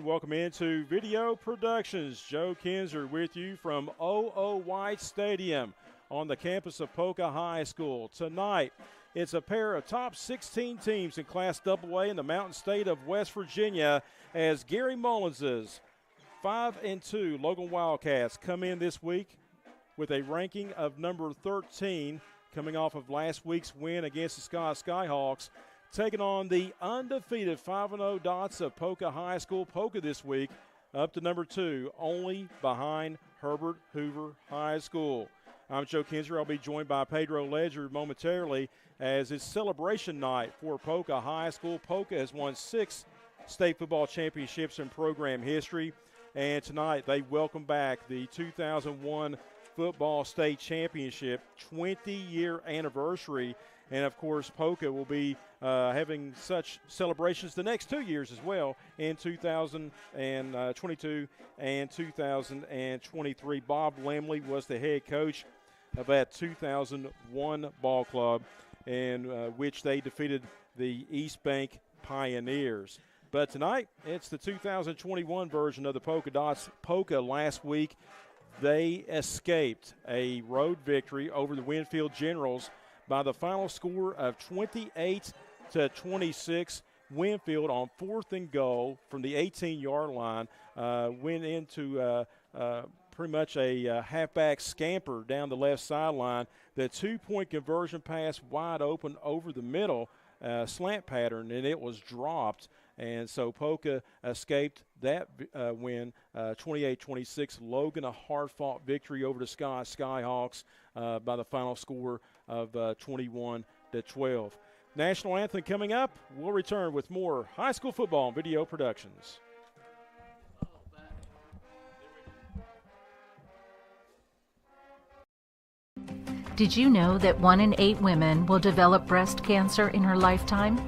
welcome into Video Productions. Joe Kinzer with you from O.O. White Stadium on the campus of Poca High School. Tonight, it's a pair of top 16 teams in Class AA in the Mountain State of West Virginia as Gary Mullins's 5-2 Logan Wildcats come in this week with a ranking of number 13, coming off of last week's win against the Skyhawks, taking on the undefeated 5-0 Dots of Poca High School. Poca this week up to number 2, only behind Herbert Hoover High School. I'm Joe Kinzer. I'll be joined by Pedro Ledger momentarily as it's celebration night for Poca High School. Poca has won 6 state football championships in program history, and tonight they welcome back the 2001 football state championship 20-year anniversary. And, of course, Poca will be having such celebrations the next 2 years as well in 2022 and 2023. Bob Lemley was the head coach of that 2001 ball club, in which they defeated the East Bank Pioneers. But tonight, it's the 2021 version of the Polka Dots. Poca last week, they escaped a road victory over the Winfield Generals by the final score of 28-26. Winfield on 4th and goal from the 18-yard line went into pretty much a halfback scamper down the left sideline. The 2-point conversion pass wide open over the middle, slant pattern, and it was dropped. And so Poca escaped that win, 28-26. Logan, a hard-fought victory over the Skyhawks by the final score of 21-12. National anthem coming up. We'll return with more high school football and Video Productions. Did you know that 1 in 8 women will develop breast cancer in her lifetime?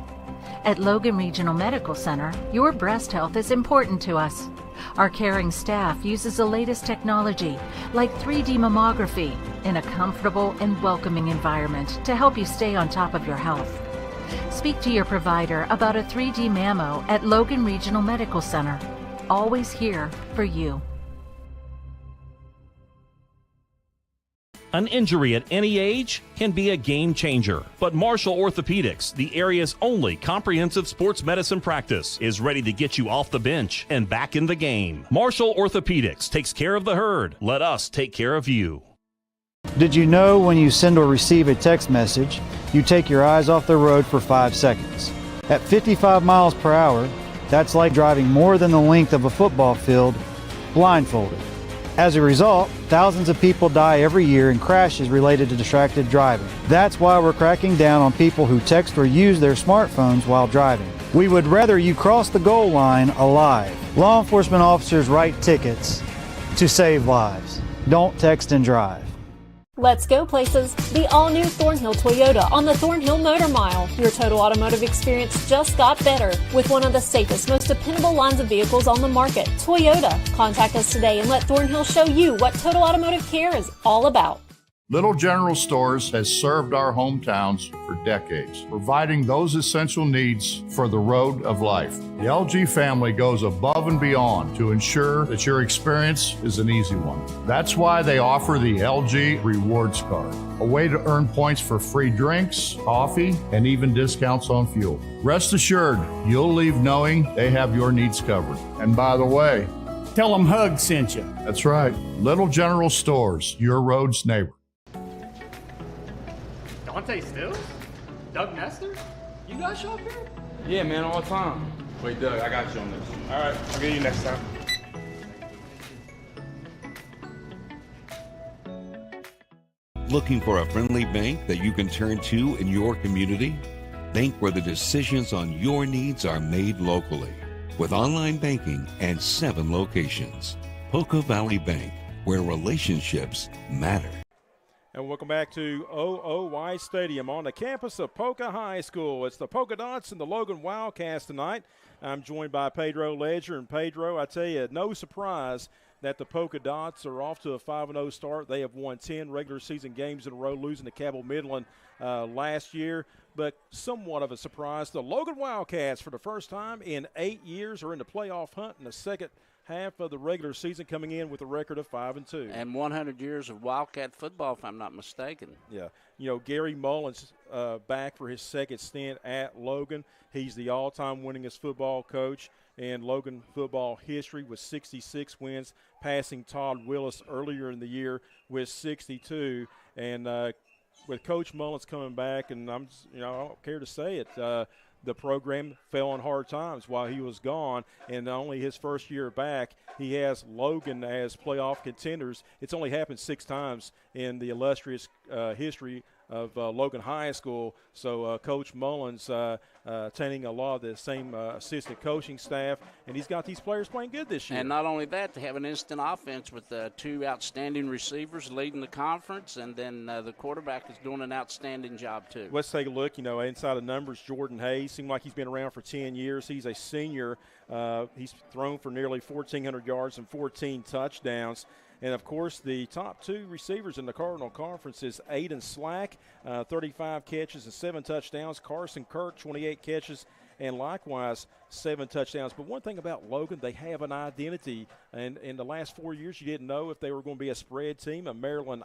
At Logan Regional Medical Center, your breast health is important to us. Our caring staff uses the latest technology, like 3D mammography, in a comfortable and welcoming environment to help you stay on top of your health. Speak to your provider about a 3D mammo at Logan Regional Medical Center. Always here for you. An injury at any age can be a game changer, but Marshall Orthopedics, the area's only comprehensive sports medicine practice, is ready to get you off the bench and back in the game. Marshall Orthopedics takes care of the herd. Let us take care of you. Did you know when you send or receive a text message, you take your eyes off the road for 5 seconds? At 55 miles per hour, that's like driving more than the length of a football field blindfolded. As a result, thousands of people die every year in crashes related to distracted driving. That's why we're cracking down on people who text or use their smartphones while driving. We would rather you cross the goal line alive. Law enforcement officers write tickets to save lives. Don't text and drive. Let's go places. The all-new Thornhill Toyota on the Thornhill Motor Mile. Your total automotive experience just got better with one of the safest, most dependable lines of vehicles on the market. Toyota. Contact us today and let Thornhill show you what total automotive care is all about. Little General Stores has served our hometowns for decades, providing those essential needs for the road of life. The LG family goes above and beyond to ensure that your experience is an easy one. That's why they offer the LG Rewards Card, a way to earn points for free drinks, coffee, and even discounts on fuel. Rest assured, you'll leave knowing they have your needs covered. And by the way, tell them Hug sent you. That's right. Little General Stores, your road's neighbor. Dante Stills? Doug Nestor? You guys show up here? Yeah, man, all the time. Wait, Doug, I got you on this. All right, I'll get you next time. Looking for a friendly bank that you can turn to in your community? Bank where the decisions on your needs are made locally. With online banking and 7 locations. Poca Valley Bank, where relationships matter. And welcome back to O.O.Y. Stadium on the campus of Poca High School. It's the Polka Dots and the Logan Wildcats tonight. I'm joined by Pedro Ledger. And Pedro, I tell you, no surprise that the Polka Dots are off to a 5-0 start. They have won 10 regular season games in a row, losing to Cabell Midland last year. But somewhat of a surprise, the Logan Wildcats, for the first time in 8 years, are in the playoff hunt in the second half of the regular season, coming in with a record of 5-2. And 100 years of Wildcat football, if I'm not mistaken. Yeah. Gary Mullins back for his second stint at Logan. He's the all-time winningest football coach in Logan football history with 66 wins, passing Todd Willis earlier in the year with 62. And with Coach Mullins coming back, and I don't care to say it, the program fell on hard times while he was gone, and only his first year back, he has Logan as playoff contenders. It's only happened 6 times in the illustrious history of Logan High School. So Coach Mullins attending a lot of the same assistant coaching staff, and he's got these players playing good this year. And not only that, they have an instant offense with 2 outstanding receivers leading the conference, and then the quarterback is doing an outstanding job too. Let's take a look. Inside the numbers, Jordan Hayes seemed like he's been around for 10 years. He's a senior. He's thrown for nearly 1,400 yards and 14 touchdowns. And, of course, the top 2 receivers in the Cardinal Conference is Aiden Slack, 35 catches and 7 touchdowns. Carson Kirk, 28 catches and likewise 7 touchdowns. But one thing about Logan, they have an identity. And in the last 4 years, you didn't know if they were going to be a spread team, a Maryland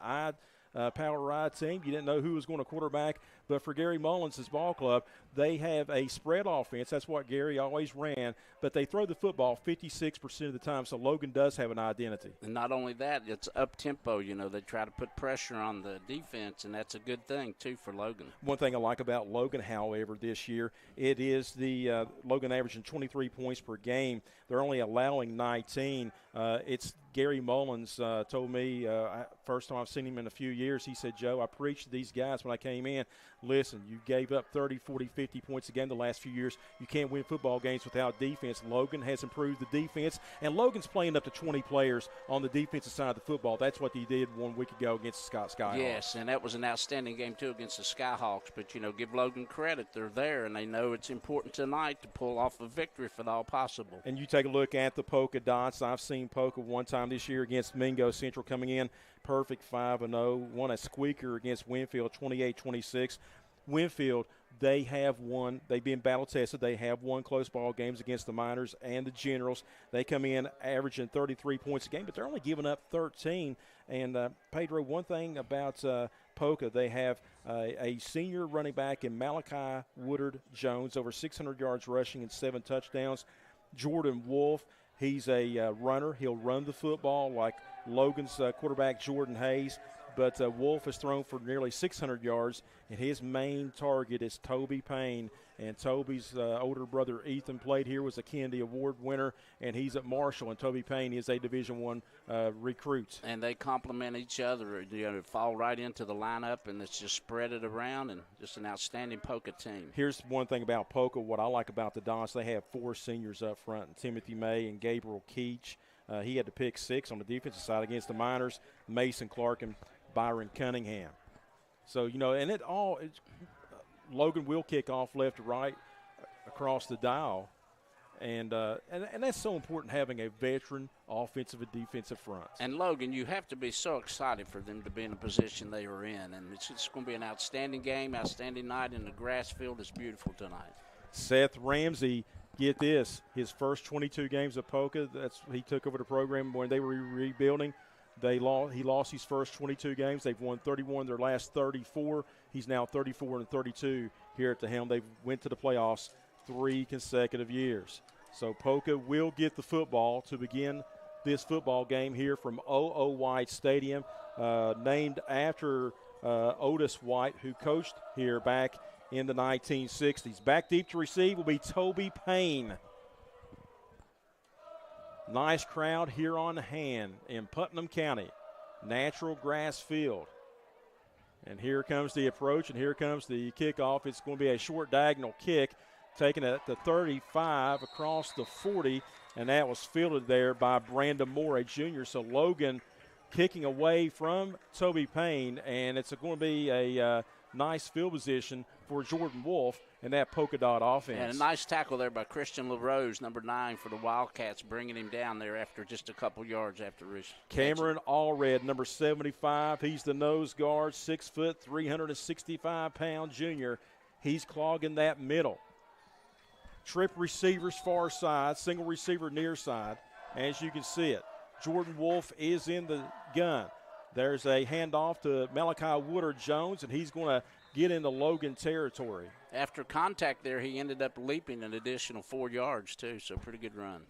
power ride team. You didn't know who was going to quarterback. But for Gary Mullins' ball club, they have a spread offense. That's what Gary always ran. But they throw the football 56% of the time, so Logan does have an identity. And not only that, it's up-tempo. They try to put pressure on the defense, and that's a good thing, too, for Logan. One thing I like about Logan, however, this year, it is the Logan averaging 23 points per game. They're only allowing 19. It's Gary Mullins told me, first time I've seen him in a few years, he said, Joe, I preached to these guys when I came in, listen, you gave up 30, 40, 50 points a game the last few years. You can't win football games without defense. Logan has improved the defense, and Logan's playing up to 20 players on the defensive side of the football. That's what he did 1 week ago against the Scott Skyhawks. Yes, and that was an outstanding game, too, against the Skyhawks. But, give Logan credit. They're there, and they know it's important tonight to pull off a victory if at all possible. And you take a look at the Poca Dots. I've seen Poca one time this year against Mingo Central, coming in perfect 5-0, won a squeaker against Winfield 28-26. Winfield, they have won. They've been battle tested. They have won close ball games against the Miners and the Generals. They come in averaging 33 points a game, but they're only giving up 13. And Pedro, one thing about Poca, they have a senior running back in Malachi Woodard Jones, over 600 yards rushing and 7 touchdowns. Jordan Wolf, he's a runner. He'll run the football like Logan's quarterback Jordan Hayes. But Wolf has thrown for nearly 600 yards, and his main target is Toby Payne. And Toby's older brother Ethan played here, was a Kennedy Award winner, and he's at Marshall. And Toby Payne is a Division I recruit. And they complement each other. Fall right into the lineup, and it's just spread it around, and just an outstanding Poca team. Here's one thing about Poca. What I like about the Dons, they have 4 seniors up front, Timothy May and Gabriel Keach. He had to pick 6 on the defensive side against the Miners, Mason Clark and Byron Cunningham. So, and Logan will kick off left to right across the dial. And that's so important, having a veteran offensive and defensive front. And, Logan, you have to be so excited for them to be in the position they are in. And it's going to be an outstanding game, outstanding night, and the grass field is beautiful tonight. Seth Ramsey, get this, his first 22 games of Poca, he took over the program when they were rebuilding. He lost his first 22 games. They've won 31 their last 34. He's now 34-32 here at the helm. They went to the playoffs 3 consecutive years. So Poca will get the football to begin this football game here from O.O. White Stadium, named after Otis White, who coached here back in the 1960s. Back deep to receive will be Toby Payne. Nice crowd here on hand in Putnam County. Natural grass field. And here comes the approach, and here comes the kickoff. It's going to be a short diagonal kick, taken at the 35 across the 40, and that was fielded there by Brandon Moore, a junior. So Logan kicking away from Toby Payne, and it's going to be a nice field position for Jordan Wolf. in that polka dot offense. And a nice tackle there by Christian LaRose, number 9 for the Wildcats, bringing him down there after just a couple yards after Cameron Allred, number 75. He's the nose guard, 6 foot, 365-pound junior. He's clogging that middle. Trip receivers far side, single receiver near side, as you can see it. Jordan Wolf is in the gun. There's a handoff to Malachi Woodard-Jones, and he's going to get into Logan territory. After contact there, he ended up leaping an additional 4 yards, too, so pretty good run.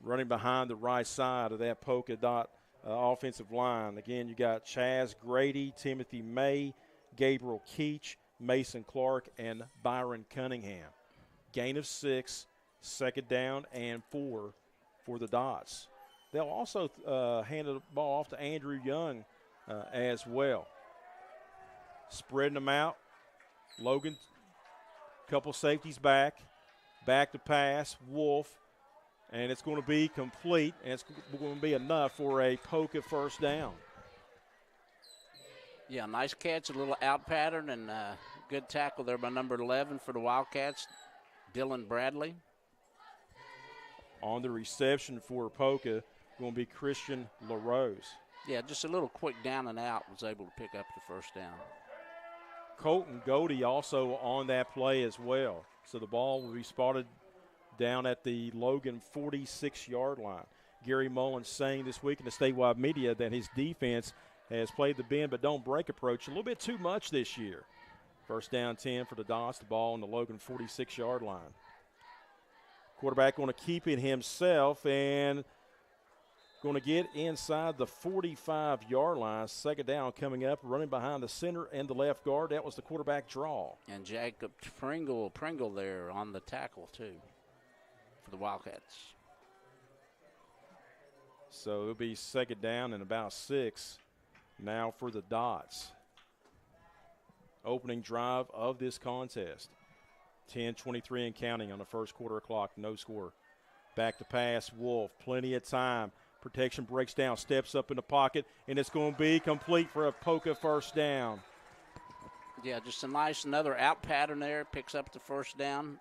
Running behind the right side of that polka dot offensive line. Again, you got Chaz Grady, Timothy May, Gabriel Keach, Mason Clark, and Byron Cunningham. Gain of 6, second down and 4 for the Dots. They'll also hand the ball off to Andrew Young as well. Spreading them out. Logan, couple safeties back to pass, Wolf, and it's going to be complete, and it's going to be enough for a Poca first down. Yeah, nice catch, a little out pattern, and good tackle there by number 11 for the Wildcats, Dylan Bradley. On the reception for Poca, going to be Christian LaRose. Yeah, just a little quick down and out, was able to pick up the first down. Colton Godey also on that play as well. So the ball will be spotted down at the Logan 46-yard line. Gary Mullins saying this week in the statewide media that his defense has played the bend but don't break approach a little bit too much this year. First down 10 for the Dots, the ball on the Logan 46-yard line. Quarterback going to keep it himself and going to get inside the 45-yard line. Second down coming up, running behind the center and the left guard. That was the quarterback draw. And Jacob Pringle there on the tackle, too, for the Wildcats. So it'll be second down and about 6 now for the Dots. Opening drive of this contest. 10:23 and counting on the first quarter clock, no score. Back to pass, Wolf, plenty of time. Protection breaks down, steps up in the pocket, and it's going to be complete for a Poca first down. Yeah, just a nice another out pattern there, picks up the first down.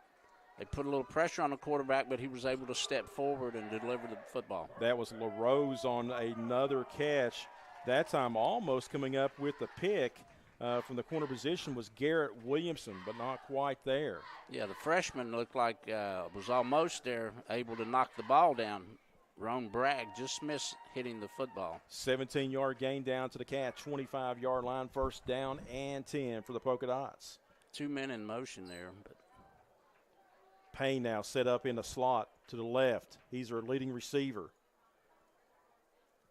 They put a little pressure on the quarterback, but he was able to step forward and deliver the football. That was LaRose on another catch. That time almost coming up with the pick. From the corner position was Garrett Williamson, but not quite there. Yeah, the freshman looked like was almost there, able to knock the ball down. Ron Bragg just missed hitting the football. 17-yard gain down to the Cat, 25-yard line, first down and 10 for the Polka Dots. 2 men in motion there. But Payne now set up in the slot to the left. He's our leading receiver.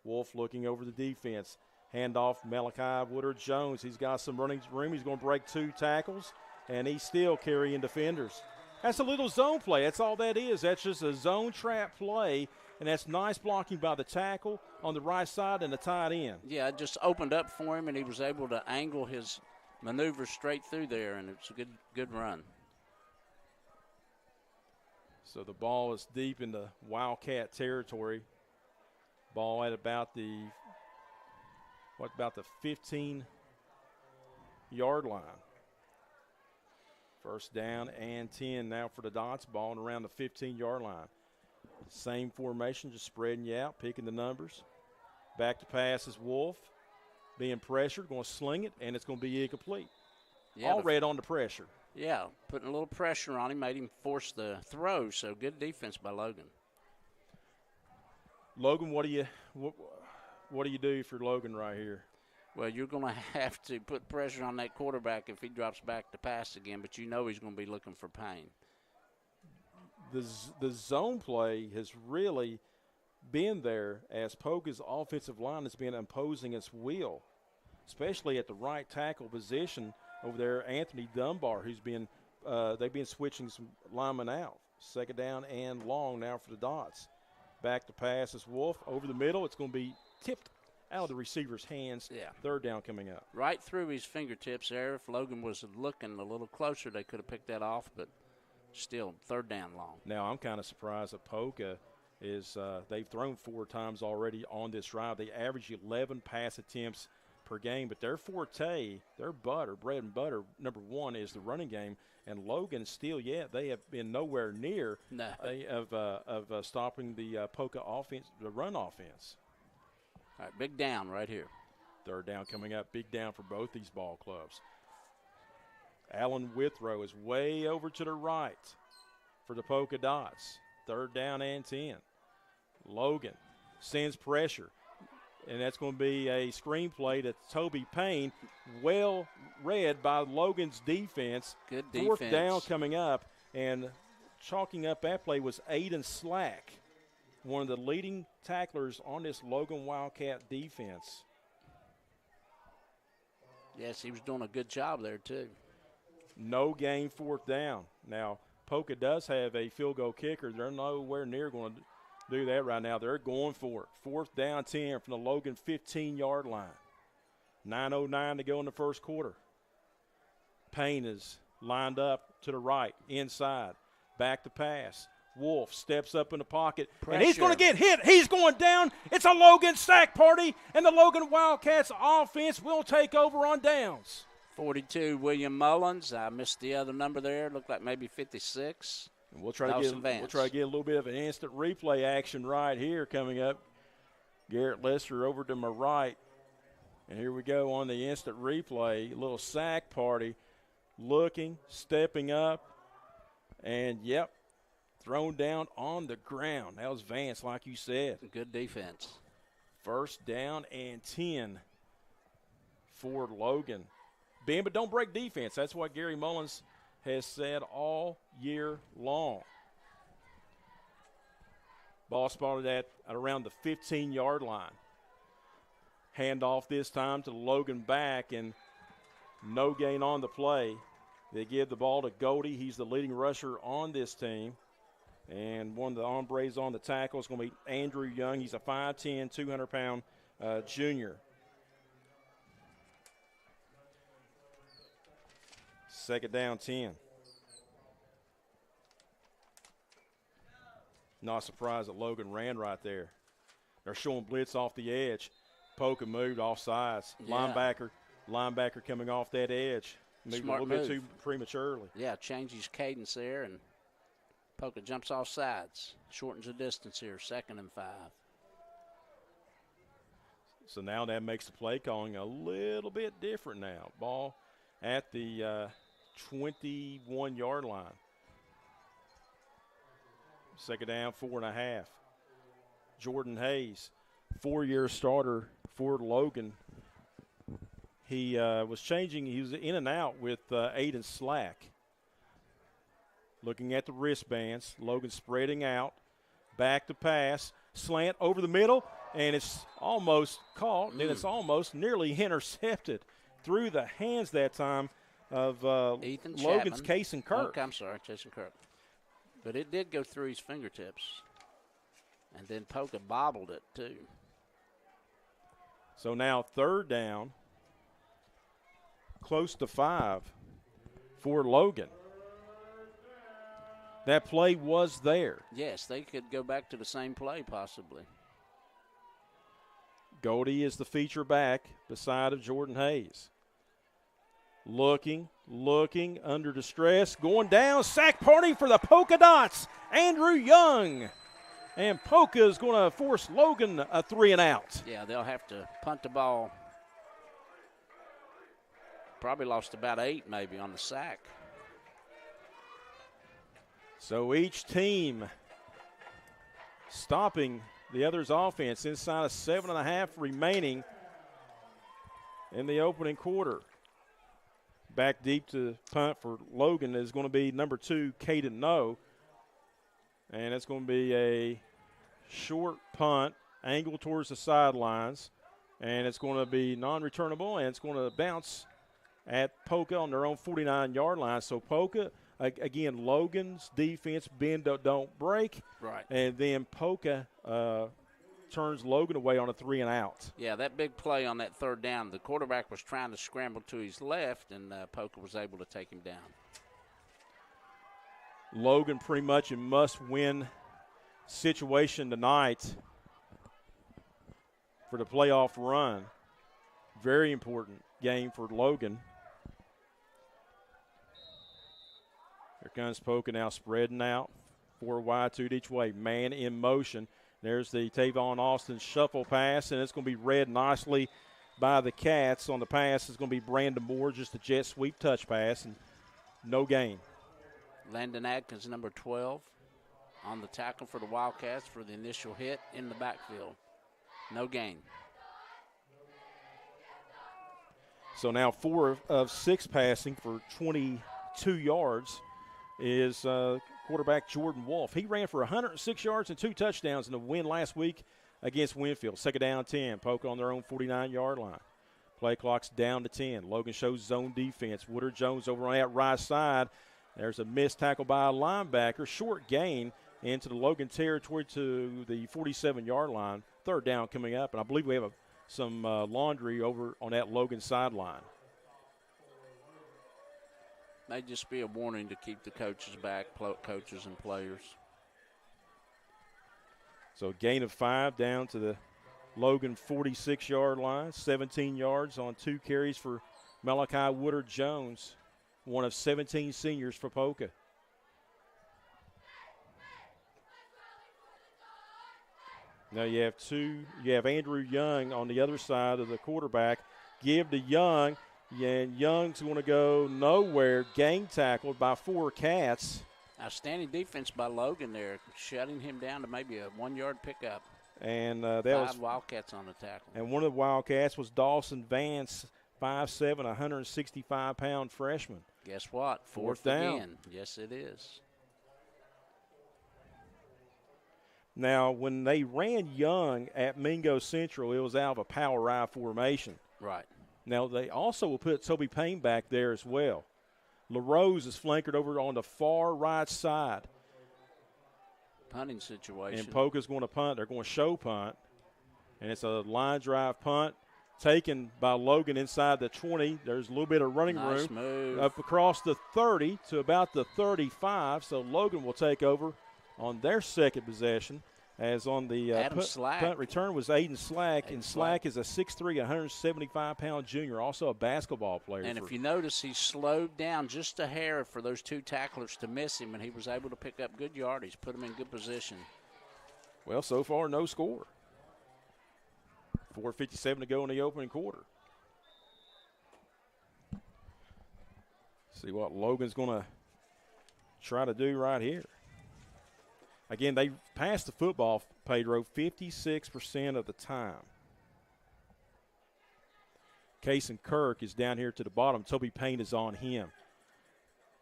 Wolf looking over the defense. Handoff, Malachi Woodard-Jones. He's got some running room. He's going to break 2 tackles, and he's still carrying defenders. That's a little zone play. That's all that is. That's just a zone trap play, and that's nice blocking by the tackle on the right side and the tight end. Yeah, it just opened up for him, and he was able to angle his maneuver straight through there, and it's a good run. So the ball is deep in the Wildcat territory. Ball at about the 15-yard line. First down and 10 now for the Dots. Ball around the 15-yard line. Same formation, just spreading you out, picking the numbers. Back to pass is Wolf. Being pressured, going to sling it, and it's going to be incomplete. Yeah, all red on the pressure. Yeah, putting a little pressure on him, made him force the throw, so good defense by Logan. Logan, what do you do for Logan right here? Well, you're going to have to put pressure on that quarterback if he drops back to pass again, but you know he's going to be looking for Payne. The zone play has really been there as Poca's offensive line has been imposing its will, especially at the right tackle position over there. Anthony Dunbar, who's been they've been switching some linemen out. Second down and long now for the Dots. Back to pass is Wolf over the middle. It's going to be tipped out of the receiver's hands. Yeah. Third down coming up. Right through his fingertips there. If Logan was looking a little closer, they could have picked that off, but still third down long. Now I'm kind of surprised that Poca is they've thrown 4 times already on this drive. They average 11 pass attempts per game, but their forte, their bread and butter, number one, is the running game. And Logan still yet they have been nowhere near of stopping the Poca offense, the run offense. All right, big down right here. Third down coming up, big down for both these ball clubs. Allen Withrow is way over to the right for the Polka Dots. Third down and 10. Logan sends pressure, and that's going to be a screenplay to Toby Payne. Well read by Logan's defense. Good defense. Fourth down coming up, and chalking up that play was Aiden Slack, one of the leading tacklers on this Logan Wildcat defense. Yes, he was doing a good job there too. No gain, fourth down. Now, Poca does have a field goal kicker. They're nowhere near going to do that right now. They're going for it. Fourth down, 10 from the Logan 15-yard line. 9:09 to go in the first quarter. Payne is lined up to the right, inside. Back to pass. Wolf steps up in the pocket, and he's going to get hit. He's going down. It's a Logan sack party, and the Logan Wildcats offense will take over on downs. 42, William Mullins. I missed the other number there. Looked like maybe 56. And we'll try to get a little bit of an instant replay action right here coming up. Garrett Lester over to my right. And here we go on the instant replay. A little sack party. Looking, stepping up, and, yep, thrown down on the ground. That was Vance, like you said. Good defense. First down and 10 for Logan. Bend but don't break defense. That's what Gary Mullins has said all year long. Ball spotted at around the 15-yard line. Handoff this time to Logan back, and no gain on the play. They give the ball to Goldie. He's the leading rusher on this team. And one of the hombres on the tackle is going to be Andrew Young. He's a 5'10", 200-pound junior. Second down, 10. Not surprised that Logan ran right there. They're showing blitz off the edge. Poca moved off sides. Yeah. Linebacker coming off that edge. Moved a little bit too prematurely. Yeah, changes cadence there, and Poca jumps off sides. Shortens the distance here, 2nd and 5. So now that makes the play calling a little bit different now. Ball at the 21-yard line. Second down, 4.5. Jordan Hayes, 4-year starter for Logan. He was changing. He was in and out with Aiden Slack. Looking at the wristbands. Logan spreading out. Back to pass. Slant over the middle, and it's almost caught, and it's almost nearly intercepted through the hands that time of Logan's Jason Kirk. Okay, I'm sorry, Jason Kirk. But it did go through his fingertips. And then Poca bobbled it, too. So now third down, close to 5 for Logan. That play was there. Yes, they could go back to the same play possibly. Goldie is the feature back beside of Jordan Hayes. Looking, under distress, going down, sack party for the Polka Dots, Andrew Young. And Poca is going to force Logan a 3-and-out. Yeah, they'll have to punt the ball. Probably lost about 8 maybe on the sack. So each team stopping the other's offense inside of 7.5 remaining in the opening quarter. Back deep to punt for Logan is going to be number 2, Caden No. And it's going to be a short punt, angle towards the sidelines. And it's going to be non-returnable, and it's going to bounce at Poca on their own 49-yard line. So Poca, again, Logan's defense, bend, don't break. Right. And then Poca turns Logan away on a 3-and-out. Yeah, that big play on that third down, the quarterback was trying to scramble to his left, and Poca was able to take him down. Logan pretty much a must-win situation tonight for the playoff run. Very important game for Logan. Here comes Poca now spreading out. 4 wide, 2 each way. Man in motion. There's the Tavon Austin shuffle pass, and it's going to be read nicely by the Cats. On the pass is going to be Brandon Moore, just a jet sweep touch pass, and no gain. Landon Atkins, number 12, on the tackle for the Wildcats for the initial hit in the backfield. No gain. So now 4 of 6 passing for 22 yards is quarterback Jordan Wolf. He ran for 106 yards and 2 touchdowns in the win last week against Winfield. Second down 10. Poca on their own 49-yard line. Play clock's down to 10. Logan shows zone defense. Woodard Jones over on that right side. There's a missed tackle by a linebacker. Short gain into the Logan territory to the 47-yard line. Third down coming up, and I believe we have some laundry over on that Logan sideline. May just be a warning to keep the coaches back, coaches and players. So gain of 5 down to the Logan 46-yard line. 17 yards on 2 carries for Malachi Woodard Jones, one of 17 seniors for Poca. Now you have Andrew Young on the other side of the quarterback. Give to Young, and Young's going to go nowhere. Gang tackled by 4 Cats. Outstanding defense by Logan there, shutting him down to maybe a 1-yard pickup. And that 5 was Wildcats on the tackle. And one of the Wildcats was Dawson Vance, 5'7", 165-pound freshman. Guess what? Fourth down. Again. Yes, it is. Now, when they ran Young at Mingo Central, it was out of a power I formation. Right. Now, they also will put Toby Payne back there as well. LaRose is flankered over on the far right side. Punting situation. And Poca's going to punt. They're going to show punt. And it's a line drive punt taken by Logan inside the 20. There's a little bit of running Nice room. move. Up across the 30 to about the 35. So Logan will take over on their second possession, as on the punt return was Aiden Slack, and Slack is a 6'3", 175-pound junior, also a basketball player. And if you notice, he slowed down just a hair for those 2 tacklers to miss him, and he was able to pick up good yardage, put him in good position. Well, so far, no score. 4:57 to go in the opening quarter. See what Logan's going to try to do right here. Again, they passed the football, Pedro, 56% of the time. Kason Kirk is down here to the bottom. Toby Payne is on him.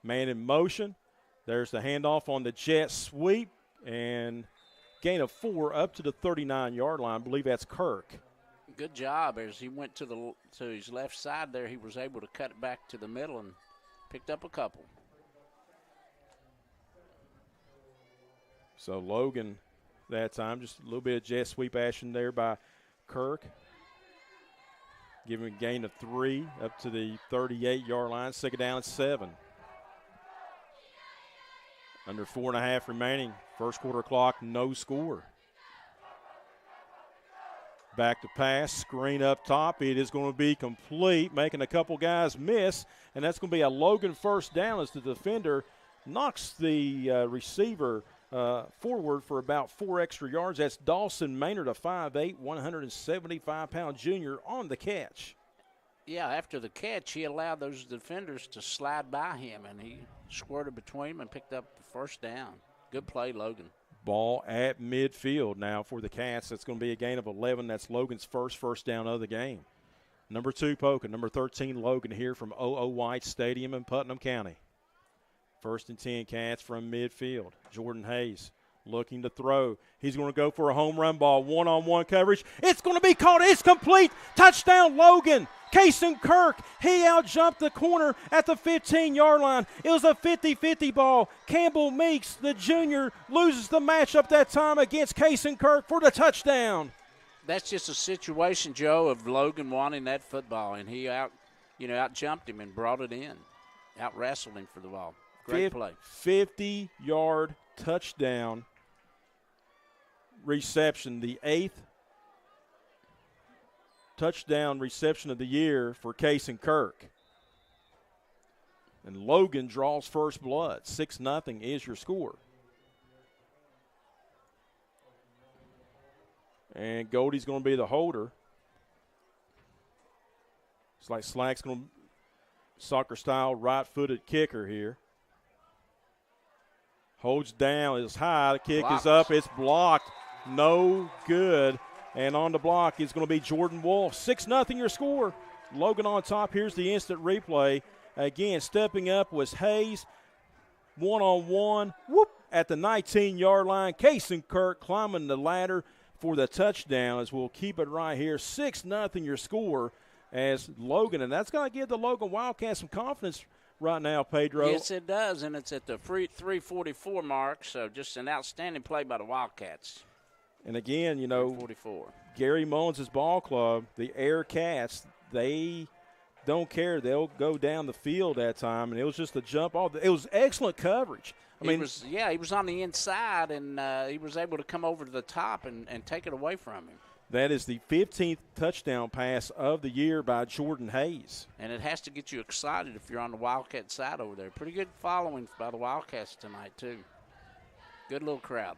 Man in motion. There's the handoff on the jet sweep, and gain of 4 up to the 39-yard line. I believe that's Kirk. Good job. As he went to his left side there, he was able to cut it back to the middle and picked up a couple. So Logan that time, just a little bit of jet sweep action there by Kirk. Giving a gain of 3 up to the 38-yard line. Second down and 7. Under 4.5 remaining. First quarter clock, no score. Back to pass, screen up top. It is going to be complete, making a couple guys miss, and that's going to be a Logan first down as the defender knocks the receiver forward for about 4 extra yards. That's Dawson Maynard, a 5'8", 175-pound junior, on the catch. Yeah, after the catch, he allowed those defenders to slide by him, and he squirted between them and picked up the first down. Good play, Logan. Ball at midfield now for the Cats. That's going to be a gain of 11. That's Logan's first down of the game. Number 2, Poca. Number 13, Logan, here from O.O. White Stadium in Putnam County. 1st and 10, Cats from midfield. Jordan Hayes looking to throw. He's going to go for a home run ball. One-on-one coverage. It's going to be caught. It's complete. Touchdown, Logan. Kason Kirk, he out-jumped the corner at the 15-yard line. It was a 50-50 ball. Campbell Meeks, the junior, loses the matchup that time against Kason Kirk for the touchdown. That's just a situation, Joe, of Logan wanting that football, and he out-jumped him and brought it in. Out-wrestled him for the ball. Great play. 50-yard touchdown reception, the 8th touchdown reception of the year for Kason Kirk. And Logan draws first blood. 6-0 is your score. And Goldie's going to be the holder. It's like Slack's going to soccer-style right-footed kicker here. Holds down, is high. The kick is up. It's blocked. No good. And on the block is going to be Jordan Wolf. 6-0 your score. Logan on top. Here's the instant replay. Again, stepping up was Hayes. One-on-one. Whoop! At the 19-yard line. Kason Kirk climbing the ladder for the touchdown as we'll keep it right here. 6-0 your score as Logan. And that's going to give the Logan Wildcats some confidence right now, Pedro. Yes, it does, and it's at the 3:44 mark, so just an outstanding play by the Wildcats. And again, you know, 44. Gary Mullins' ball club, the Air Cats, they don't care. They'll go down the field that time, and it was just a jump off. It was excellent coverage. He was on the inside, and he was able to come over to the top and take it away from him. That is the 15th touchdown pass of the year by Jordan Hayes. And it has to get you excited if you're on the Wildcat side over there. Pretty good following by the Wildcats tonight, too. Good little crowd.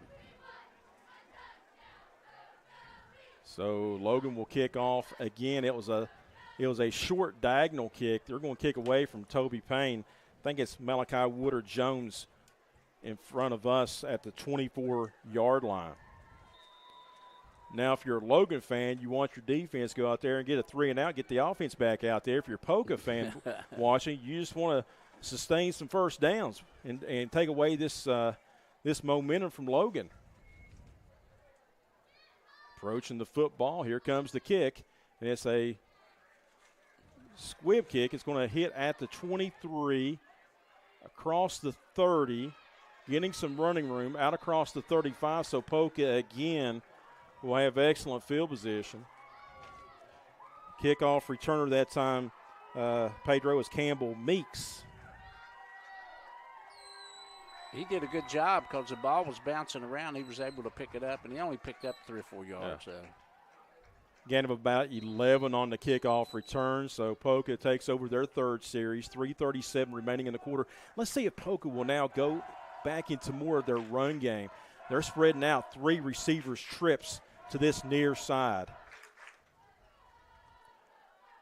So Logan will kick off again. It was a short diagonal kick. They're going to kick away from Toby Payne. I think it's Malachi Woodard-Jones in front of us at the 24-yard line. Now, if you're a Logan fan, you want your defense to go out there and get a 3-and-out, get the offense back out there. If you're a Poca fan watching, you just want to sustain some first downs and take away this momentum from Logan. Approaching the football. Here comes the kick. And it's a squib kick. It's going to hit at the 23, across the 30, getting some running room out across the 35. So Poca again will have excellent field position. Kickoff returner that time, Pedro, is Campbell Meeks. He did a good job because the ball was bouncing around. He was able to pick it up, and he only picked up 3 or 4 yards. Yeah. Gain of about 11 on the kickoff return, so Poca takes over their third series, 3:37 remaining in the quarter. Let's see if Poca will now go back into more of their run game. They're spreading out 3 receivers trips to this near side.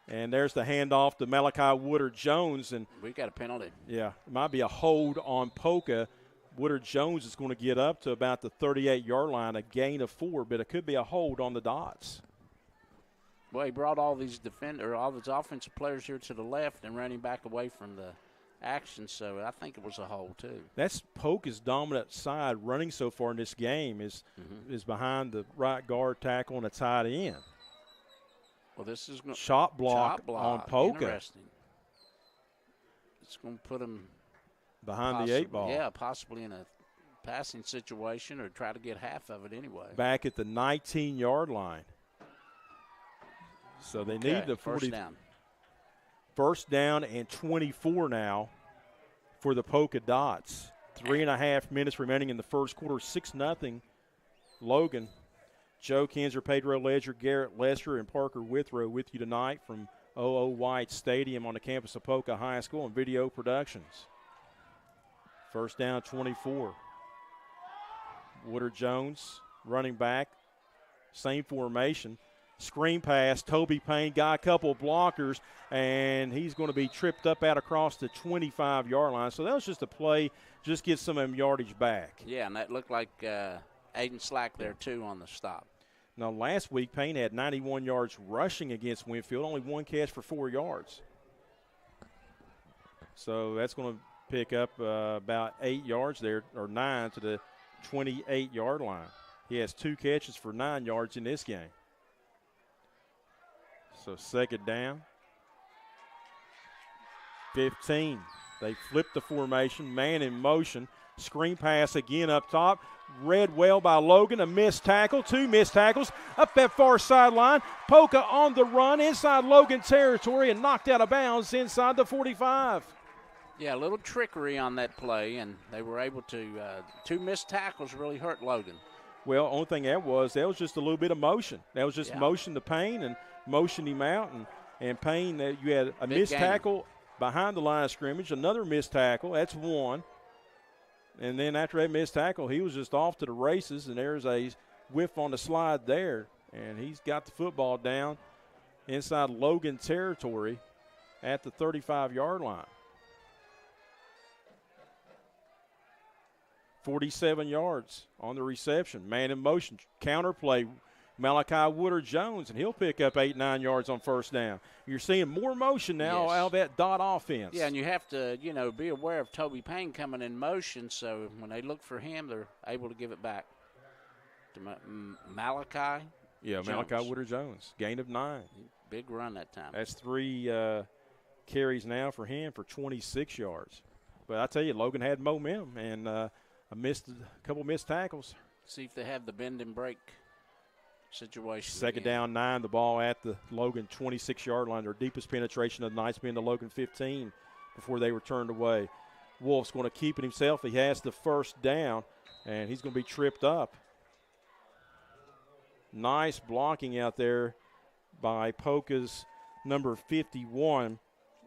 And there's the handoff to Malachi Woodard-Jones. And we got a penalty. Yeah, it might be a hold on Poca. Woodard-Jones is going to get up to about the 38-yard line, a gain of 4, but it could be a hold on the Dots. Well, he brought all these offensive players here to the left and ran him back away from the action, so I think it was a hold too. That's Poca's dominant side running so far in this game is behind the right guard tackle and a tight end. Well, this is shot block on Poca. Interesting. It's going to put him behind the 8 ball. Yeah, possibly in a passing situation or try to get half of it anyway. Back at the 19-yard line. So they need the 40. First down. First down and 24 now for the Poca Dots. 3.5 minutes remaining in the first quarter. 6-0 Logan. Joe Kinzer, Pedro Ledger, Garrett Lester, and Parker Withrow with you tonight from O.O. White Stadium on the campus of Poca High School and Video Productions. First down, 24. Woodard-Jones running back. Same formation. Screen pass, Toby Payne got a couple of blockers, and he's going to be tripped up out across the 25-yard line. So that was just a play, just get some of them yardage back. Yeah, and that looked like Aiden Slack there, too, on the stop. Now, last week, Payne had 91 yards rushing against Winfield, only 1 catch for 4 yards. So that's going to pick up about 8 yards there, or 9 to the 28-yard line. He has 2 catches for 9 yards in this game. So second down. 15. They flip the formation, man in motion. Screen pass again up top. Read well by Logan. A missed tackle, 2 missed tackles up that far sideline. Poca on the run inside Logan territory and knocked out of bounds inside the 45. Yeah, a little trickery on that play, and they were able to 2 missed tackles really hurt Logan. Well, only thing that was just a little bit of motion. That was just motion to Payne, and motioned him out, and Payne, you had a missed tackle behind the line of scrimmage, another missed tackle. That's one. And then after that missed tackle, he was just off to the races, and there's a whiff on the slide there. And he's got the football down inside Logan territory at the 35-yard line. 47 yards on the reception. Man in motion, counter play, Malachi Woodard-Jones, and he'll pick up 8-9 yards on first down. You're seeing more motion now out of that dot offense. Yeah, and you have to, be aware of Toby Payne coming in motion, so when they look for him, they're able to give it back to Malachi. Yeah, Malachi Woodard-Jones, gain of 9. Big run that time. That's 3 carries now for him for 26 yards. But I tell you, Logan had momentum, and a couple missed tackles. See if they have the bend and break situation. Second down 9, the ball at the Logan 26-yard line. Their deepest penetration of the night's been the Logan 15 before they were turned away. Wolf's going to keep it himself. He has the first down, and he's going to be tripped up. Nice blocking out there by Poca's number 51.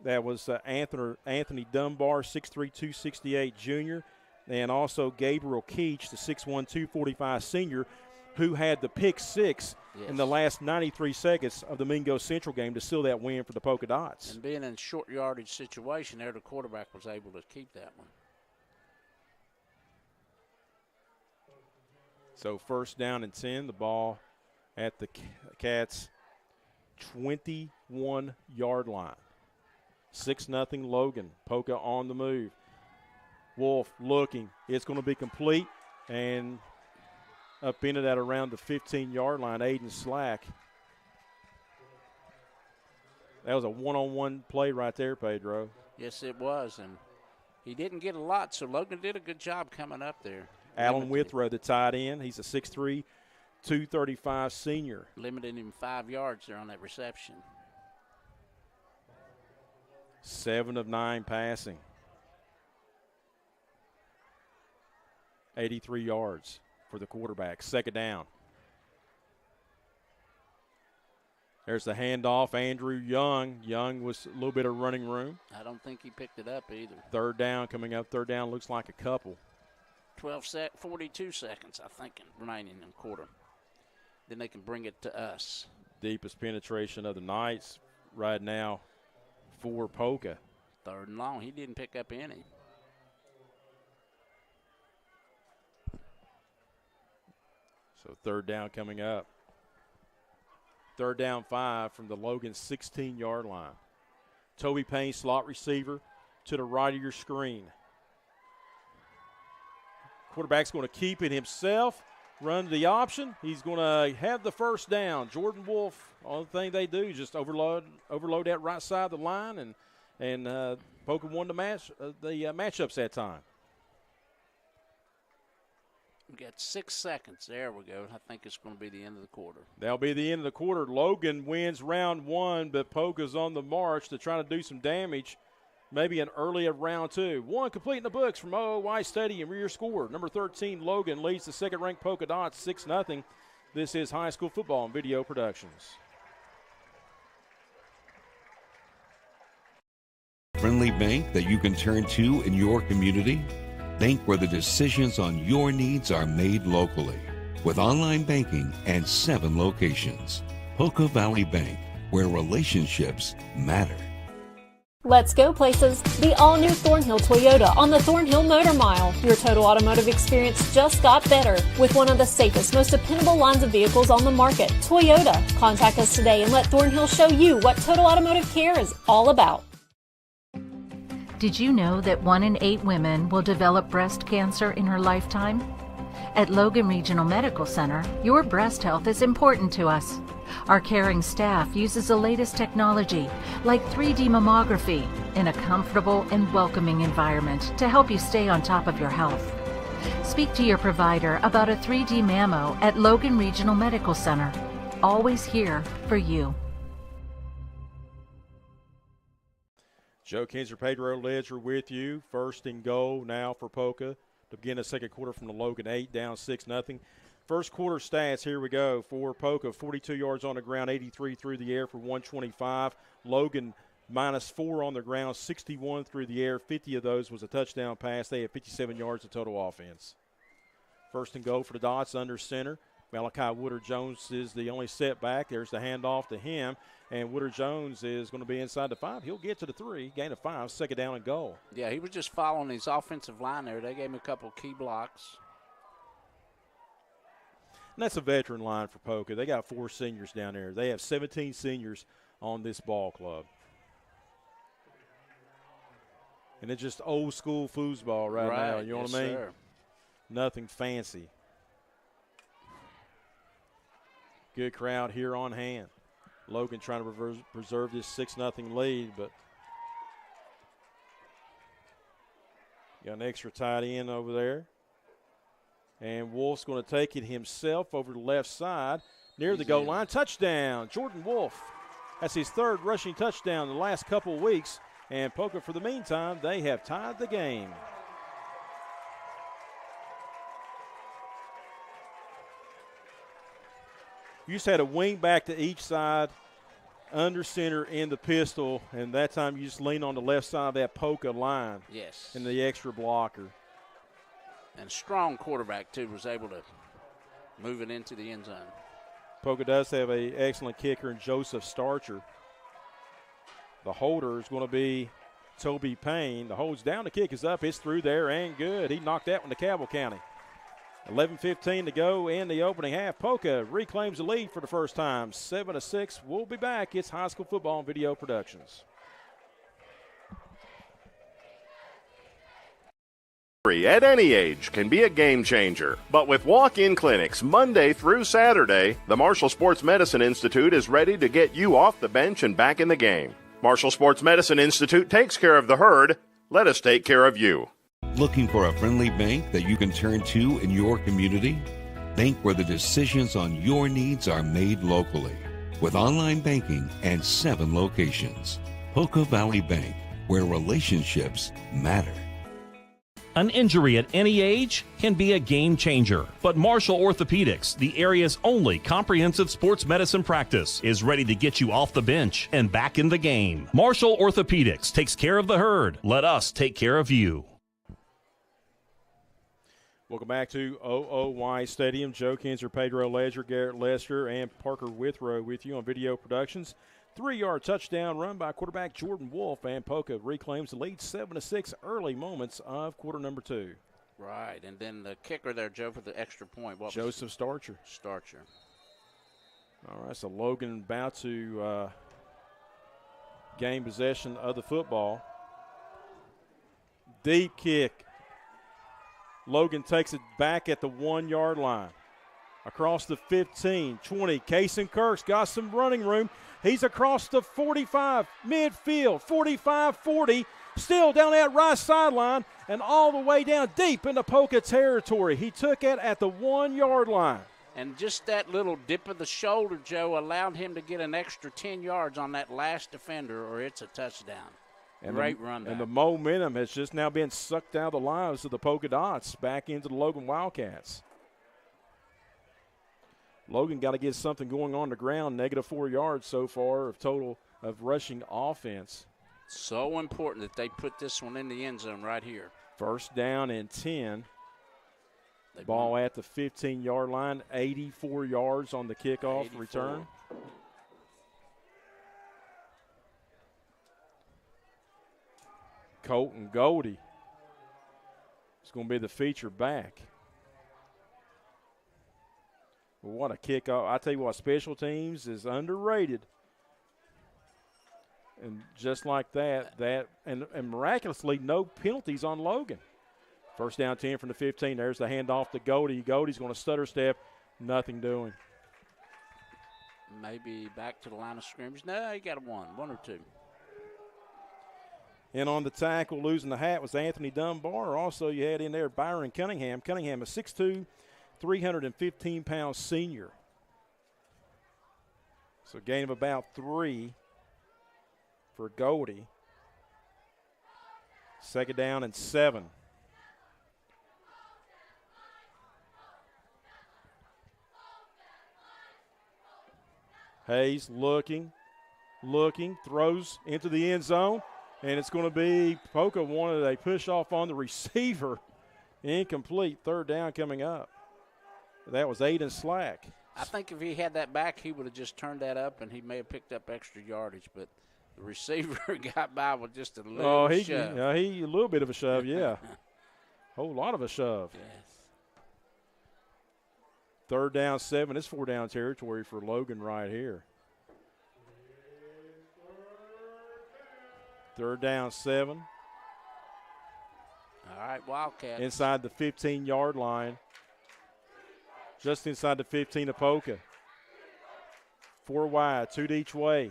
That was Anthony Dunbar, 6'3", 268 junior, and also Gabriel Keach, the 6'1", 245 senior, who had the pick 6 in the last 93 seconds of the Mingo Central game to seal that win for the Polka Dots. And being in a short yardage situation there, the quarterback was able to keep that one. So first down and 10, the ball at the Cats' 21-yard line. 6-0 Logan. Poca on the move. Wolf looking. It's going to be complete and up in it at around the 15-yard line. Aiden Slack. That was a one-on-one play right there, Pedro. Yes, it was, and he didn't get a lot, so Logan did a good job coming up there. Alan Withrow, the tight end. He's a 6'3", 235 senior. Limited him 5 yards there on that reception. 7 of 9 passing. 83 yards for the quarterback. Second down. There's the handoff. Andrew Young. Young was a little bit of running room. I don't think he picked it up either. Third down coming up. Third down looks like a couple. 42 seconds, I think, remaining in the quarter. Then they can bring it to us. Deepest penetration of the Knights right now for Poca. Third and long. He didn't pick up any. So third down coming up. Third down 5 from the Logan 16-yard line. Toby Payne, slot receiver, to the right of your screen. Quarterback's going to keep it himself, run the option. He's going to have the first down. Jordan Wolf, all the thing they do is just overload that right side of the line, and Poca won the matchups that time. We got 6 seconds. There we go. I think it's going to be the end of the quarter. That'll be the end of the quarter. Logan wins round 1, but Poca's on the march to try to do some damage. Maybe an early of round 2. 1 complete in the books from OOY Stadium. Your score, number 13, Logan leads the second-ranked Polka Dots 6-0. This is High School Football and Video Productions. Friendly bank that you can turn to in your community? Bank where the decisions on your needs are made locally. With online banking and 7 locations. Poca Valley Bank, where relationships matter. Let's go places. The all-new Thornhill Toyota on the Thornhill Motor Mile. Your total automotive experience just got better with one of the safest, most dependable lines of vehicles on the market, Toyota. Contact us today and let Thornhill show you what total automotive care is all about. Did you know that 1 in 8 women will develop breast cancer in her lifetime? At Logan Regional Medical Center, your breast health is important to us. Our caring staff uses the latest technology, like 3D mammography, in a comfortable and welcoming environment to help you stay on top of your health. Speak to your provider about a 3D mammo at Logan Regional Medical Center. Always here for you. Joe Kinzer, Pedro Ledger with you. First and goal now for Poca to begin the second quarter from the Logan 8, down 6-0. First quarter stats, here we go. For Poca, 42 yards on the ground, 83 through the air for 125. Logan, -4 on the ground, 61 through the air. 50 of those was a touchdown pass. They had 57 yards of total offense. First and goal for the Dots under center. Malachi Woodard-Jones is the only setback. There's the handoff to him, and Woodard-Jones is going to be inside the 5. He'll get to the 3, gain of 5, second down and goal. Yeah, he was just following his offensive line there. They gave him a couple key blocks. And that's a veteran line for Poca. They got 4 seniors down there. They have 17 seniors on this ball club. And it's just old school foosball right now. You know what I mean? Sir. Nothing fancy. Good crowd here on hand. Logan trying to preserve this 6-0 lead, but got an extra tight end over there. And Wolf's going to take it himself over the left side near the goal line. Touchdown, Jordan Wolf. That's his 3rd rushing touchdown in the last couple of weeks. And Poca, for the meantime, they have tied the game. You just had a wing back to each side, under center in the pistol, and that time you just lean on the left side of that Poca line. Yes. And the extra blocker. And strong quarterback, too, was able to move it into the end zone. Poca does have an excellent kicker in Joseph Starcher. The holder is going to be Toby Payne. The hold's down, the kick is up, it's through there and good. He knocked that one to Cabell County. 11:15 to go in the opening half. Poca reclaims the lead for the first time, 7-6. We'll be back. It's high school football and video productions. At any age can be a game changer. But with walk-in clinics Monday through Saturday, the Marshall Sports Medicine Institute is ready to get you off the bench and back in the game. Marshall Sports Medicine Institute takes care of the herd. Let us take care of you. Looking for a friendly bank that you can turn to in your community? Bank where the decisions on your needs are made locally. With online banking and 7 locations. Poca Valley Bank, where relationships matter. An injury at any age can be a game changer, but Marshall Orthopedics, the area's only comprehensive sports medicine practice, is ready to get you off the bench and back in the game. Marshall Orthopedics takes care of the herd. Let us take care of you. Welcome back to OOY Stadium. Joe Kinzer, Pedro Ledger, Garrett Lester, and Parker Withrow with you on Video Productions. 3-yard touchdown run by quarterback Jordan Wolf, and Poca reclaims the lead 7-6 early moments of quarter number 2. Right, and then the kicker there, Joe, for the extra point. What Joseph Starcher. Starcher. All right, so Logan about to gain possession of the football. Deep kick. Logan takes it back at the 1-yard line. Across the 15, 20. Kason Kirk's got some running room. He's across the 45, midfield, 45, 40. Still down that right sideline and all the way down deep into Poca territory. He took it at the 1-yard line. And just that little dip of the shoulder, Joe, allowed him to get an extra 10 yards on that last defender, or it's a touchdown. And Great run back. And the momentum has just now been sucked out of the lives of the Poca Dots back into the Logan Wildcats. Logan got to get something going on the ground, -4 yards so far of total of rushing offense. So important that they put this one in the end zone right here. First down and 10. Ball at the 15-yard line, 84 yards on the kickoff 84. Return. Colton Goldie is going to be the feature back. Well, what a kickoff. I tell you what, special teams is underrated. And just like that, and miraculously, no penalties on Logan. First down 10 from the 15. There's the handoff to Goldie. Goldie's going to stutter step. Nothing doing. Maybe back to the line of scrimmage. No, he got one or two. And on the tackle, losing the hat was Anthony Dunbar. Also, you had in there Byron Cunningham. Cunningham, a 6'2", 315-pound senior. So gain of about 3 for Goldie. Second down and 7. Hayes looking, throws into the end zone, and it's going to be Poca wanted a push off on the receiver. Incomplete. Third down coming up. That was Aiden Slack. I think if he had that back, he would have just turned that up, and he may have picked up extra yardage. But the receiver got by with just a little shove. He a little bit of a shove, yeah. Whole lot of a shove. Yes. Third down 7. It's 4-down territory for Logan right here. Third down 7. All right, Wildcats. Inside the 15-yard line. Just inside the 15 of Poca. 4 wide, 2 to each way.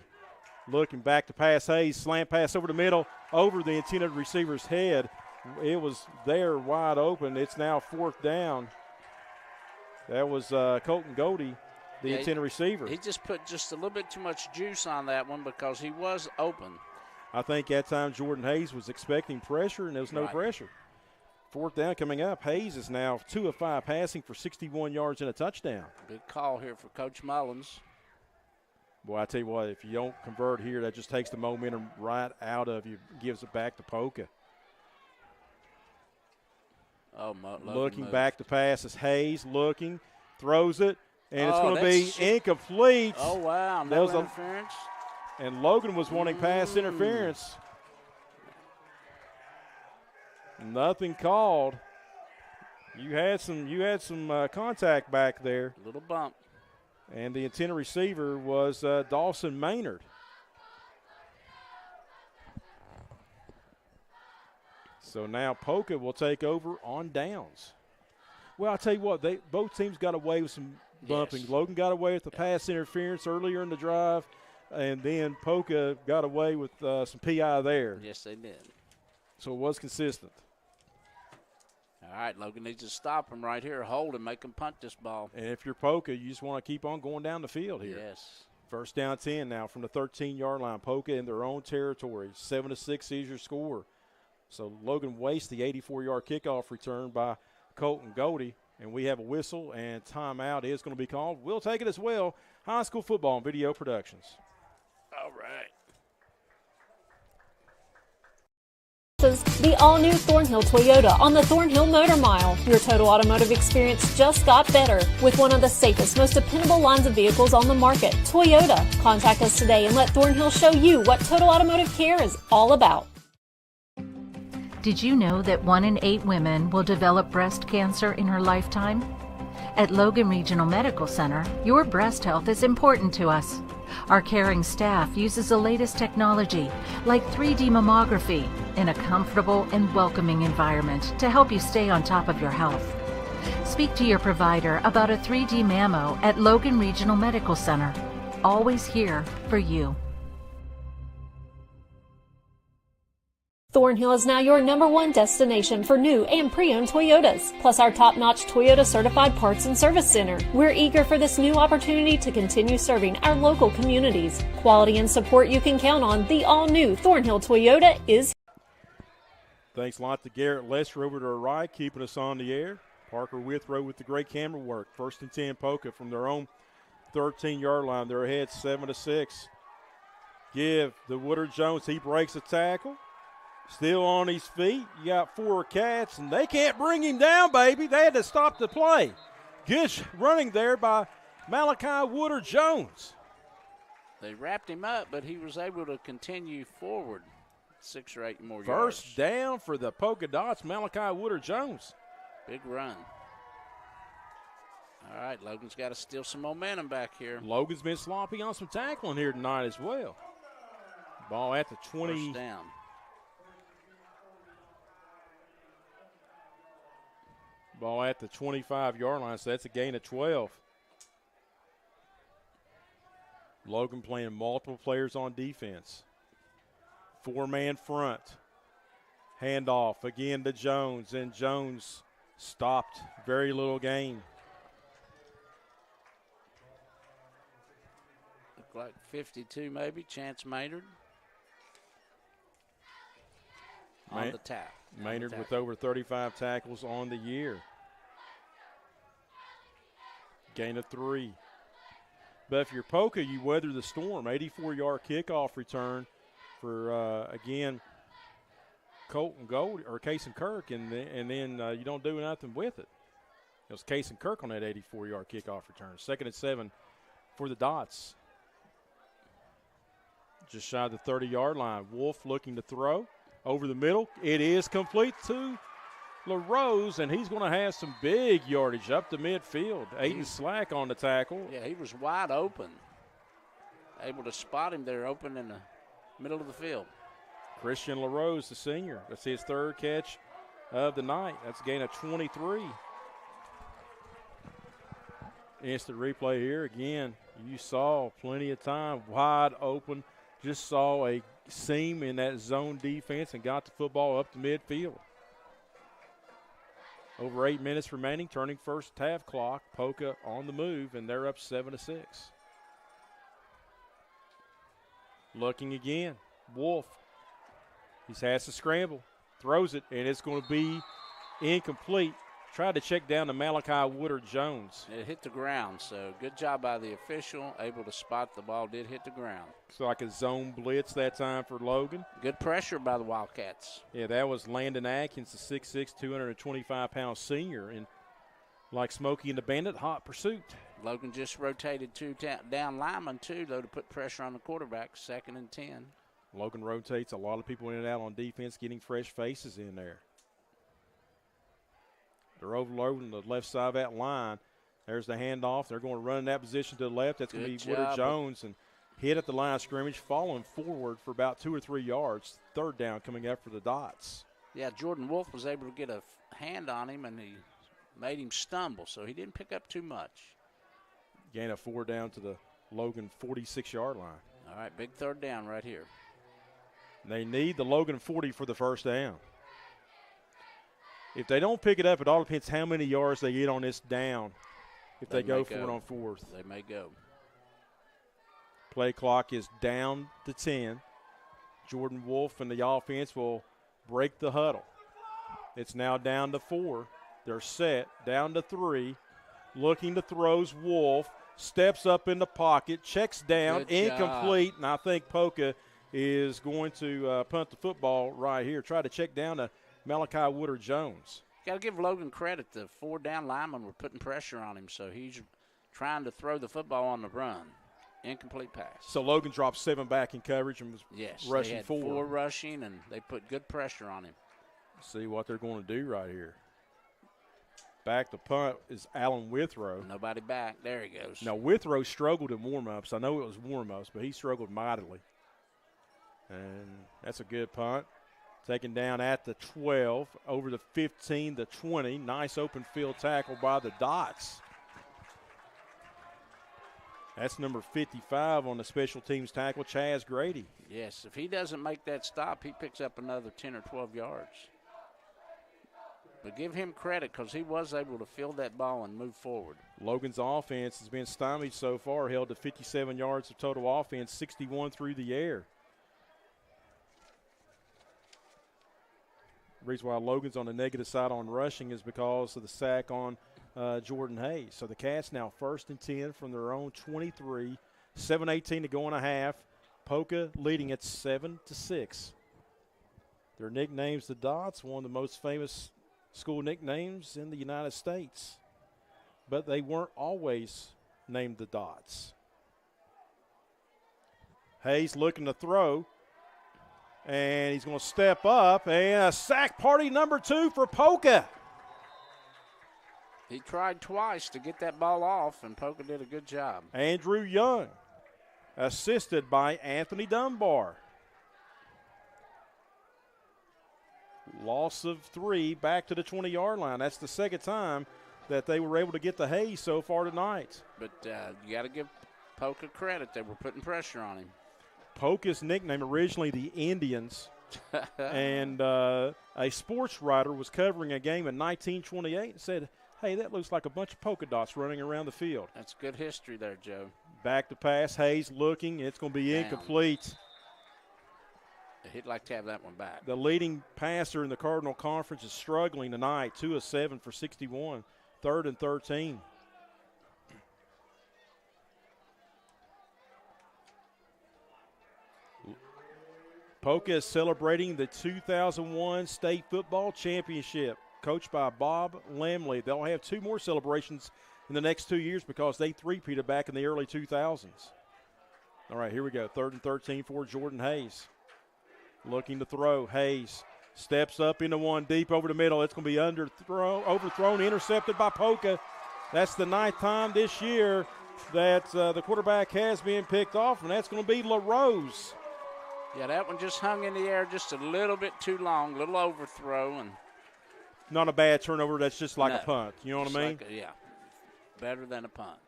Looking back to pass Hayes. Slant pass over the middle, over the intended receiver's head. It was there wide open. It's now 4th down. That was Colton Goldie, the intended receiver. He just put just a little bit too much juice on that one because he was open. I think at times Jordan Hayes was expecting pressure, and there was no pressure. 4th down coming up. Hayes is now 2 of 5 passing for 61 yards and a touchdown. Big call here for Coach Mullins. Boy, I tell you what, if you don't convert here, that just takes the momentum right out of you, gives it back to Poca. Looking back to pass is Hayes, looking, throws it, and it's going to be incomplete. Oh, wow, no interference. And Logan was wanting pass interference. Nothing called. You had some contact back there. A little bump. And the intended receiver was Dawson Maynard. So now Poca will take over on downs. Well, I'll tell you what, both teams got away with some bumping. Yes. Logan got away with the pass interference earlier in the drive, and then Poca got away with some PI there. Yes, they did. So it was consistent. All right, Logan needs to stop him right here, hold him, make him punt this ball. And if you're Poca, you just want to keep on going down the field here. Yes. First down 10 now from the 13-yard line. Poca in their own territory. 7-6 is your score. So Logan wastes the 84-yard kickoff return by Colton Goldie, and we have a whistle, and timeout is going to be called. We'll take it as well. High school football and video productions. All right. The all-new Thornhill Toyota on the Thornhill Motor Mile. Your total automotive experience just got better with one of the safest, most dependable lines of vehicles on the market, Toyota. Contact us today and let Thornhill show you what total automotive care is all about. Did you know that 1 in 8 women will develop breast cancer in her lifetime? At Logan Regional Medical Center, your breast health is important to us. Our caring staff uses the latest technology, like 3D mammography, in a comfortable and welcoming environment to help you stay on top of your health. Speak to your provider about a 3D mammo at Logan Regional Medical Center. Always here for you. Thornhill is now your #1 destination for new and pre-owned Toyotas, plus our top-notch Toyota certified parts and service center. We're eager for this new opportunity to continue serving our local communities. Quality and support you can count on. The all-new Thornhill Toyota is. Thanks a lot to Garrett Lesser over to our right, keeping us on the air. Parker Withrow with the great camera work. 1st and 10 Poca from their own 13-yard line. They're ahead 7-6. Give to Woodard Jones. He breaks a tackle. Still on his feet. You got 4 Cats, and they can't bring him down, baby. They had to stop the play. Good running there by Malachi Woodard Jones. They wrapped him up, but he was able to continue forward 6 or 8 more yards. First down for the Polka Dots, Malachi Woodard Jones. Big run. All right, Logan's got to steal some momentum back here. Logan's been sloppy on some tackling here tonight as well. Ball at the 20. First down. Ball at the 25-yard line, so that's a gain of 12. Logan playing multiple players on defense. 4-man front. Handoff again to Jones, and Jones stopped. Very little gain. Look like 52 maybe, Chance Maynard. On the tap. Maynard with over 35 tackles on the year. Gain of 3. But if you're Poca, you weather the storm. 84-yard kickoff return for, again, Colton Gold or Case and Kirk, and then you don't do nothing with it. It was Case and Kirk on that 84-yard kickoff return. 2nd and 7 for the Dots. Just shy of the 30-yard line. Wolf looking to throw over the middle. It is complete to LaRose, and he's going to have some big yardage up the midfield. Aiden Slack on the tackle. Yeah, he was wide open. Able to spot him there open in the middle of the field. Christian LaRose, the senior. That's his 3rd catch of the night. That's a gain of 23. Instant replay here. Again, you saw plenty of time, wide open. Just saw a seam in that zone defense and got the football up the midfield. Over 8 minutes remaining, turning first half clock. Poca on the move, and they're up 7-6. Looking again. Wolf. He has to scramble. Throws it, and it's going to be incomplete. Tried to check down to Malachi Woodard-Jones. It hit the ground, so good job by the official. Able to spot the ball, did hit the ground. It's like a zone blitz that time for Logan. Good pressure by the Wildcats. Yeah, that was Landon Atkins, the 6'6", 225-pound senior. And like Smokey and the Bandit, hot pursuit. Logan just rotated 2 down linemen, too, though, to put pressure on the quarterback, 2nd and 10. Logan rotates a lot of people in and out on defense, getting fresh faces in there. They're overloading the left side of that line. There's the handoff. They're going to run in that position to the left. That's going to be Woodard-Jones, and hit at the line of scrimmage, falling forward for about 2 or 3 yards. 3rd down coming up for the Dots. Yeah, Jordan Wolf was able to get a hand on him, and he made him stumble, so he didn't pick up too much. Gain of 4 down to the Logan 46-yard line. All right, big 3rd down right here. They need the Logan 40 for the 1st down. If they don't pick it up, it all depends how many yards they get on this down. If they go for it on 4th. They may go. Play clock is down to 10. Jordan Wolf and the offense will break the huddle. It's now down to 4. They're set. Down to 3. Looking to throws Wolf. Steps up in the pocket. Checks down. Incomplete. And I think Poca is going to punt the football right here. Try to check down to Malachi Woodard-Jones. Got to give Logan credit. The 4 down linemen were putting pressure on him, so he's trying to throw the football on the run. Incomplete pass. So Logan dropped 7 back in coverage and was rushing they had 4. 4 rushing, and they put good pressure on him. See what they're going to do right here. Back to punt is Alan Withrow. Nobody back. There he goes. Now, Withrow struggled in warm-ups. I know it was warm-ups, but he struggled mightily. And that's a good punt. Taken down at the 12, over the 15, the 20. Nice open field tackle by the Dots. That's number 55 on the special teams tackle, Chaz Grady. Yes, if he doesn't make that stop, he picks up another 10 or 12 yards. But give him credit because he was able to field that ball and move forward. Logan's offense has been stymied so far, held to 57 yards of total offense, 61 through the air. The reason why Logan's on the negative side on rushing is because of the sack on Jordan Hayes. So the Cats now 1st and 10 from their own 23. 7:18 to go in a half. Poca leading at 7-6. Their nicknames, the Dots, one of the most famous school nicknames in the United States. But they weren't always named the Dots. Hayes looking to throw. And he's going to step up, and a sack party number 2 for Poca. He tried twice to get that ball off, and Poca did a good job. Andrew Young, assisted by Anthony Dunbar. Loss of 3 back to the 20-yard line. That's the 2nd time that they were able to get the Hayes so far tonight. But you got to give Poca credit. They were putting pressure on him. Poca's nickname originally the Indians, and a sports writer was covering a game in 1928 and said, hey, that looks like a bunch of polka dots running around the field. That's good history there, Joe. Back to pass, Hayes looking. It's going to be incomplete. He'd like to have that one back. The leading passer in the Cardinal Conference is struggling tonight, 2 of 7 for 61, 3rd and 13. Poca is celebrating the 2001 state football championship, coached by Bob Lamley. They'll have 2 more celebrations in the next 2 years because they three-peated back in the early 2000s. All right, here we go. 3rd and 13 for Jordan Hayes. Looking to throw. Hayes steps up into one deep over the middle. It's going to be overthrown, intercepted by Poca. That's the 9th time this year that the quarterback has been picked off, and that's going to be LaRose. Yeah, that one just hung in the air just a little bit too long, a little overthrow. And not a bad turnover. That's just like a punt. You know what I mean? Yeah, better than a punt.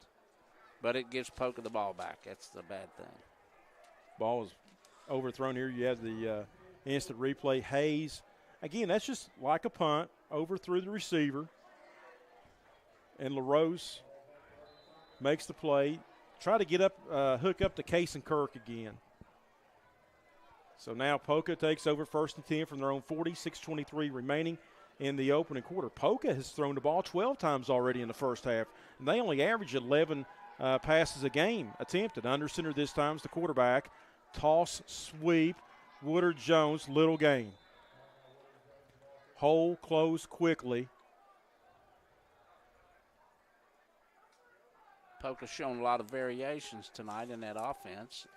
But it gives Poca the ball back. That's the bad thing. Ball was overthrown here. You have the instant replay. Hayes, again, that's just like a punt, overthrew the receiver. And LaRose makes the play. Try to get up, hook up to Case and Kirk again. So now Poca takes over 1st and 10 from their own 40, 6:23 remaining in the opening quarter. Poca has thrown the ball 12 times already in the first half, and they only average 11 passes a game attempted. Under center this time is the quarterback. Toss, sweep, Woodard Jones, little gain. Hole closed quickly. Poca's shown a lot of variations tonight in that offense.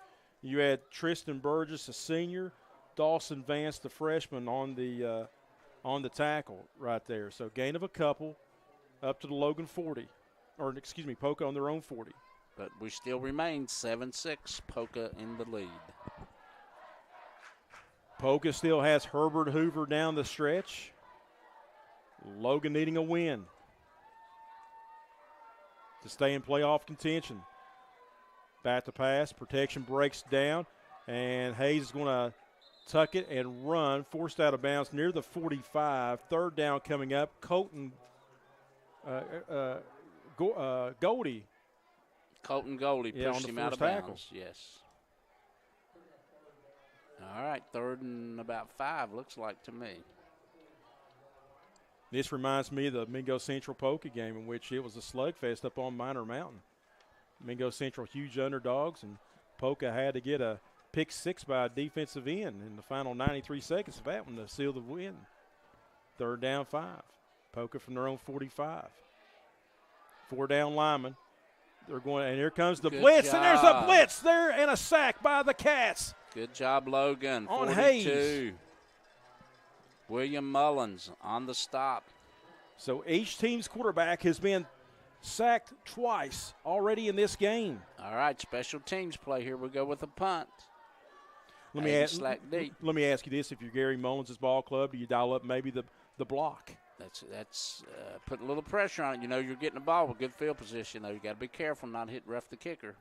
You had Tristan Burgess, a senior, Dawson Vance, the freshman, on the tackle right there. So gain of a couple up to the Logan 40, or excuse me, Poca on their own 40. But we still remain 7-6, Poca in the lead. Poca still has Herbert Hoover down the stretch. Logan needing a win to stay in playoff contention. Back to pass, protection breaks down, and Hayes is going to tuck it and run, forced out of bounds near the 45. 3rd down coming up. Colton Goldie. Colton Goldie pushed him out of bounds. Yes. All right, 3rd and about 5, looks like to me. This reminds me of the Mingo Central Poca game, in which it was a slugfest up on Minor Mountain. Mingo Central huge underdogs, and Poca had to get a pick 6 by a defensive end in the final 93 seconds of that one to seal the win. 3rd down 5. Poca from their own 45. 4 down linemen. They're going, and here comes the blitz, and there's a blitz there and a sack by the Cats. Good job, Logan. On 42. Hayes. William Mullins on the stop. So each team's quarterback has been sacked twice already in this game. All right, special teams play. Here we go with a punt. Let me ask you this: if you're Gary Mullins' ball club, do you dial up maybe the block? That's putting a little pressure on it. You know you're getting the ball with good field position, though. You got to be careful not to hit rough the kicker.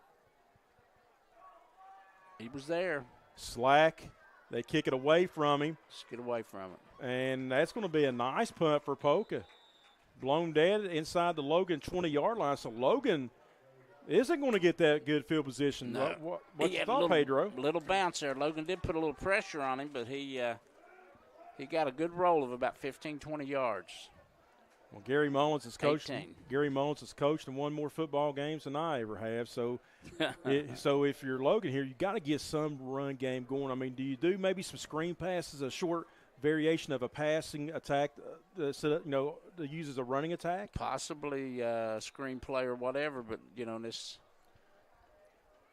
He was there. Slack. They kick it away from him. Just get away from it. And that's going to be a nice punt for Poca. Blown dead inside the Logan 20-yard line. So Logan isn't going to get that good field position. No. What's your thought, Pedro? Little bounce there. Logan did put a little pressure on him, but he got a good roll of about 15, 20 yards. Well, Gary Mullins has coached. 18. Gary Mullins has coached and won more football games than I ever have. So, so if you're Logan here, you got to get some run game going. I mean, do you do maybe some screen passes, a short variation of a passing attack, to use as a running attack? Possibly screen play or whatever, but this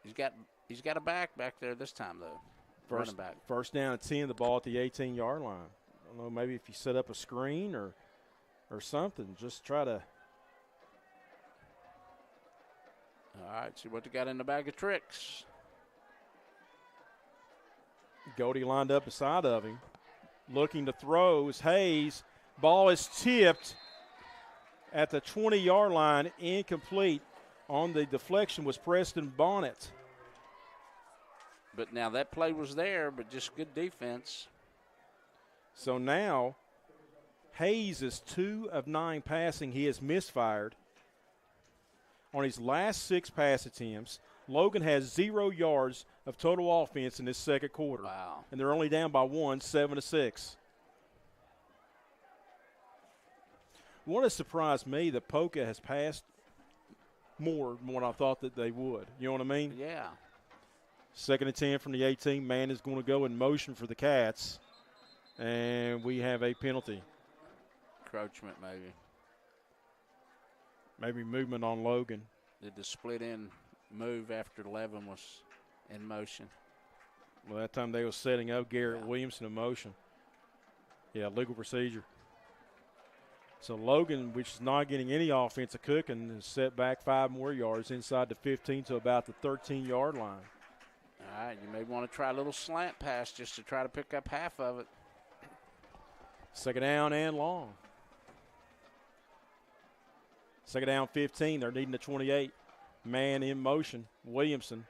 he's got a back there this time though. Running back. First down at 10, the ball at the 18-yard line. I don't know, maybe if you set up a screen or something, just try to. All right, see what they got in the bag of tricks. Goldie lined up beside of him. Looking to throw is Hayes. Ball is tipped at the 20-yard line, incomplete. On the deflection was Preston Bonnet. But now that play was there, but just good defense. So now Hayes is 2 of 9 passing. He has misfired. On his last 6 pass attempts, Logan has 0 yards of total offense in this second quarter. Wow. And they're only down by 1, 7-6. What has surprised me that Poca has passed more than what I thought that they would. You know what I mean? Yeah. 2nd and 10 from the 18. Man is going to go in motion for the Cats. And we have a penalty. Encroachment, maybe. Maybe movement on Logan. Did the split end move after 11 was in motion? Well, that time they were setting up Garrett Williamson in motion. Yeah, legal procedure. So Logan, which is not getting any offensive cooking, is set back 5 more yards inside the 15 to about the 13-yard line. All right, you may want to try a little slant pass just to try to pick up half of it. 2nd down and long. 2nd down 15. They're needing the 28. Man in motion. Williamson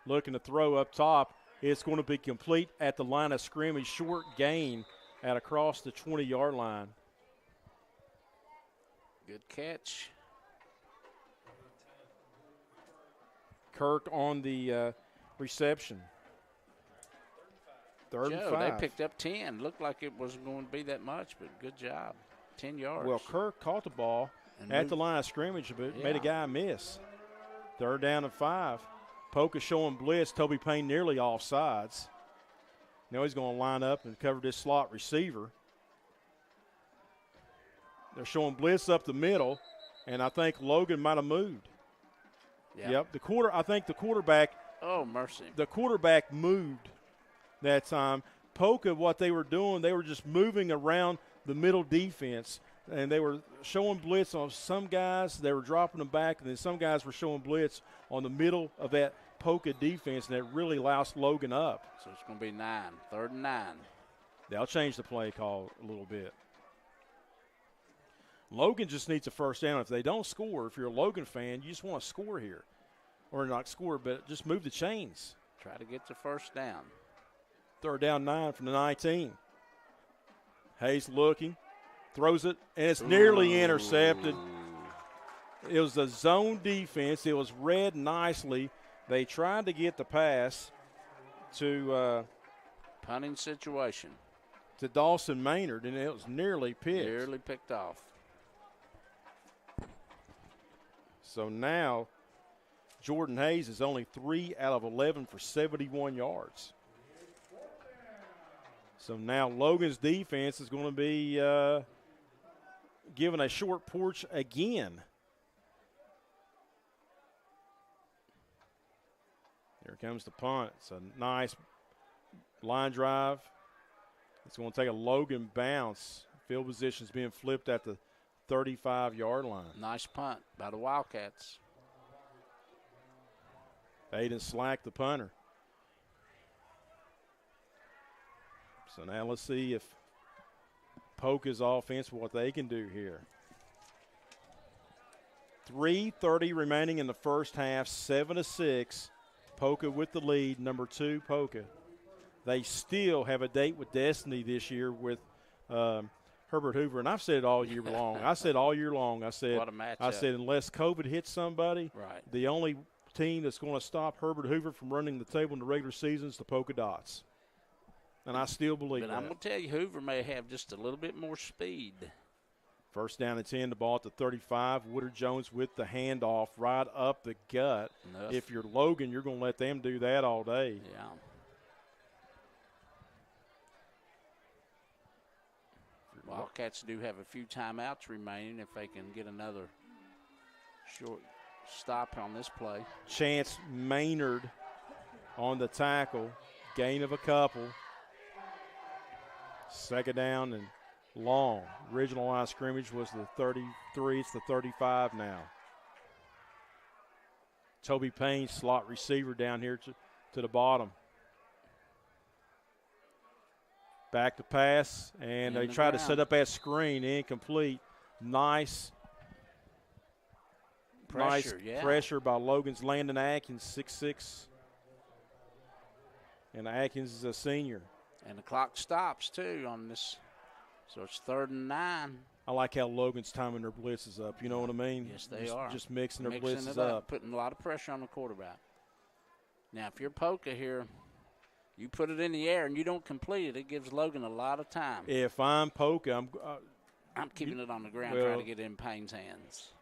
looking to throw up top. It's going to be complete at the line of scrimmage. Short gain at across the 20-yard line. Good catch. Kirk on the reception. 3rd and 5. Joe, they picked up 10. Looked like it wasn't going to be that much, but good job. 10 yards. Well, Kirk caught the ball at the line of scrimmage, but made a guy miss. 3rd down and 5. Poca showing blitz. Toby Payne nearly off sides. Now he's going to line up and cover this slot receiver. They're showing blitz up the middle, and I think Logan might have moved. Yep. I think the quarterback. Oh, mercy. The quarterback moved that time. Poca, what they were doing, they were just moving around the middle defense, and they were showing blitz on some guys. They were dropping them back, and then some guys were showing blitz on the middle of that Poca defense, and it really loused Logan up. So it's going to be 9. 3rd and 9. They'll change the play call a little bit. Logan just needs a 1st down. If they don't score, if you're a Logan fan, you just want to score here. Or not score, but just move the chains. Try to get the 1st down. 3rd down 9 from the 19. Hayes looking, throws it, and it's nearly intercepted. It was a zone defense. It was read nicely. They tried to get the pass to punting situation to Dawson Maynard, and it was nearly picked. Nearly picked off. So now Jordan Hayes is only 3 out of 11 for 71 yards. So now Logan's defense is going to be given a short porch again. Here comes the punt. It's a nice line drive. It's going to take a Logan bounce. Field position is being flipped at the 35-yard line. Nice punt by the Wildcats. Aiden Slack, the punter. So now let's see if Poca's offense, what they can do here. 3:30 remaining in the first half, 7-6. Poca with the lead, number 2, Poca. They still have a date with destiny this year with Herbert Hoover, and I've said it all year long. I said all year long, I said unless COVID hits somebody, the only team that's going to stop Herbert Hoover from running the table in the regular season is the Polka Dots. And I still believe that. I'm going to tell you, Hoover may have just a little bit more speed. 1st down and 10, the ball at the 35. Woodard Jones with the handoff right up the gut. Enough. If you're Logan, you're going to let them do that all day. Yeah. Wildcats do have a few timeouts remaining if they can get another short stop on this play. Chance Maynard on the tackle. Gain of a couple. 2nd down and long. Original line of scrimmage was the 33. It's the 35 now. Toby Payne, slot receiver down here to the bottom. Back to pass, and they try to set up that screen. Incomplete. Nice pressure by Logan's Landon Atkins, 6'6". And Atkins is a senior. And the clock stops, too, on this. So it's 3rd and 9. I like how Logan's timing their blitzes up. You know what I mean? Yes, they are. Just mixing their blitzes up. Putting a lot of pressure on the quarterback. Now, if you're Poca here, you put it in the air and you don't complete it, it gives Logan a lot of time. If I'm Poca, I'm keeping it on the ground trying to get it in Payne's hands.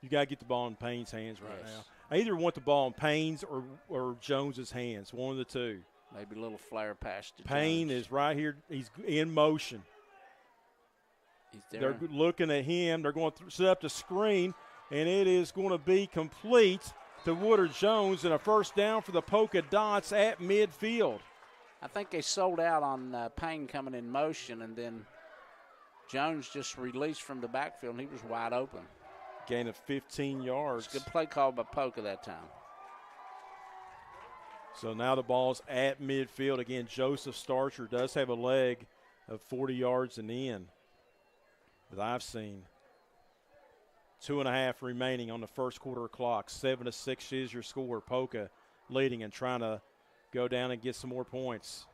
You got to get the ball in Payne's hands right Yes. now. I either want the ball in Payne's or Jones's hands, one of the two. Maybe a little flare pass to Payne Jones. is right here. He's in motion. He's there. They're looking at him. They're going to set up the screen, and it is going to be complete to Woodard Jones and a first down for the Polka Dots at midfield. I think they sold out on Payne coming in motion, and then Jones just released from the backfield, and he was wide open. Gain of 15 yards. It's a good play call by Poca that time. So now the ball's at midfield. Again, Joseph Starcher does have a leg of 40 yards and in that I've seen. 2.5 remaining on the first quarter clock. 7-6 is your score. Poca leading and trying to go down and get some more points.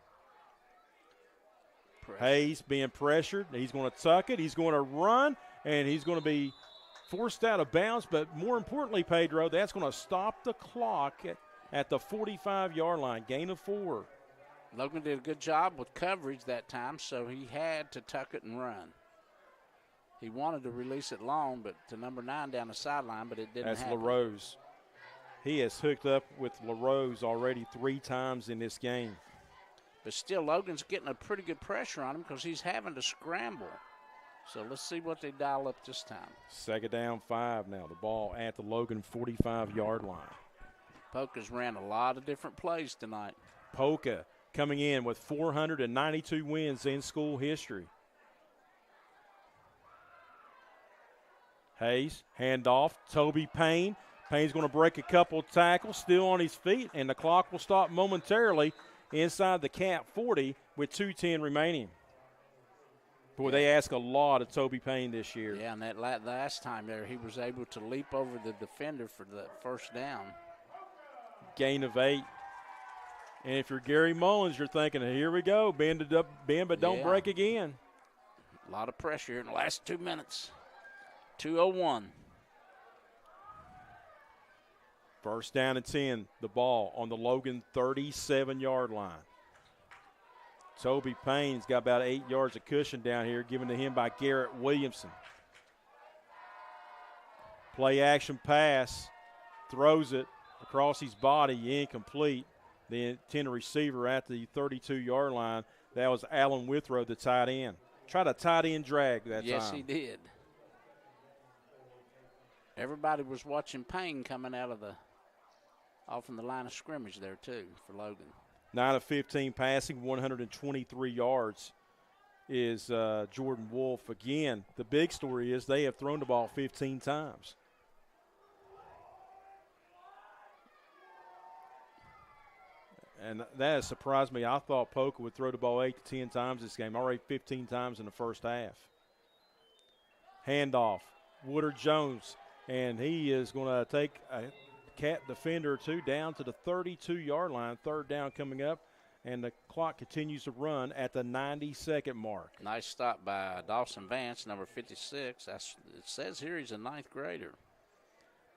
Hayes being pressured. He's going to tuck it. He's going to run, and he's going to be forced out of bounds. But more importantly, Pedro, that's going to stop the clock at the 45-yard line. Gain of 4. Logan did a good job with coverage that time, so he had to tuck it and run. He wanted to release it long, but to number 9 down the sideline, but it didn't happen. That's LaRose. He has hooked up with LaRose already 3 times in this game. But still, Logan's getting a pretty good pressure on him because he's having to scramble. So let's see what they dial up this time. Second down 5 now. The ball at the Logan 45-yard line. Poca's ran a lot of different plays tonight. Poca coming in with 492 wins in school history. Hayes, handoff, Toby Payne. Payne's going to break a couple tackles, still on his feet, and the clock will stop momentarily inside the Cat 40 with 2:10 remaining. Boy, they ask a lot of Toby Payne this year. Yeah, and that last time there, he was able to leap over the defender for the first down. Gain of 8. And if you're Gary Mullins, you're thinking, here we go, bend it up, bend, but don't break again. A lot of pressure here in the last 2 minutes. 2:01. First down and 10, the ball on the Logan 37-yard line. Toby Payne's got about 8 yards of cushion down here, given to him by Garrett Williamson. Play action pass, throws it across his body, incomplete. The intended receiver at the 32-yard line, that was Alan Withrow, the tight end. Tried a tight end drag that time. Yes, he did. Everybody was watching Payne coming off from the line of scrimmage there, too, for Logan. 9 of 15 passing, 123 yards is Jordan Wolf. Again, the big story is they have thrown the ball 15 times. And that has surprised me. I thought Poca would throw the ball 8 to 10 times this game, already 15 times in the first half. Handoff, Woodard Jones, and he is going to take a Cat defender or two down to the 32-yard line. Third down coming up, and the clock continues to run at the 90-second mark. Nice stop by Dawson Vance, number 56. It says here he's a 9th grader.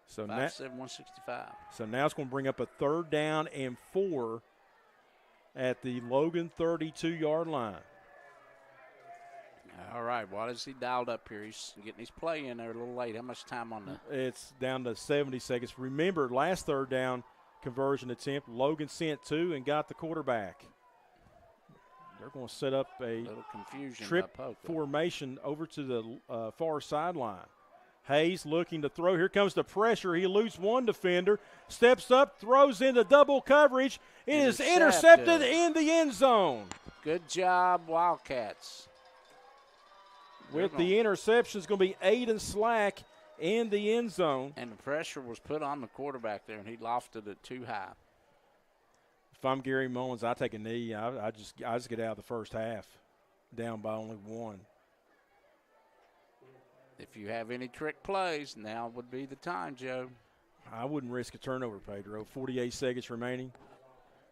So 5'7", 165. So now it's going to bring up a 3rd down and 4 at the Logan 32-yard line. All right, what is he dialed up here? He's getting his play in there a little late. How much time on the? It's down to 70 seconds. Remember, last 3rd down conversion attempt, Logan sent 2 and got the quarterback. They're going to set up a little confusion trip by Poca. Formation over to the far sideline. Hayes looking to throw. Here comes the pressure. He eludes one defender, steps up, throws into double coverage. It is intercepted in the end zone. Good job, Wildcats. With the interception, it's going to be Aiden Slack in the end zone. And the pressure was put on the quarterback there, and he lofted it too high. If I'm Gary Mullins, I take a knee. I just get out of the first half, down by only 1. If you have any trick plays, now would be the time, Joe. I wouldn't risk a turnover, Pedro. 48 seconds remaining.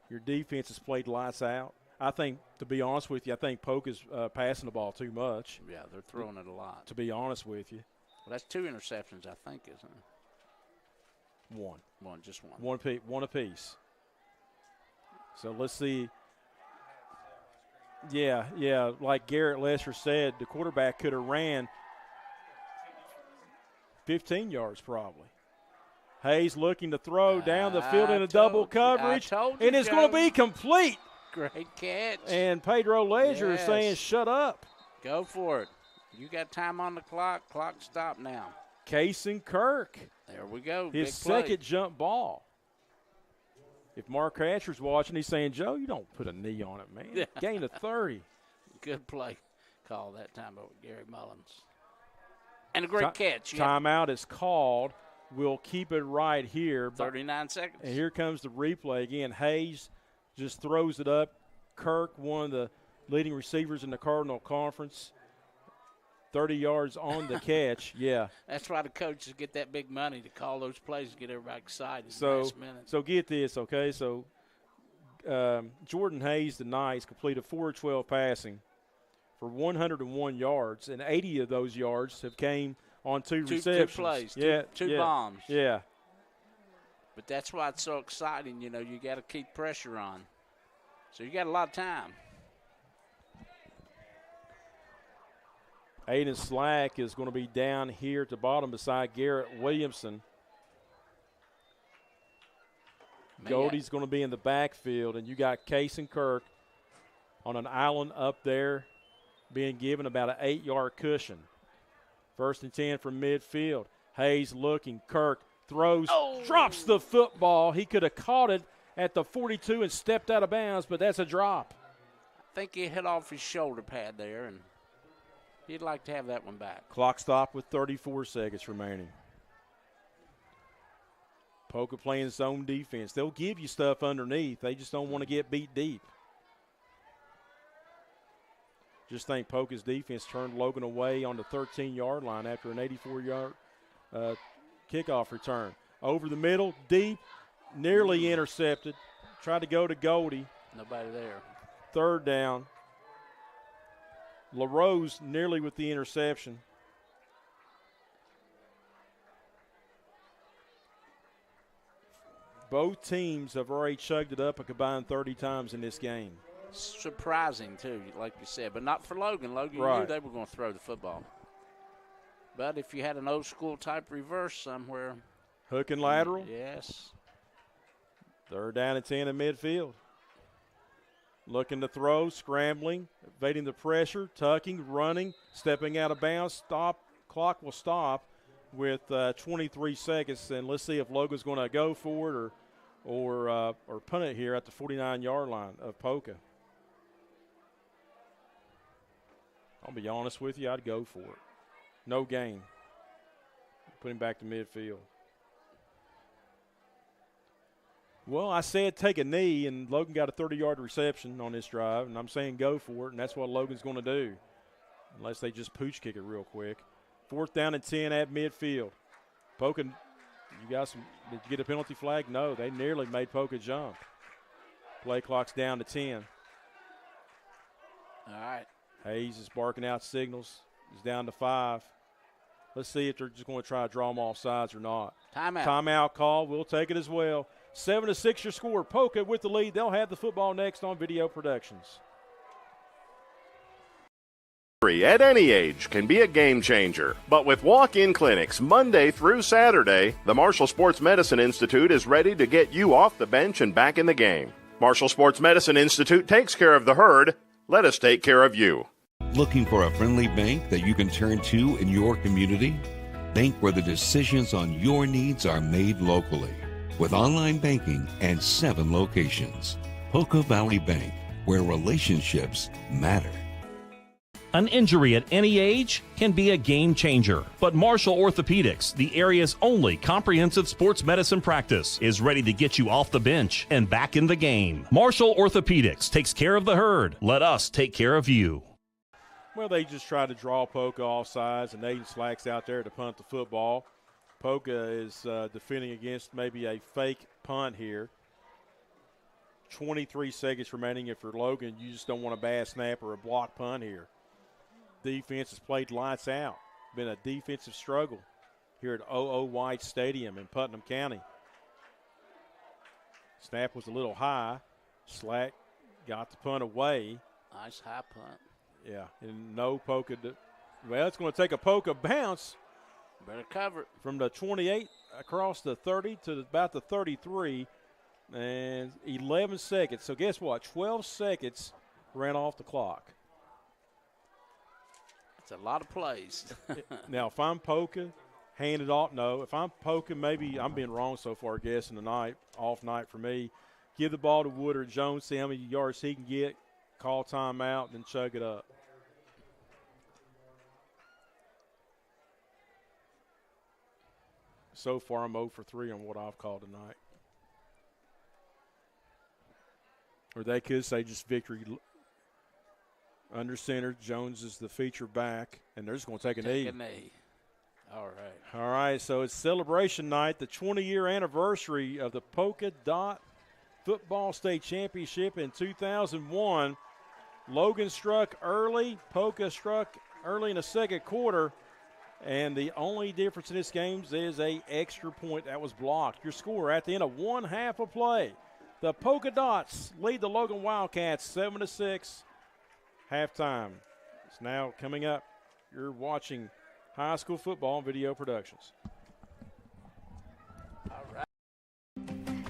Your defense has played lights out. I think, to be honest with you, I think Poca's passing the ball too much. Yeah, they're throwing it a lot. To be honest with you. Well, that's 2 interceptions, I think, isn't it? 1. Just one. One apiece. So let's see. Yeah, like Garrett Lesher said, the quarterback could have ran 15 yards probably. Hayes looking to throw down the field in a double coverage, and it's going to be complete. Great catch. And Pedro Leisure is saying, shut up. Go for it. You got time on the clock. Clock stop now. Kason Kirk. There we go. His second jump ball. If Mark Hatcher's watching, he's saying, Joe, you don't put a knee on it, man. Yeah. Gain of 30. Good play call that time by Gary Mullins. And a great catch. Timeout is called. We'll keep it right here. 39 seconds. And here comes the replay again. Hayes just throws it up. Kirk, one of the leading receivers in the Cardinal Conference, 30 yards on the catch. Yeah. That's why the coaches get that big money to call those plays and get everybody excited in the So, last minute. so get this, okay? So Jordan Hayes tonight completed 4 of 12 passing for 101 yards, and 80 of those yards have came on two receptions. 2 plays, yeah, two bombs. Yeah. But that's why it's so exciting. You know, you got to keep pressure on. So you got a lot of time. Aiden Slack is going to be down here at the bottom beside Garrett Williamson. Goldie's going to be in the backfield, and you got Kason Kirk on an island up there being given about an 8-yard cushion. 1st and 10 from midfield. Hayes looking. Kirk throws, drops the football. He could have caught it at the 42 and stepped out of bounds, but that's a drop. I think he hit off his shoulder pad there, and he'd like to have that one back. Clock stop with 34 seconds remaining. Poca playing zone defense. They'll give you stuff underneath. They just don't want to get beat deep. Just think Poca's defense turned Logan away on the 13-yard line after an 84-yard kickoff return. Over the middle, deep, nearly intercepted. Tried to go to Goldie. Nobody there. 3rd down. LaRose nearly with the interception. Both teams have already chugged it up a combined 30 times in this game. Surprising, too, like you said, but not for Logan. Logan right. knew they were going to throw the football. But if you had an old-school type reverse somewhere. Hook and lateral? Yes. 3rd down and 10 in midfield. Looking to throw, scrambling, evading the pressure, tucking, running, stepping out of bounds. Stop. Clock will stop with 23 seconds, and let's see if Logan's going to go for it or punt it here at the 49-yard line of Poca. I'll be honest with you, I'd go for it. No gain. Put him back to midfield. Well, I said take a knee, and Logan got a 30-yard reception on this drive, and I'm saying go for it, and that's what Logan's going to do, unless they just pooch kick it real quick. 4th down and 10 at midfield. Poca, did you get a penalty flag? No, they nearly made Poca jump. Play clock's down to 10. All right. Hayes is barking out signals. He's down to 5. Let's see if they're just going to try to draw them off sides or not. Timeout. Timeout call. We'll take it as well. 7-6 your score. Poca with the lead. They'll have the football next on Video Productions. At any age can be a game changer. But with walk-in clinics Monday through Saturday, the Marshall Sports Medicine Institute is ready to get you off the bench and back in the game. Marshall Sports Medicine Institute takes care of the herd. Let us take care of you. Looking for a friendly bank that you can turn to in your community? Bank where the decisions on your needs are made locally. With online banking and 7 locations. Poca Valley Bank, where relationships matter. An injury at any age can be a game changer, but Marshall Orthopedics, the area's only comprehensive sports medicine practice, is ready to get you off the bench and back in the game. Marshall Orthopedics takes care of the herd. Let us take care of you. Well, they just tried to draw Poca off sides, and Aiden Slack's out there to punt the football. Poca is defending against maybe a fake punt here. 23 seconds remaining. If you're Logan, you just don't want a bad snap or a block punt here. Defense has played lights out. Been a defensive struggle here at O.O. White Stadium in Putnam County. Snap was a little high. Slack got the punt away. Nice high punt. Yeah, and no Poca. Well, it's going to take a Poca bounce. Better cover it. From the 28 across the 30 to about the 33, and 11 seconds. So guess what? 12 seconds ran off the clock. That's a lot of plays. Now, if I'm Poca, hand it off. No, if I'm Poca, maybe I'm being wrong so far, I guess, in the night, off night for me. Give the ball to Wood or Jones, see how many yards he can get, call timeout, and then chug it up. So far, I'm 0 for 3 on what I've called tonight. Or they could say just victory. Under center, Jones is the feature back, and they're just going to take a knee. All right. All right, so it's celebration night, the 20-year anniversary of the Polka Dot Football State Championship in 2001. Logan struck early. Poca struck early in the second quarter. And the only difference in this game is a extra point that was blocked. Your score at the end of one half of play. The Polka Dots lead the Logan Wildcats 7-6. Halftime. It's now coming up. You're watching high school football video productions.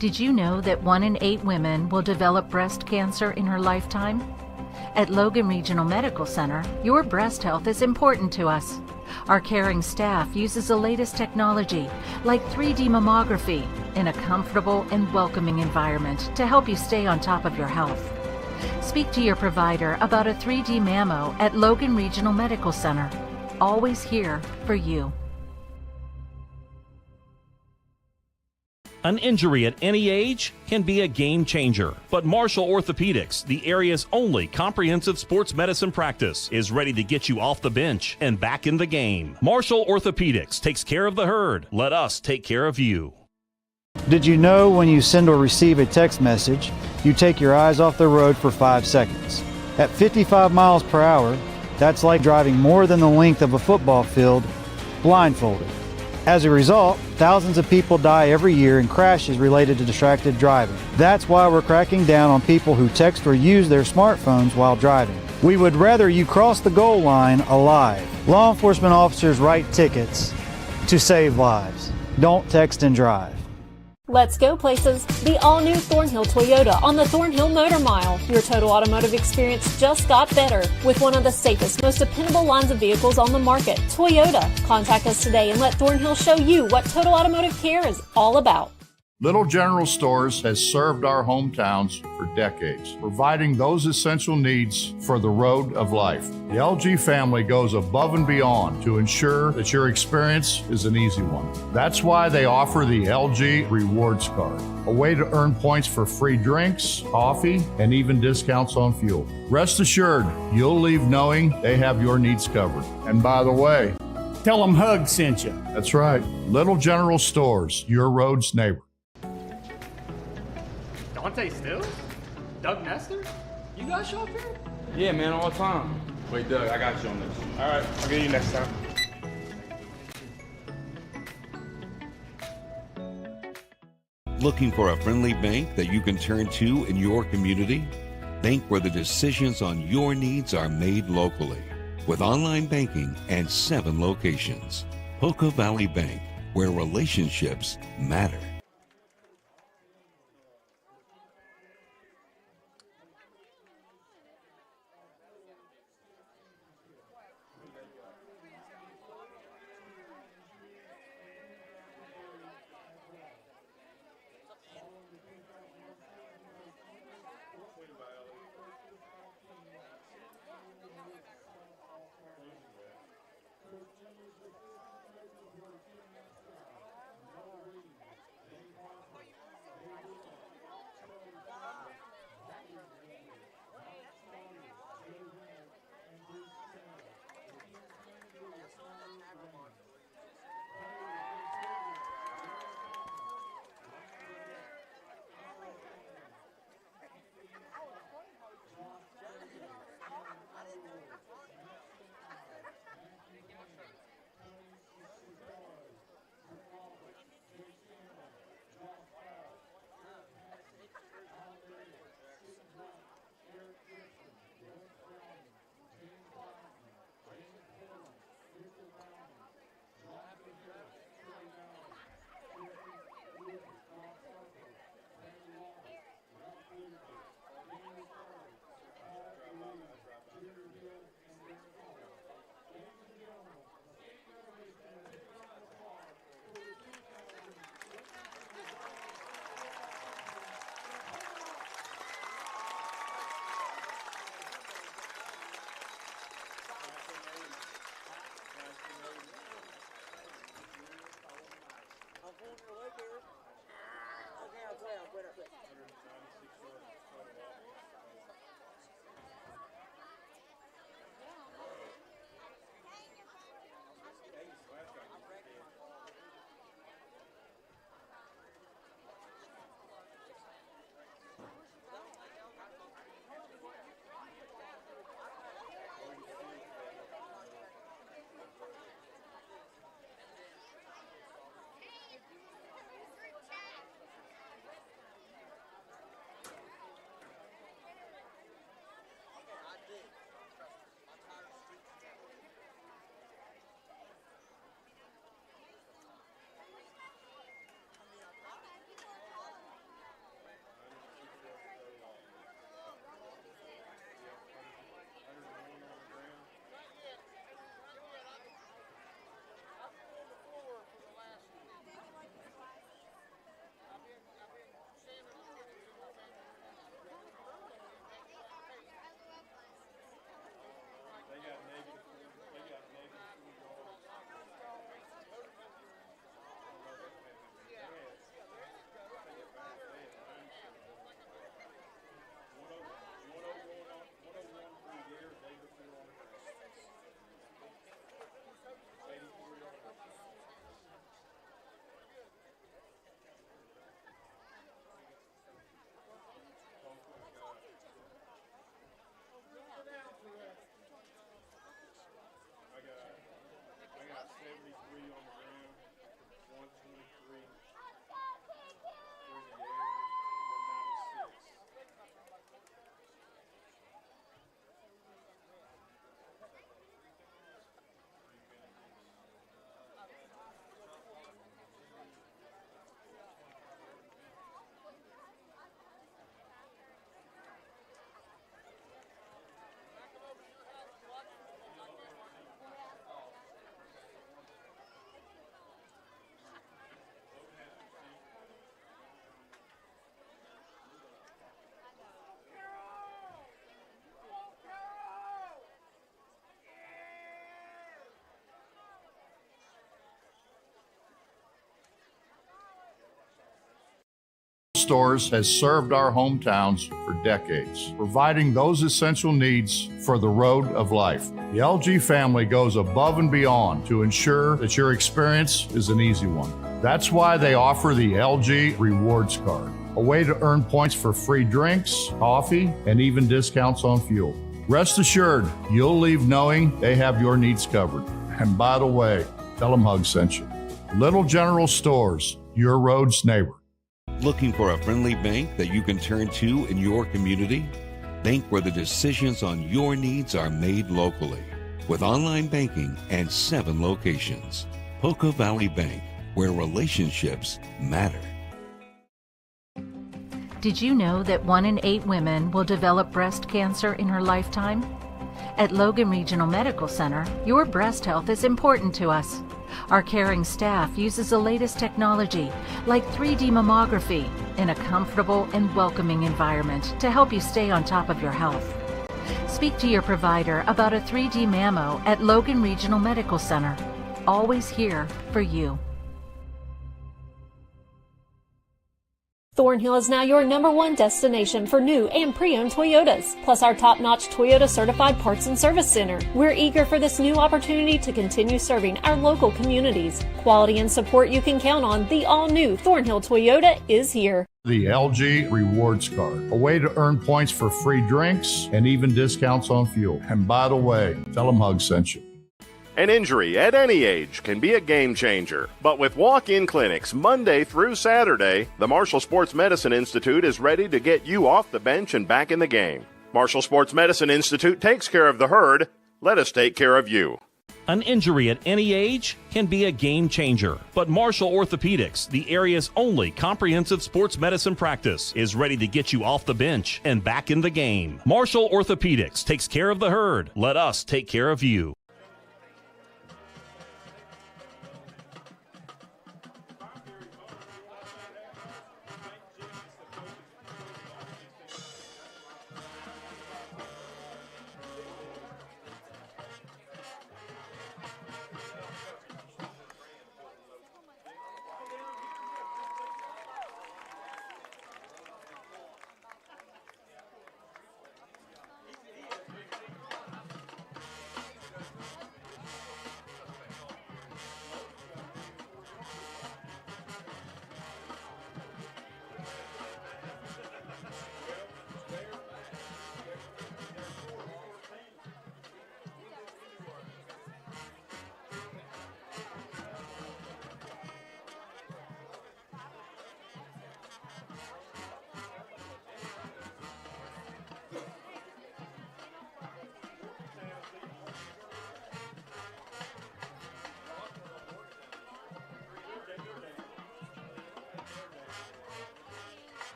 Did you know that 1 in 8 women will develop breast cancer in her lifetime? At Logan Regional Medical Center, your breast health is important to us. Our caring staff uses the latest technology, like 3D mammography, in a comfortable and welcoming environment to help you stay on top of your health. Speak to your provider about a 3D mammo at Logan Regional Medical Center. Always here for you. An injury at any age can be a game changer, but Marshall Orthopedics, the area's only comprehensive sports medicine practice, is ready to get you off the bench and back in the game. Marshall Orthopedics takes care of the herd. Let us take care of you. Did you know when you send or receive a text message, you take your eyes off the road for 5 seconds? At 55 miles per hour, that's like driving more than the length of a football field blindfolded. As a result, thousands of people die every year in crashes related to distracted driving. That's why we're cracking down on people who text or use their smartphones while driving. We would rather you cross the goal line alive. Law enforcement officers write tickets to save lives. Don't text and drive. Let's go places. The all-new Thornhill Toyota on the Thornhill Motor Mile. Your total automotive experience just got better with one of the safest, most dependable lines of vehicles on the market, Toyota. Contact us today and let Thornhill show you what total automotive care is all about. Little General Stores has served our hometowns for decades, providing those essential needs for the road of life. The LG family goes above and beyond to ensure that your experience is an easy one. That's why they offer the LG Rewards Card, a way to earn points for free drinks, coffee, and even discounts on fuel. Rest assured, you'll leave knowing they have your needs covered. And by the way, tell them Hug sent you. That's right. Little General Stores, your road's neighbor. Dante Still? Doug Nestor? You guys show up here? Yeah, man, all the time. Wait, Doug, I got you on this. All right, I'll get you next time. Looking for a friendly bank that you can turn to in your community? Bank where the decisions on your needs are made locally. With online banking and 7 locations. Poca Valley Bank, where relationships matter. Stores has served our hometowns for decades, providing those essential needs for the road of life. The LG family goes above and beyond to ensure that your experience is an easy one. That's why they offer the LG Rewards Card, a way to earn points for free drinks, coffee, and even discounts on fuel. Rest assured, you'll leave knowing they have your needs covered. And by the way, tell them Hug sent you. Little General Stores, your road's neighbor. Looking for a friendly bank that you can turn to in your community? Bank where the decisions on your needs are made locally. With online banking and 7 locations. Poca Valley Bank, where relationships matter. Did you know that 1 in 8 women will develop breast cancer in her lifetime? At Logan Regional Medical Center, your breast health is important to us. Our caring staff uses the latest technology, like 3D mammography, in a comfortable and welcoming environment to help you stay on top of your health. Speak to your provider about a 3D mammo at Logan Regional Medical Center. Always here for you. Thornhill is now your #1 destination for new and pre-owned Toyotas, plus our top-notch Toyota certified parts and service center. We're eager for this new opportunity to continue serving our local communities. Quality and support you can count on. The all-new Thornhill Toyota is here. The LG Rewards Card, a way to earn points for free drinks and even discounts on fuel. And by the way, tell them Hug sent you. An injury at any age can be a game changer. But with walk-in clinics Monday through Saturday, the Marshall Sports Medicine Institute is ready to get you off the bench and back in the game. Marshall Sports Medicine Institute takes care of the herd. Let us take care of you. An injury at any age can be a game changer. But Marshall Orthopedics, the area's only comprehensive sports medicine practice, is ready to get you off the bench and back in the game. Marshall Orthopedics takes care of the herd. Let us take care of you.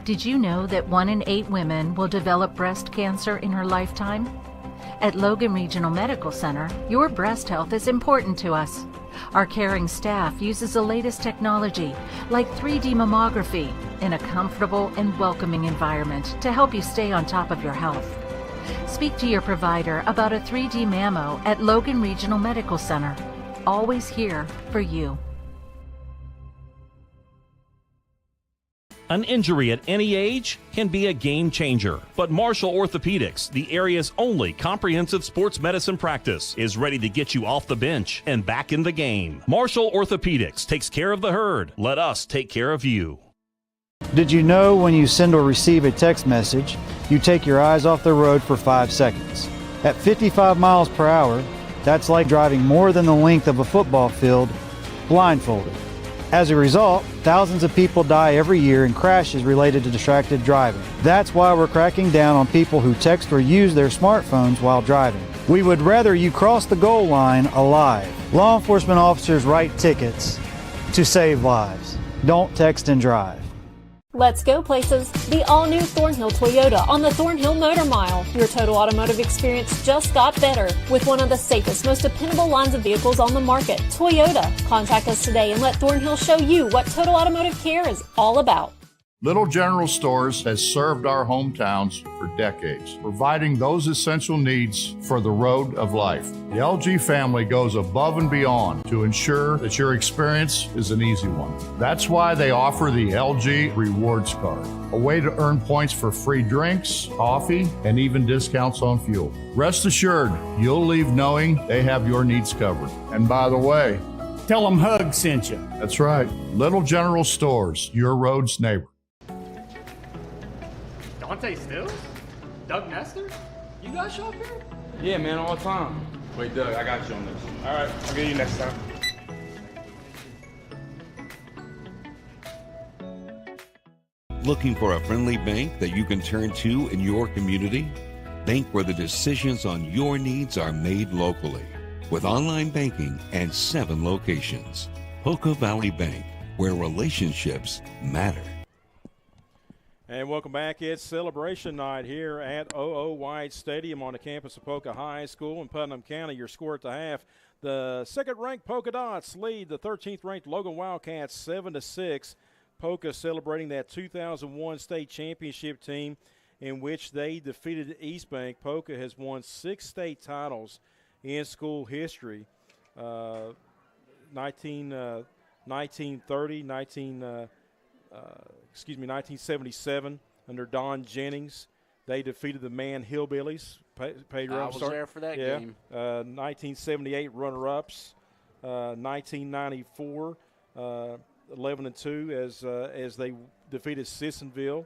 Did you know that 1 in 8 women will develop breast cancer in her lifetime? At Logan Regional Medical Center, your breast health is important to us. Our caring staff uses the latest technology, like 3D mammography, in a comfortable and welcoming environment to help you stay on top of your health. Speak to your provider about a 3D mammo at Logan Regional Medical Center. Always here for you. An injury at any age can be a game changer, but Marshall Orthopedics, the area's only comprehensive sports medicine practice, is ready to get you off the bench and back in the game. Marshall Orthopedics takes care of the herd. Let us take care of you. Did you know when you send or receive a text message, you take your eyes off the road for 5 seconds? At 55 miles per hour, that's like driving more than the length of a football field blindfolded. As a result, thousands of people die every year in crashes related to distracted driving. That's why we're cracking down on people who text or use their smartphones while driving. We would rather you cross the goal line alive. Law enforcement officers write tickets to save lives. Don't text and drive. Let's go places. The all-new Thornhill Toyota on the Thornhill Motor Mile. Your total automotive experience just got better with one of the safest, most dependable lines of vehicles on the market, Toyota. Contact us today and let Thornhill show you what total automotive care is all about. Little General Stores has served our hometowns for decades, providing those essential needs for the road of life. The LG family goes above and beyond to ensure that your experience is an easy one. That's why they offer the LG Rewards Card, a way to earn points for free drinks, coffee, and even discounts on fuel. Rest assured, you'll leave knowing they have your needs covered. And by the way, tell them Hug sent you. That's right. Little General Stores, your road's neighbor. Dante Stills? Doug Nestor? You guys shop here? Yeah, man, all the time. Wait, Doug, I got you on this. All right, I'll get you next time. Looking for a friendly bank that you can turn to in your community? Bank where the decisions on your needs are made locally. With online banking and 7 locations. Poca Valley Bank, where relationships matter. And welcome back. It's celebration night here at OO White Stadium on the campus of Poca High School in Putnam County. Your score at the half. The second-ranked Polka Dots lead the 13th-ranked Logan Wildcats 7-6. Poca celebrating that 2001 state championship team in which they defeated East Bank. Poca has won 6 state titles in school history. 1977 under Don Jennings. They defeated the Man Hillbillies. Pedro, I was there for that game. 1978 runner-ups. 1994, 11-2 as they defeated Sissonville.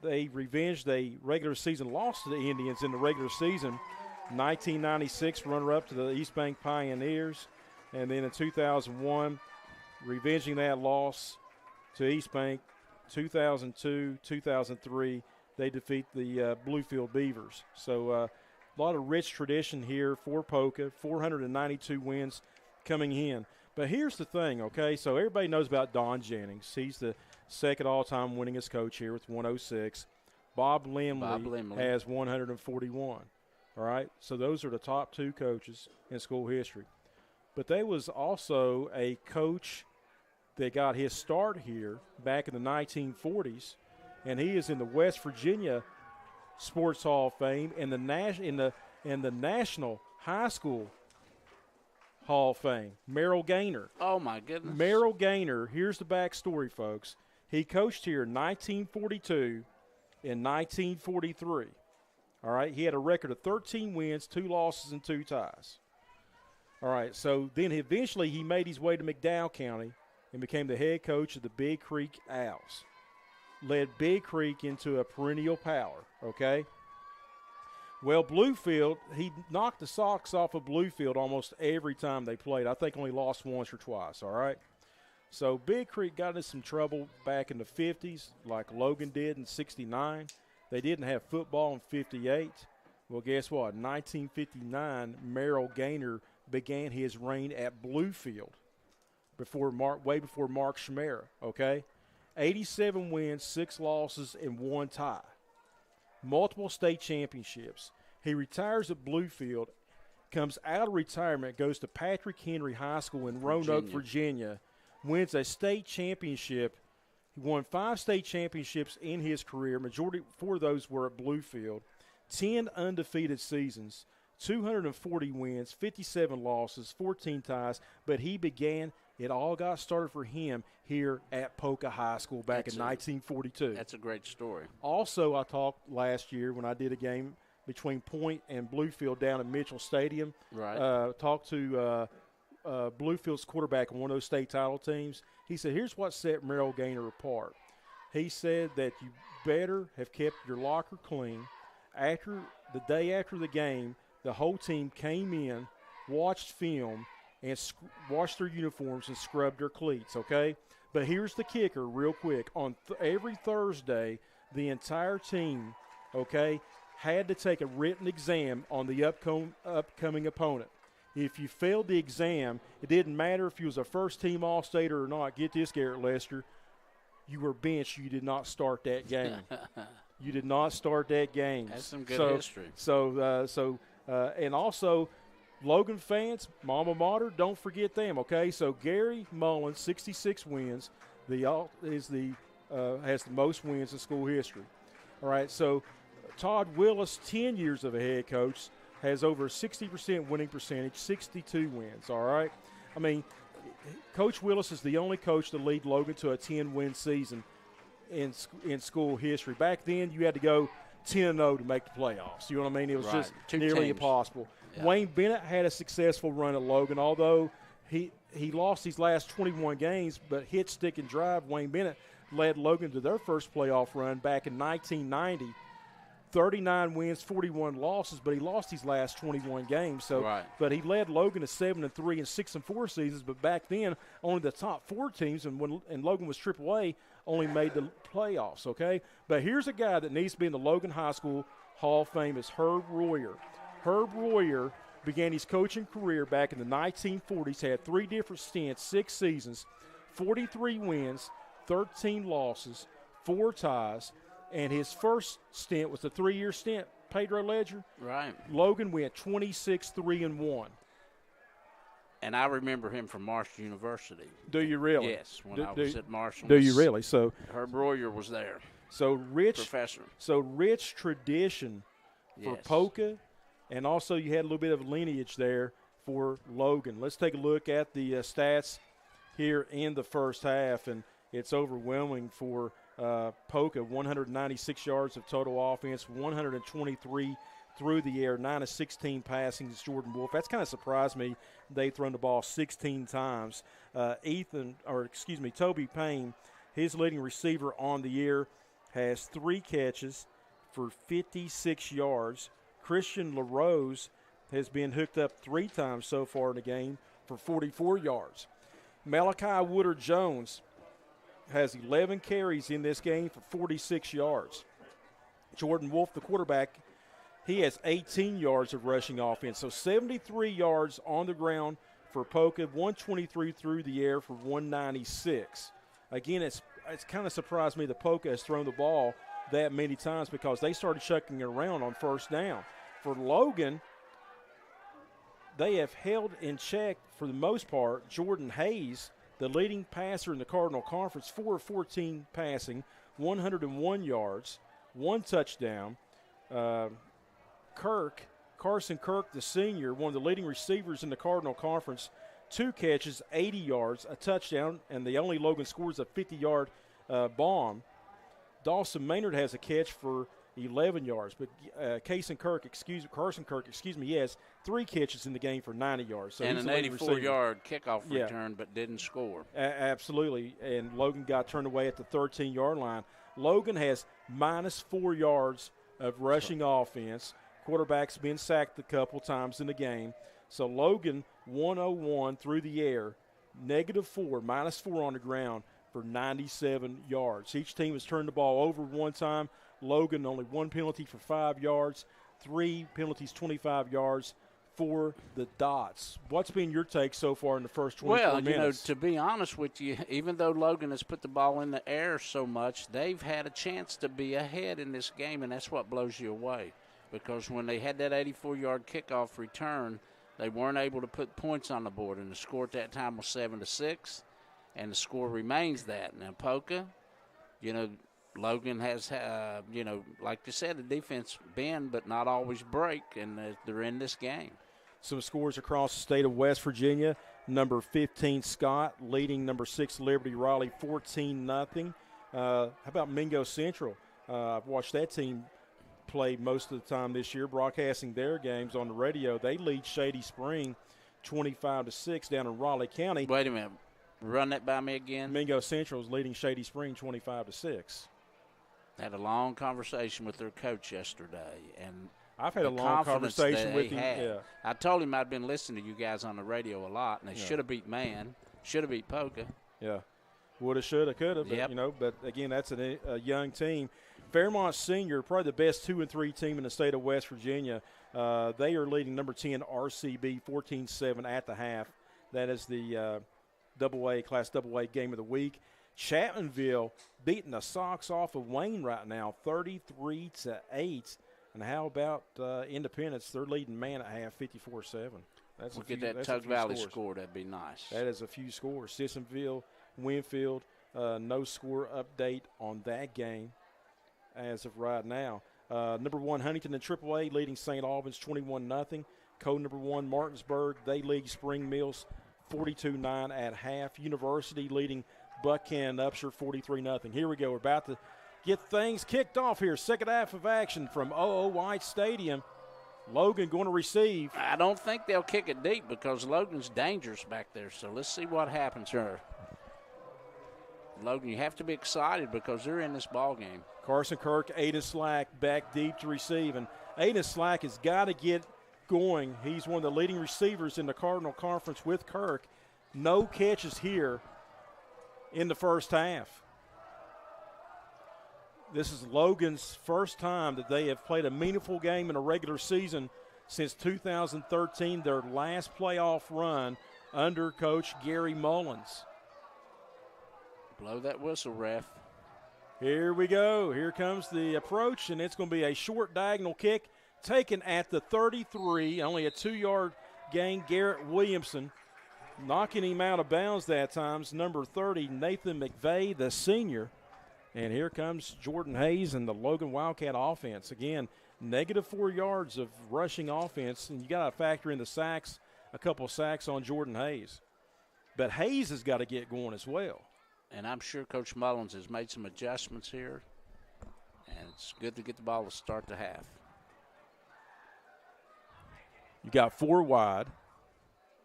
They revenged a regular season loss to the Indians in the regular season. 1996 runner-up to the East Bank Pioneers. And then in 2001, revenging that loss to East Bank. 2002, 2003, they defeat the Bluefield Beavers. So a lot of rich tradition here for Poca, 492 wins coming in. But here's the thing, okay? So everybody knows about Don Jennings. He's the second all-time winningest coach here with 106. Bob Limley has 141. All right? So those are the top 2 coaches in school history. But there was also a coach that got his start here back in the 1940s, and he is in the West Virginia Sports Hall of Fame and the National High School Hall of Fame. Merrill Gaynor. Oh my goodness. Merrill Gaynor. Here's the backstory, folks. He coached here in 1942 and 1943. All right. He had a record of 13 wins, 2 losses, and 2 ties. All right. So then eventually he made his way to McDowell County and became the head coach of the Big Creek Owls. Led Big Creek into a perennial power, okay? Well, Bluefield, he knocked the socks off of Bluefield almost every time they played. I think only lost once or twice, all right? So Big Creek got into some trouble back in the 50s, like Logan did in 69. They didn't have football in 58. Well, guess what? In 1959, Merrill Gaynor began his reign at Bluefield. Way before Mark Schmera, okay? 87 wins, 6 losses, and 1 tie. Multiple state championships. He retires at Bluefield, comes out of retirement, goes to Patrick Henry High School in Roanoke, Virginia, wins a state championship. He won 5 state championships in his career. Majority 4 of those were at Bluefield. 10 undefeated seasons, 240 wins, 57 losses, 14 ties. But it all got started for him here at Poca High School back in 1942. That's a great story. Also, I talked last year when I did a game between Point and Bluefield down at Mitchell Stadium. Right. Talked to Bluefield's quarterback on one of those state title teams. He said, here's what set Merrill Gaynor apart. He said that you better have kept your locker clean. The day after the game, the whole team came in, watched film, and washed their uniforms and scrubbed their cleats, okay? But here's the kicker real quick. On every Thursday, the entire team, okay, had to take a written exam on the upcoming opponent. If you failed the exam, it didn't matter if you was a first-team All-Stater or not. Get this, Garrett Lester. You were benched. You did not start that game. You did not start that game. That's some good history. And also, Logan fans, Mama Mater, don't forget them, okay? So Gary Mullins, 66 wins, has the most wins in school history. All right, so Todd Willis, 10 years of a head coach, has over a 60% winning percentage, 62 wins, all right? I mean, Coach Willis is the only coach to lead Logan to a 10-win season in school history. Back then, you had to go 10-0 to make the playoffs. You know what I mean? It was just nearly impossible. Yeah. Wayne Bennett had a successful run at Logan, although he lost these last 21 games, but hit, stick, and drive. Wayne Bennett led Logan to their first playoff run back in 1990. 39 wins, 41 losses, but he lost these last 21 games. So, But he led Logan to 7-3 and 6-4 seasons. But back then, only the top 4 teams, and Logan was AAA, only made the playoffs. Okay, but here's a guy that needs to be in the Logan High School Hall of Fame. Is Herb Royer. Herb Royer began his coaching career back in the 1940s. Had 3 different stints, 6 seasons, 43 wins, 13 losses, 4 ties. And his first stint was a 3-year stint, Pedro Ledger. Right. Logan went 26-3-1. And I remember him from Marshall University. Do you really? Yes, when I was at Marshall. Do you really? So Herb Royer was there. So professor. So rich tradition for Poca, and also you had a little bit of lineage there for Logan. Let's take a look at the stats here in the first half, and it's overwhelming for Poca. 196 yards of total offense, 123 through the air, 9 of 16 passing to Jordan Wolf. That's kind of surprised me. They've thrown the ball 16 times. Toby Payne, his leading receiver on the year, has 3 catches for 56 yards. Christian LaRose has been hooked up 3 times so far in the game for 44 yards. Malachi Woodard-Jones has 11 carries in this game for 46 yards. Jordan Wolf, the quarterback, he has 18 yards of rushing offense. So 73 yards on the ground for Poca, 123 through the air for 196. Again, it's kind of surprised me that Poca has thrown the ball that many times because they started chucking it around on first down. For Logan, they have held in check for the most part Jordan Hayes, the leading passer in the Cardinal Conference, 4 of 14 passing, 101 yards, 1 touchdown. Carson Kirk, the senior, one of the leading receivers in the Cardinal Conference, 2 catches, 80 yards, a touchdown, and the only Logan scores a 50-yard bomb. Dawson Maynard has a catch for 11 yards, but Carson Kirk, he has 3 catches in the game for 90 yards. So and an 84-yard kickoff return, but didn't score. Absolutely, and Logan got turned away at the 13-yard line. Logan has minus 4 yards of rushing offense. Quarterback's been sacked a couple times in the game. So Logan, 101 through the air, -4, -4 on the ground for 97 yards. Each team has turned the ball over 1 time. Logan only 1 penalty for 5 yards, 3 penalties, 25 yards, for the Dots. What's been your take so far in the first 24 minutes? To be honest with you, even though Logan has put the ball in the air so much, they've had a chance to be ahead in this game, and that's what blows you away. Because when they had that 84-yard kickoff return, they weren't able to put points on the board, and the score at that time was 7-6, and the score remains that. Now, Poca, Logan has, like you said, the defense bend but not always break, and they're in this game. Some scores across the state of West Virginia. Number 15, Scott, leading number 6, Liberty Raleigh, 14-0. How about Mingo Central? I've watched that team play most of the time this year, broadcasting their games on the radio. They lead Shady Spring 25-6 down in Raleigh County. Wait a minute. Run that by me again. Mingo Central is leading Shady Spring 25-6. Had a long conversation with their coach yesterday, and I've had a long conversation with him. Yeah. I told him I'd been listening to you guys on the radio a lot, and they should have beat Man, should have beat Poca. Yeah, woulda, shoulda, coulda. But but again, that's a young team. Fairmont Senior, probably the best 2-3 team in the state of West Virginia. They are leading number 10 RCB 14-7 at the half. That is the Class AA game of the week. Chapmanville beating the socks off of Wayne right now, 33-8. And how about Independence? They're leading Man at half, 54-7. We'll get that Tug Valley score. That'd be nice. That is a few scores. Sissonville, Winfield, no score update on that game as of right now. Number 1, Huntington in AAA, leading St. Albans 21-0. Code number 1, Martinsburg, they lead Spring Mills 42-9 at half. University leading Buckhannon Upshur 43-0. Here we go. We're about to get things kicked off here. Second half of action from O.O. White Stadium. Logan going to receive. I don't think they'll kick it deep because Logan's dangerous back there. So let's see what happens here. Logan, you have to be excited because they're in this ball game. Carson Kirk, Aiden Slack back deep to receive. And Aiden Slack has got to get going. He's one of the leading receivers in the Cardinal Conference with Kirk. No catches here in the first half. This is Logan's first time that they have played a meaningful game in a regular season since 2013, their last playoff run under Coach Gary Mullins. Blow that whistle, ref. Here we go. Here comes the approach, and it's going to be a short diagonal kick taken at the 33, only a 2-yard gain. Garrett Williamson knocking him out of bounds that time. Number 30, Nathan McVeigh, the senior. And here comes Jordan Hayes and the Logan Wildcat offense. Again, negative 4 yards of rushing offense, and you got to factor in the sacks, a couple of sacks on Jordan Hayes. But Hayes has got to get going as well. And I'm sure Coach Mullins has made some adjustments here, and it's good to get the ball to start the half. You got 4 wide.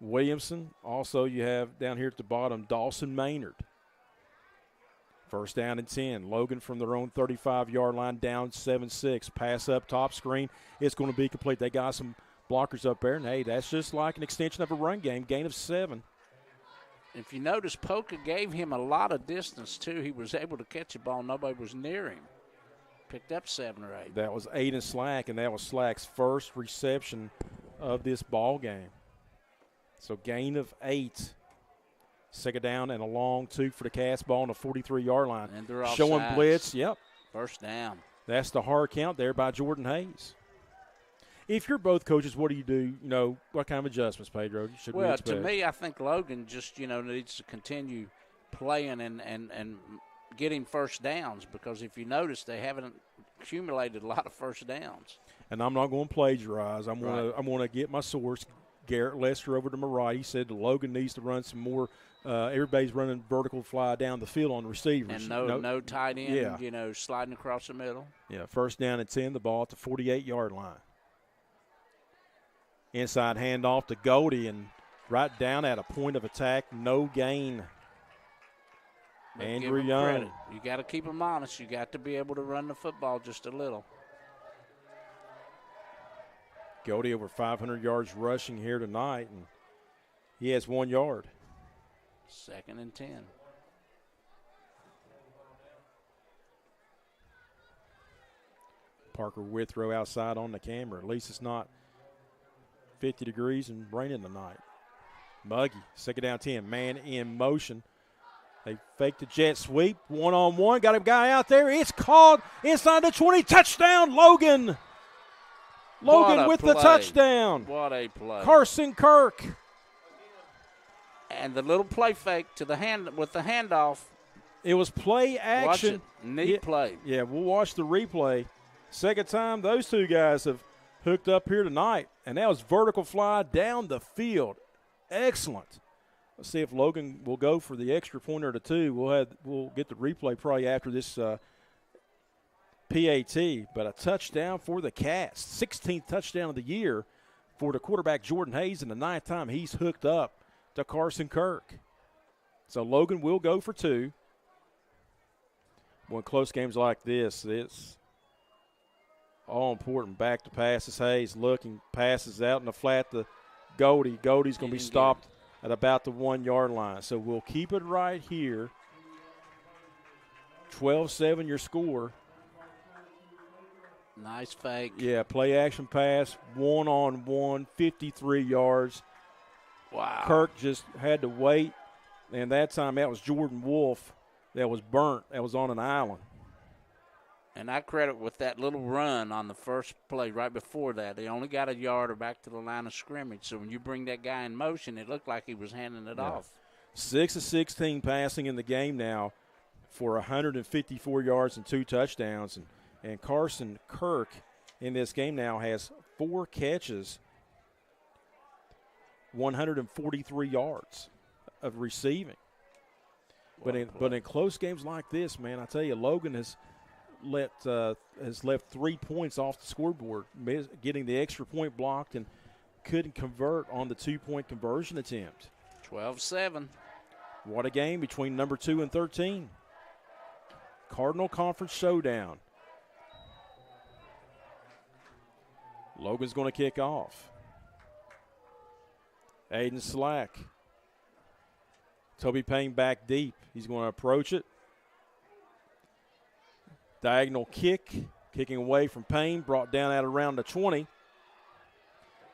Williamson. Also, you have down here at the bottom Dawson Maynard. First down and 10. Logan from their own 35-yard line, down 7-6. Pass up top screen. It's going to be complete. They got some blockers up there, and, hey, that's just like an extension of a run game. Gain of 7. If you notice, Poca gave him a lot of distance, too. He was able to catch the ball. Nobody was near him. Picked up 7 or 8. That was Aiden Slack, and that was Slack's first reception of this ball game. So gain of 8. Second down and a long 2 for the cast ball on the 43-yard line. And they're off showing sides. blitz. Yep. First down. That's the hard count there by Jordan Hayes. If you're both coaches, what do you do? You know, what kind of adjustments, Pedro, should we expect? To me, I think Logan just, needs to continue playing and getting first downs because if you notice, they haven't accumulated a lot of first downs. And I'm not going to plagiarize. I'm going to get my source, Garrett Lester, over to my right. He said Logan needs to run some more. Everybody's running vertical fly down the field on the receivers. And no tight end, sliding across the middle. Yeah, first down and 10, the ball at the 48-yard line. Inside handoff to Goldie and right down at a point of attack, no gain. But Andrew Young. Credit. You got to keep him honest. You got to be able to run the football just a little. Goldie over 500 yards rushing here tonight, and he has 1 yard. Second and 10. Parker Withrow outside on the camera. At least it's not 50 degrees and raining tonight. Muggy, second down 10, man in motion. They fake the jet sweep, one-on-one, got a guy out there. It's called inside the 20, touchdown, Logan. Logan with the touchdown. What a play. Carson Kirk. And the little play fake to the hand with the handoff. It was play action. Watch it. Neat play. Yeah, we'll watch the replay. Second time those two guys have hooked up here tonight, and that was vertical fly down the field. Excellent. Let's see if Logan will go for the extra pointer to 2. We'll get the replay probably after this PAT, but a touchdown for the Cats. 16th touchdown of the year for the quarterback Jordan Hayes, and the 9th time he's hooked up to Carson Kirk. So Logan will go for 2. When close games like this, it's all important. Back to passes. Hayes looking, passes out in the flat to Goldie. Goldie's going to be stopped at about the 1 yard line. So we'll keep it right here. 12-7 your score. Nice fake. Yeah, play action pass, 1-on-1, 53 yards. Wow. Kirk just had to wait, and that time that was Jordan Wolf that was burnt. That was on an island. And I credit with that little run on the first play right before that. They only got a yard or back to the line of scrimmage. So when you bring that guy in motion, it looked like he was handing it off. 6 of 16 passing in the game now for 154 yards and 2 touchdowns. And Carson Kirk in this game now has 4 catches, 143 yards of receiving. But in close games like this, man, I tell you, Logan has left 3 points off the scoreboard, getting the extra point blocked and couldn't convert on the 2-point conversion attempt. 12-7. What a game between number 2 and 13. Cardinal Conference showdown. Logan's going to kick off. Aiden Slack. Toby Payne back deep. He's going to approach it. Diagonal kick. Kicking away from Payne. Brought down at around the 20.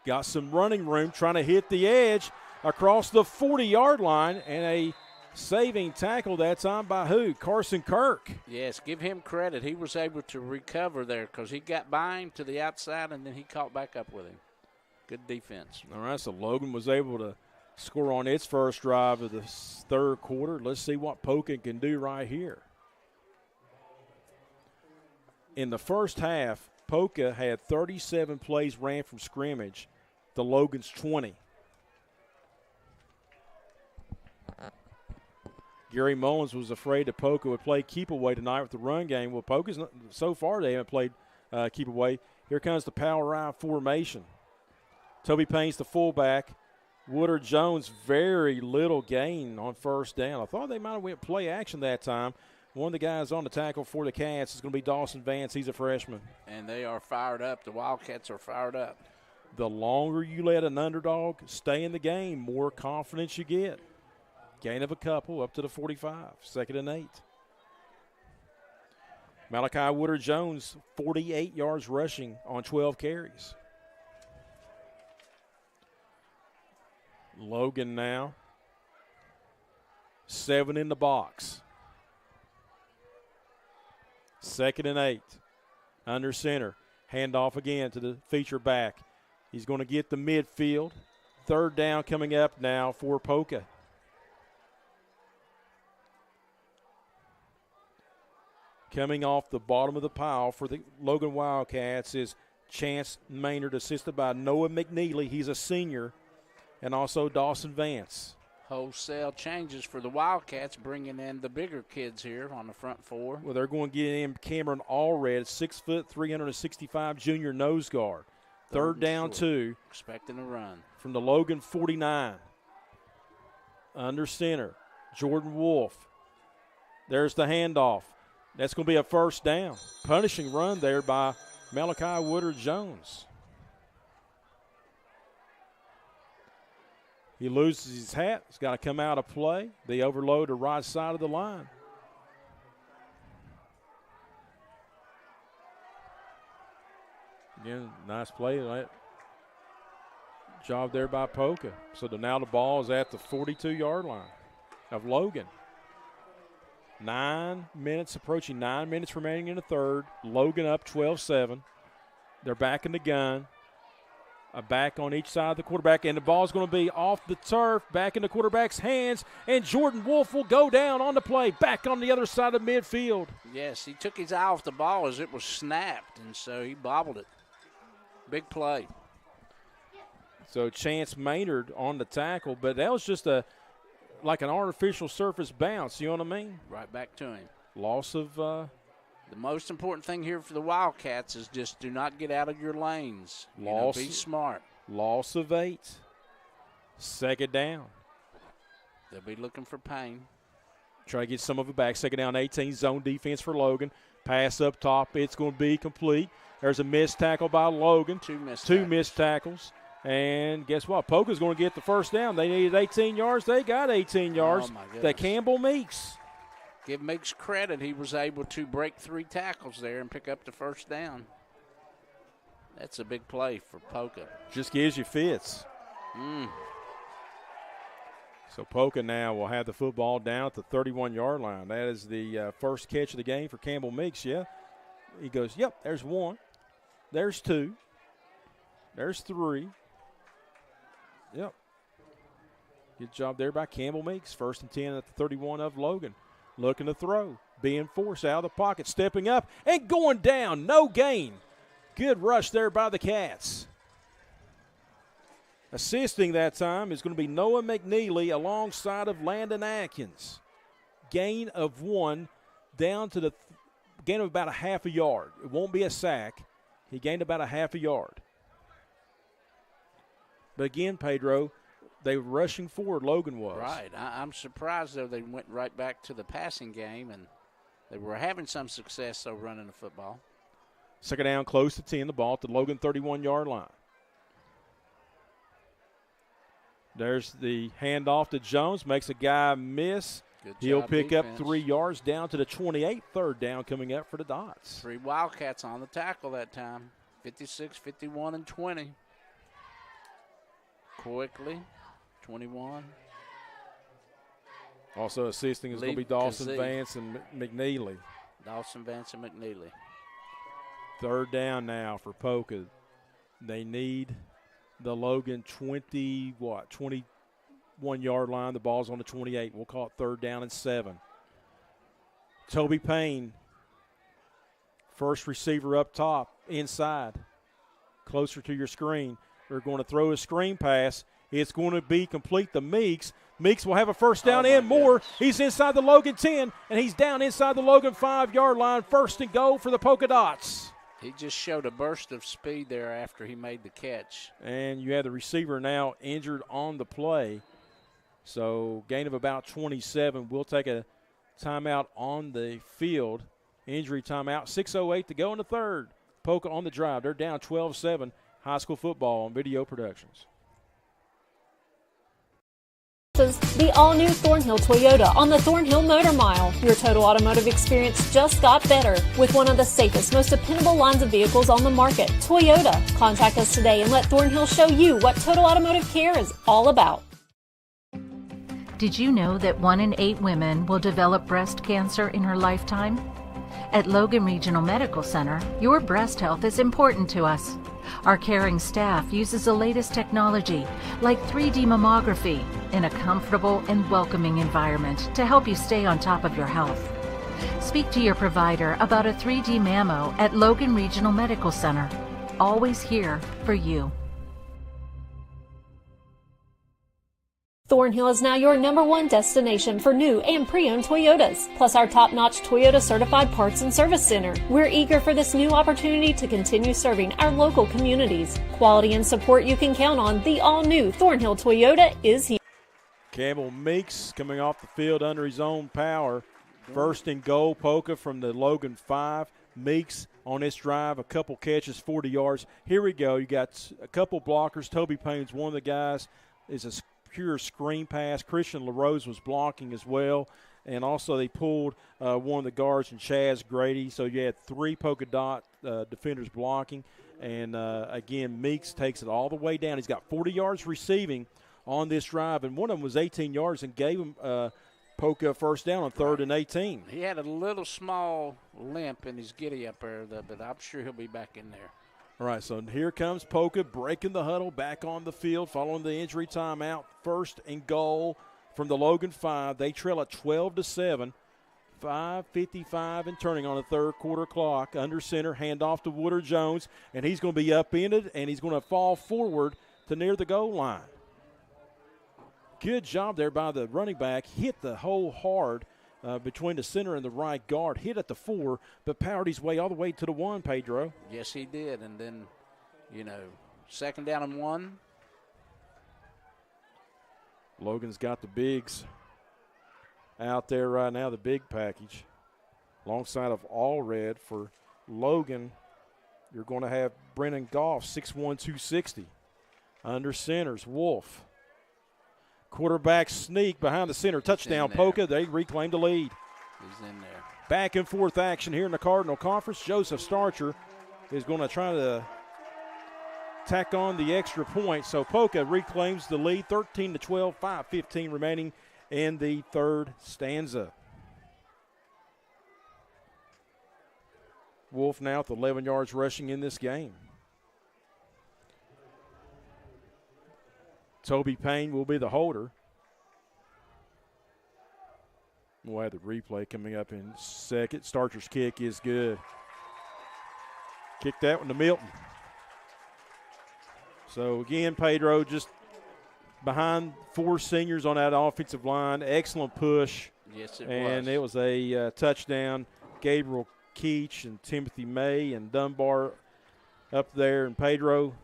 Got some running room. Trying to hit the edge across the 40-yard line. And a saving tackle that time by who? Carson Kirk. Yes, give him credit. He was able to recover there because he got by him to the outside and then he caught back up with him. Good defense. All right, so Logan was able to score on its first drive of the third quarter. Let's see what Poca can do right here. In the first half, Poca had 37 plays ran from scrimmage to Logan's 20. Gary Mullins was afraid that Poca would play keep away tonight with the run game. Well, Poca's not, so far they haven't played keep away. Here comes the power I formation. Toby Payne's the fullback. Woodard Jones, very little gain on first down. I thought they might have went play action that time. One of the guys on the tackle for the Cats is going to be Dawson Vance. He's a freshman. And they are fired up. The Wildcats are fired up. The longer you let an underdog stay in the game, more confidence you get. Gain of a couple up to the 45, 2nd and 8. Malachi Woodard Jones, 48 yards rushing on 12 carries. Logan now, 7 in the box. 2nd and 8. Under center. Handoff again to the feature back. He's going to get the midfield. 3rd down coming up now for Poca. Coming off the bottom of the pile for the Logan Wildcats is Chance Maynard, assisted by Noah McNeely. He's a senior. And also Dawson Vance. Wholesale changes for the Wildcats, bringing in the bigger kids here on the front 4. Well, they're going to get in Cameron Allred, 6 foot, 365 junior nose guard. 3rd down 2. Expecting a run. From the Logan 49. Under center, Jordan Wolf. There's the handoff. That's going to be a 1st down. Punishing run there by Malachi Woodard Jones. He loses his hat. He's got to come out of play. They overload the right side of the line. Again, nice play. Job there by Poca. So now the ball is at the 42-yard line of Logan. 9 minutes, approaching 9 minutes remaining in the third. Logan up 12-7. They're back in the gun. A back on each side of the quarterback, and the ball's going to be off the turf, back in the quarterback's hands, and Jordan Wolf will go down on the play, back on the other side of midfield. Yes, he took his eye off the ball as it was snapped, and so he bobbled it. Big play. So Chance Maynard on the tackle, but that was just like an artificial surface bounce, you know what I mean? Right back to him. Loss of the most important thing here for the Wildcats is just do not get out of your lanes. Be smart. Loss of 8. Second down. They'll be looking for Payne. Try to get some of it back. Second down, 18. Zone defense for Logan. Pass up top. It's going to be complete. There's a missed tackle by Logan. Two missed tackles. And guess what? Poca's going to get the first down. They needed 18 yards. They got 18 yards. Oh, my goodness. That Campbell Meeks. Give Meeks credit. He was able to break 3 tackles there and pick up the first down. That's a big play for Poca. Just gives you fits. So Poca now will have the football down at the 31-yard line. That is the first catch of the game for Campbell Meeks, yeah. He goes, yep, there's 1. There's 2. There's 3. Yep. Good job there by Campbell Meeks. 1st and 10 at the 31 of Logan. Looking to throw. Being forced out of the pocket. Stepping up and going down. No gain. Good rush there by the Cats. Assisting that time is going to be Noah McNeely alongside of Landon Atkins. Gain of 1 down to the gain of about a half a yard. It won't be a sack. He gained about a half a yard. But again, Pedro, they were rushing forward, Logan was. Right. I'm surprised, though, they went right back to the passing game, and they were having some success, though, running the football. Second down, close to 10, the ball at the Logan 31-yard line. There's the handoff to Jones, makes a guy miss. He'll pick up 3 yards down to the 28. Third down coming up for the Dots. 3 Wildcats on the tackle that time. 56, 51, and 20. Quickly, 21. Also assisting is going to be Dawson Vance and McNeely. Dawson Vance and McNeely. Third down now for Poca. They need the Logan 21-yard line. The ball's on the 28. We'll call it third down and 7. Toby Payne, first receiver up top, inside, closer to your screen. They're going to throw a screen pass. It's going to be complete to Meeks. Meeks will have a first down and more. He's inside the Logan 10, and he's down inside the Logan 5-yard line. First and goal for the Polka Dots. He just showed a burst of speed there after he made the catch. And you have the receiver now injured on the play. So gain of about 27. We'll take a timeout on the field. Injury timeout. 6:08 to go in the third. Poca on the drive. They're down 12-7. High school football on Video Productions. The all-new Thornhill Toyota on the Thornhill Motor Mile. Your total automotive experience just got better with one of the safest, most dependable lines of vehicles on the market, Toyota. Contact us today and let Thornhill show you what total automotive care is all about. Did you know that 1 in 8 women will develop breast cancer in her lifetime? At Logan Regional Medical Center, your breast health is important to us. Our caring staff uses the latest technology, like 3D mammography, in a comfortable and welcoming environment to help you stay on top of your health. Speak to your provider about a 3D mammo at Logan Regional Medical Center. Always here for you. Thornhill is now your #1 destination for new and pre-owned Toyotas, plus our top-notch Toyota certified parts and service center. We're eager for this new opportunity to continue serving our local communities. Quality and support you can count on. The all-new Thornhill Toyota is here. Campbell Meeks coming off the field under his own power. First and goal, Poca from the Logan 5. Meeks on this drive, a couple catches, 40 yards. Here we go. You got a couple blockers. Toby Payne's one of the guys. Is a pure screen pass. Christian LaRose was blocking as well. And also they pulled one of the guards, and Chaz Grady. So you had 3 Polka Dot defenders blocking. And, again, Meeks takes it all the way down. He's got 40 yards receiving on this drive, and one of them was 18 yards and gave him Poca first down on 3rd and 18. He had a little small limp in his giddy up there, but I'm sure he'll be back in there. All right, so here comes Poca breaking the huddle back on the field following the injury timeout. 1st and goal from the Logan 5. They trail at 12-7. 5:55 and turning on the 3rd quarter clock. Under center, handoff to Woodard Jones, and he's going to be upended, and he's going to fall forward to near the goal line. Good job there by the running back. Hit the hole hard between the center and the right guard. Hit at the 4, but powered his way all the way to the 1, Pedro. Yes, he did. And then, 2nd down and 1. Logan's got the bigs out there right now, the big package. Alongside of all red for Logan, you're going to have Brennan Goff, 6'1", 260. Under centers, Wolf. Quarterback sneak behind the center. Touchdown, Poca. They reclaim the lead. He's in there. Back and forth action here in the Cardinal Conference. Joseph Starcher is going to try to tack on the extra point. So Poca reclaims the lead, 13-12, 5:15 remaining in the 3rd stanza. Wolf now with 11 yards rushing in this game. Toby Payne will be the holder. We'll have the replay coming up in second. Starcher's kick is good. Kick that one to Milton. So, again, Pedro just behind 4 seniors on that offensive line. Excellent push. Yes, it was. And it was a touchdown. Gabriel Keach and Timothy May and Dunbar up there. And Pedro,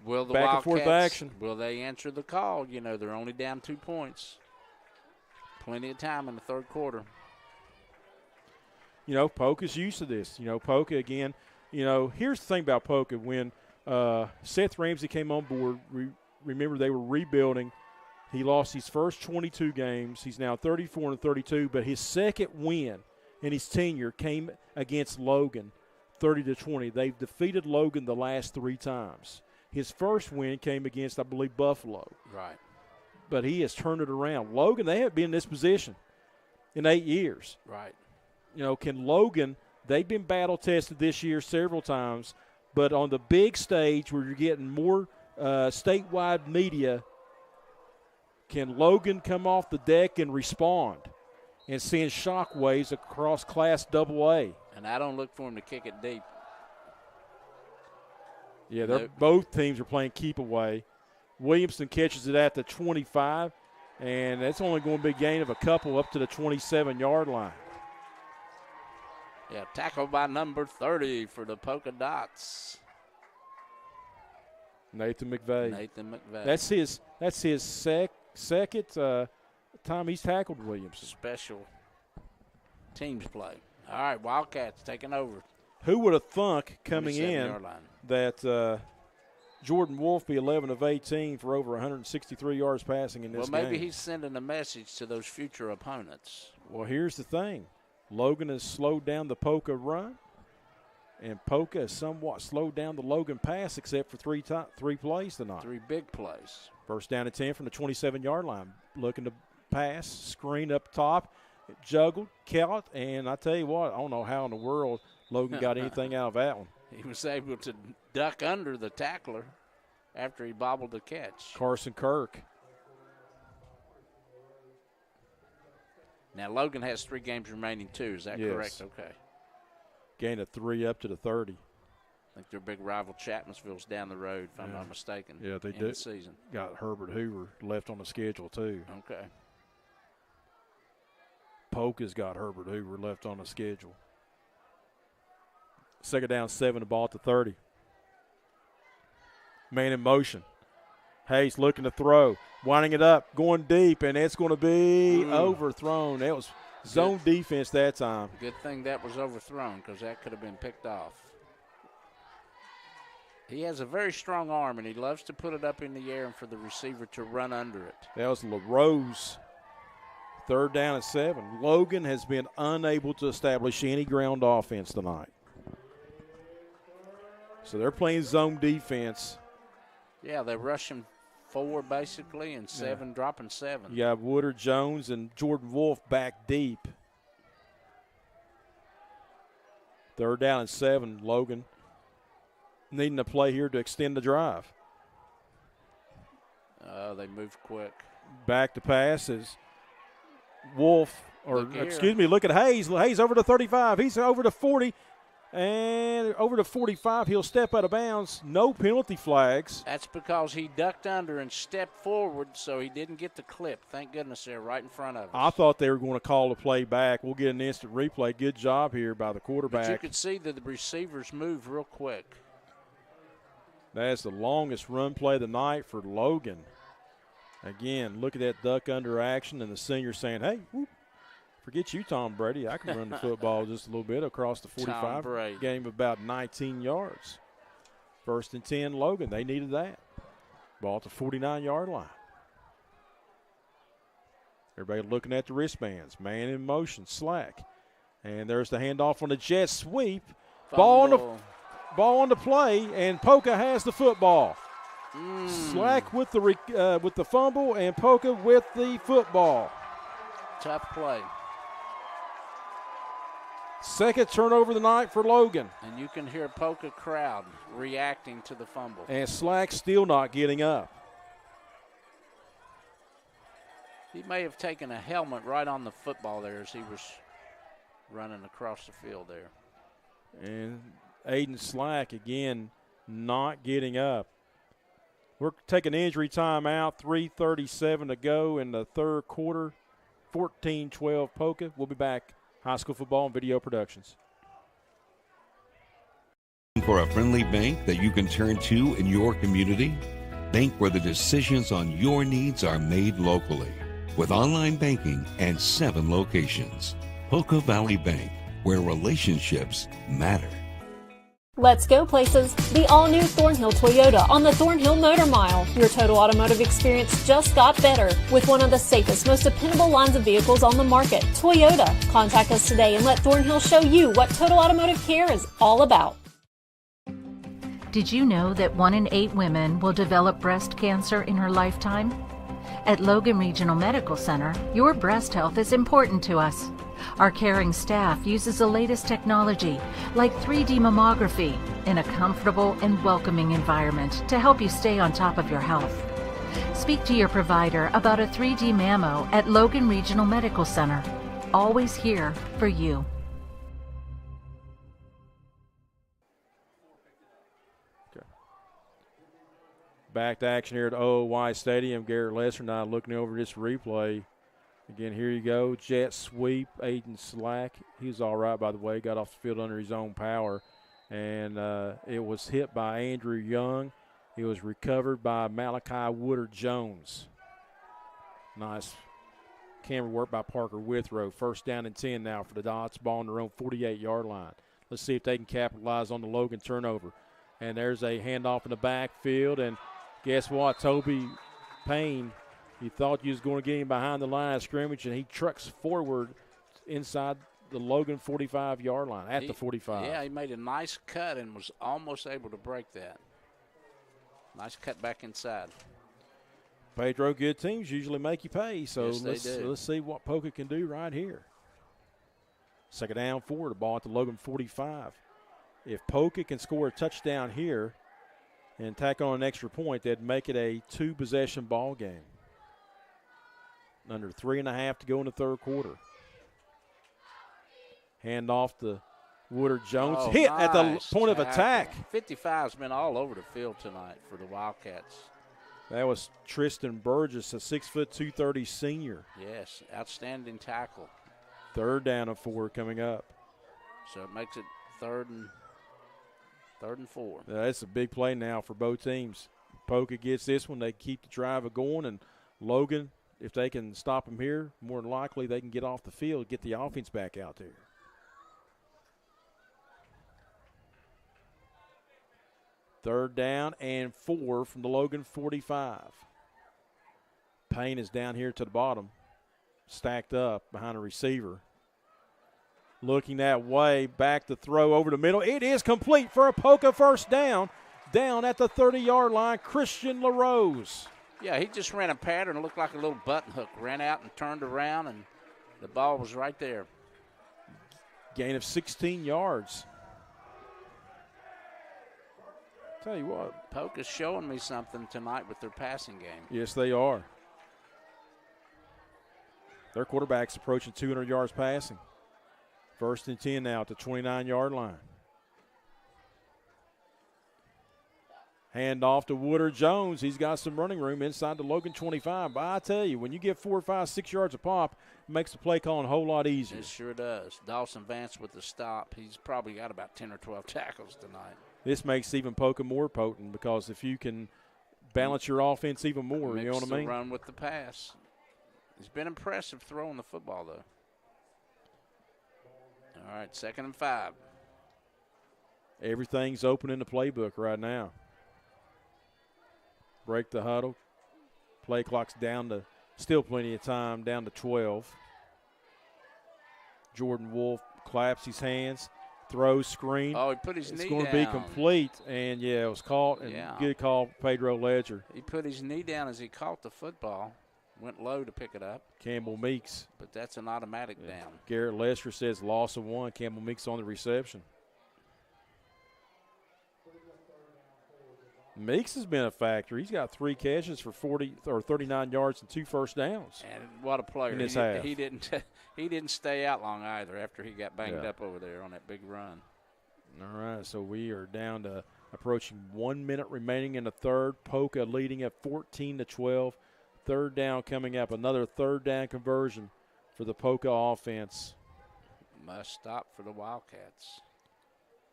will the back Wildcats, and forth action. Will they answer the call? They're only down 2 points. Plenty of time in the 3rd quarter. Poca's used to this. Poca, again, here's the thing about Poca. When Seth Ramsey came on board, remember they were rebuilding. He lost his first 22 games. He's now 34-32, but his second win in his tenure came against Logan, 30-20. They've defeated Logan the last 3 times. His first win came against, I believe, Buffalo. Right. But he has turned it around. Logan, they haven't been in this position in 8 years. Right. Can Logan, they've been battle-tested this year several times, but on the big stage where you're getting more statewide media, can Logan come off the deck and respond and send shockwaves across Class AA? And I don't look for him to kick it deep. Yeah, both teams are playing keep away. Williamson catches it at the 25, and that's only going to be a gain of a couple up to the 27-yard line. Yeah, tackle by number 30 for the Polka Dots. Nathan McVeigh. That's his second time he's tackled Williamson. Special teams play. All right, Wildcats taking over. Who would have thunk coming in that Jordan Wolf be 11 of 18 for over 163 yards passing in this game? Well, maybe he's sending a message to those future opponents. Well, here's the thing. Logan has slowed down the Poca run, and Poca has somewhat slowed down the Logan pass except for three plays tonight. 3 big plays. First down and 10 from the 27-yard line. Looking to pass, screen up top, juggled, caught, and I tell you what, I don't know how in the world Logan got anything out of that one. He was able to duck under the tackler after he bobbled the catch. Carson Kirk. Now, Logan has 3 games remaining, too. Is that correct? Okay. Gain of 3 up to the 30. I think their big rival Chapmansville's down the road, if I'm not mistaken. Yeah, they do. The season. Got Herbert Hoover left on the schedule, too. Okay. Poca's got Herbert Hoover left on the schedule. 2nd down, 7, the ball at the 30. Man in motion. Hayes looking to throw, winding it up, going deep, and it's going to be overthrown. That was zone defense that time. Good thing that was overthrown because that could have been picked off. He has a very strong arm, and he loves to put it up in the air and for the receiver to run under it. That was LaRose. 3rd down and 7. Logan has been unable to establish any ground offense tonight. So they're playing zone defense. Yeah, they're rushing 4 basically and 7, dropping 7. You got Woodard Jones and Jordan Wolf back deep. 3rd down and 7, Logan needing a play here to extend the drive. They moved quick. Back to pass is Wolf, look at Hayes. Hayes over to 35. He's over to 40 and over to 45. He'll step out of bounds. No penalty flags. That's because he ducked under and stepped forward, so he didn't get the clip. Thank goodness they're right in front of us. I thought they were going to call the play back. We'll get an instant replay. Good job here by the quarterback. But you could see that the receivers moved real quick. That's the longest run play of the night for Logan. Again, look at that duck under action, and the senior saying, hey, whoop, forget you, Tom Brady. I can run the football just a little bit across the 45. Game of about 19 yards. 1st and 10, Logan. They needed that. Ball at the 49-yard line. Everybody looking at the wristbands. Man in motion, slack. And there's the handoff on the jet sweep. Ball on the play, and Poca has the football. Slack with the fumble, and Poca with the football. Tough play. 2nd turnover of the night for Logan. And you can hear Poca crowd reacting to the fumble. And Slack still not getting up. He may have taken a helmet right on the football there as he was running across the field there. And Aiden Slack, again, not getting up. We're taking injury time out, 3:37 to go in the 3rd quarter, 14-12 Poca. We'll be back. High School Football and Video Productions. For a friendly bank that you can turn to in your community? Bank where the decisions on your needs are made locally. With online banking and 7 locations. Poca Valley Bank, where relationships matter. Let's go places. The all-new Thornhill Toyota on the Thornhill Motor Mile. Your total automotive experience just got better with one of the safest, most dependable lines of vehicles on the market, Toyota. Contact us today and let Thornhill show you what total automotive care is all about. Did you know that 1 in 8 women will develop breast cancer in her lifetime? At Logan Regional Medical Center, your breast health is important to us. Our caring staff uses the latest technology, like 3D mammography, in a comfortable and welcoming environment to help you stay on top of your health. Speak to your provider about a 3D mammo at Logan Regional Medical Center. Always here for you. Back to action here at OOY Stadium. Garrett Lesser and I looking over this replay. Again, here you go. Jet sweep, Aiden Slack. He was all right, by the way. Got off the field under his own power. And it was hit by Andrew Young. It was recovered by Malachi Woodard Jones. Nice camera work by Parker Withrow. 1st down and 10 now for the Dots. Ball on their own 48-yard line. Let's see if they can capitalize on the Logan turnover. And there's a handoff in the backfield. And guess what? Toby Payne, you thought you was going to get him behind the line of scrimmage, and he trucks forward inside the Logan 45-yard line, at the 45. Yeah, he made a nice cut and was almost able to break that. Nice cut back inside. Pedro, good teams usually make you pay, so yes, let's see what Poca can do right here. 2nd down 4, the ball at the Logan 45. If Poca can score a touchdown here and tack on an extra point, they'd make it a 2-possession ball game. Under 3.5 to go in the 3rd quarter. Hand off to Woodard Jones. Hit nice at the point of tackle. attack. 55's been all over the field tonight for the Wildcats. That was Tristan Burgess, a 6', 230 senior. Yes, outstanding tackle. 3rd down and 4 coming up. So it makes it 3rd and 4. That's a big play now for both teams. Poca gets this one. They keep the drive going, and Logan, if they can stop them here, more than likely they can get off the field, get the offense back out there. Third down and 4 from the Logan 45. Payne is down here to the bottom, stacked up behind a receiver. looking that way. Back to throw over the middle. It is complete for a Poca first down. Down at the 30-yard line, Christian LaRose. Yeah, he just ran a pattern. It looked like a little button hook. Ran out and turned around, and the ball was right there. Gain of 16 yards. Tell you what. Poca's showing me something tonight with their passing game. Yes, they are. Their quarterback's approaching 200 yards passing. First and 10 now at the 29-yard line. Hand off to Woodard Jones. He's got some running room inside the Logan 25. But I tell you, when you get 4 or 5, 6 yards a pop, it makes the play calling a whole lot easier. It sure does. Dawson Vance with the stop. He's probably got about 10 or 12 tackles tonight. This makes even Poca more potent because if you can balance your offense even more, you know what I mean? Run with the pass. He's been impressive throwing the football, though. All right, 2nd and 5. Everything's open in the playbook right now. Break the huddle. Play clock's down to still plenty of time, down to 12. Jordan Wolf claps his hands, throws screen. Oh, he put his knee down. It's going to be complete, and, yeah, it was caught, and good call, Pedro Ledger. He put his knee down as he caught the football, went low to pick it up. Campbell Meeks. But that's an automatic down. Garrett Lester says loss of 1. Campbell Meeks on the reception. Meeks has been a factor. He's got 3 catches for 39 yards and 2 first downs. And what a player! In his half. He didn't stay out long either after he got banged up over there on that big run. All right, so we are down to approaching 1 minute remaining in the third. Poca leading at 14-12. Third down coming up. Another third down conversion for the Poca offense. Must stop for the Wildcats.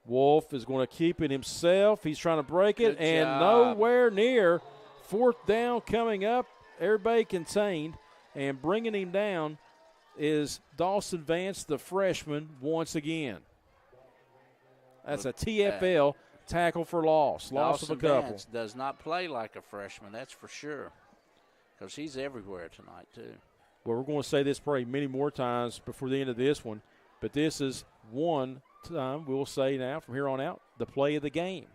Wolf is going to keep it himself. He's trying to break it, and job. nowhere near. 4th down coming up. Everybody contained, and bringing him down is Dawson Vance, the freshman, once again. That's a TFL tackle for loss. Loss of a couple. Vance does not play like a freshman, that's for sure, because he's everywhere tonight too. Well, we're going to say this probably many more times before the end of this one, but this is one time we'll say now from here on out the play of the game.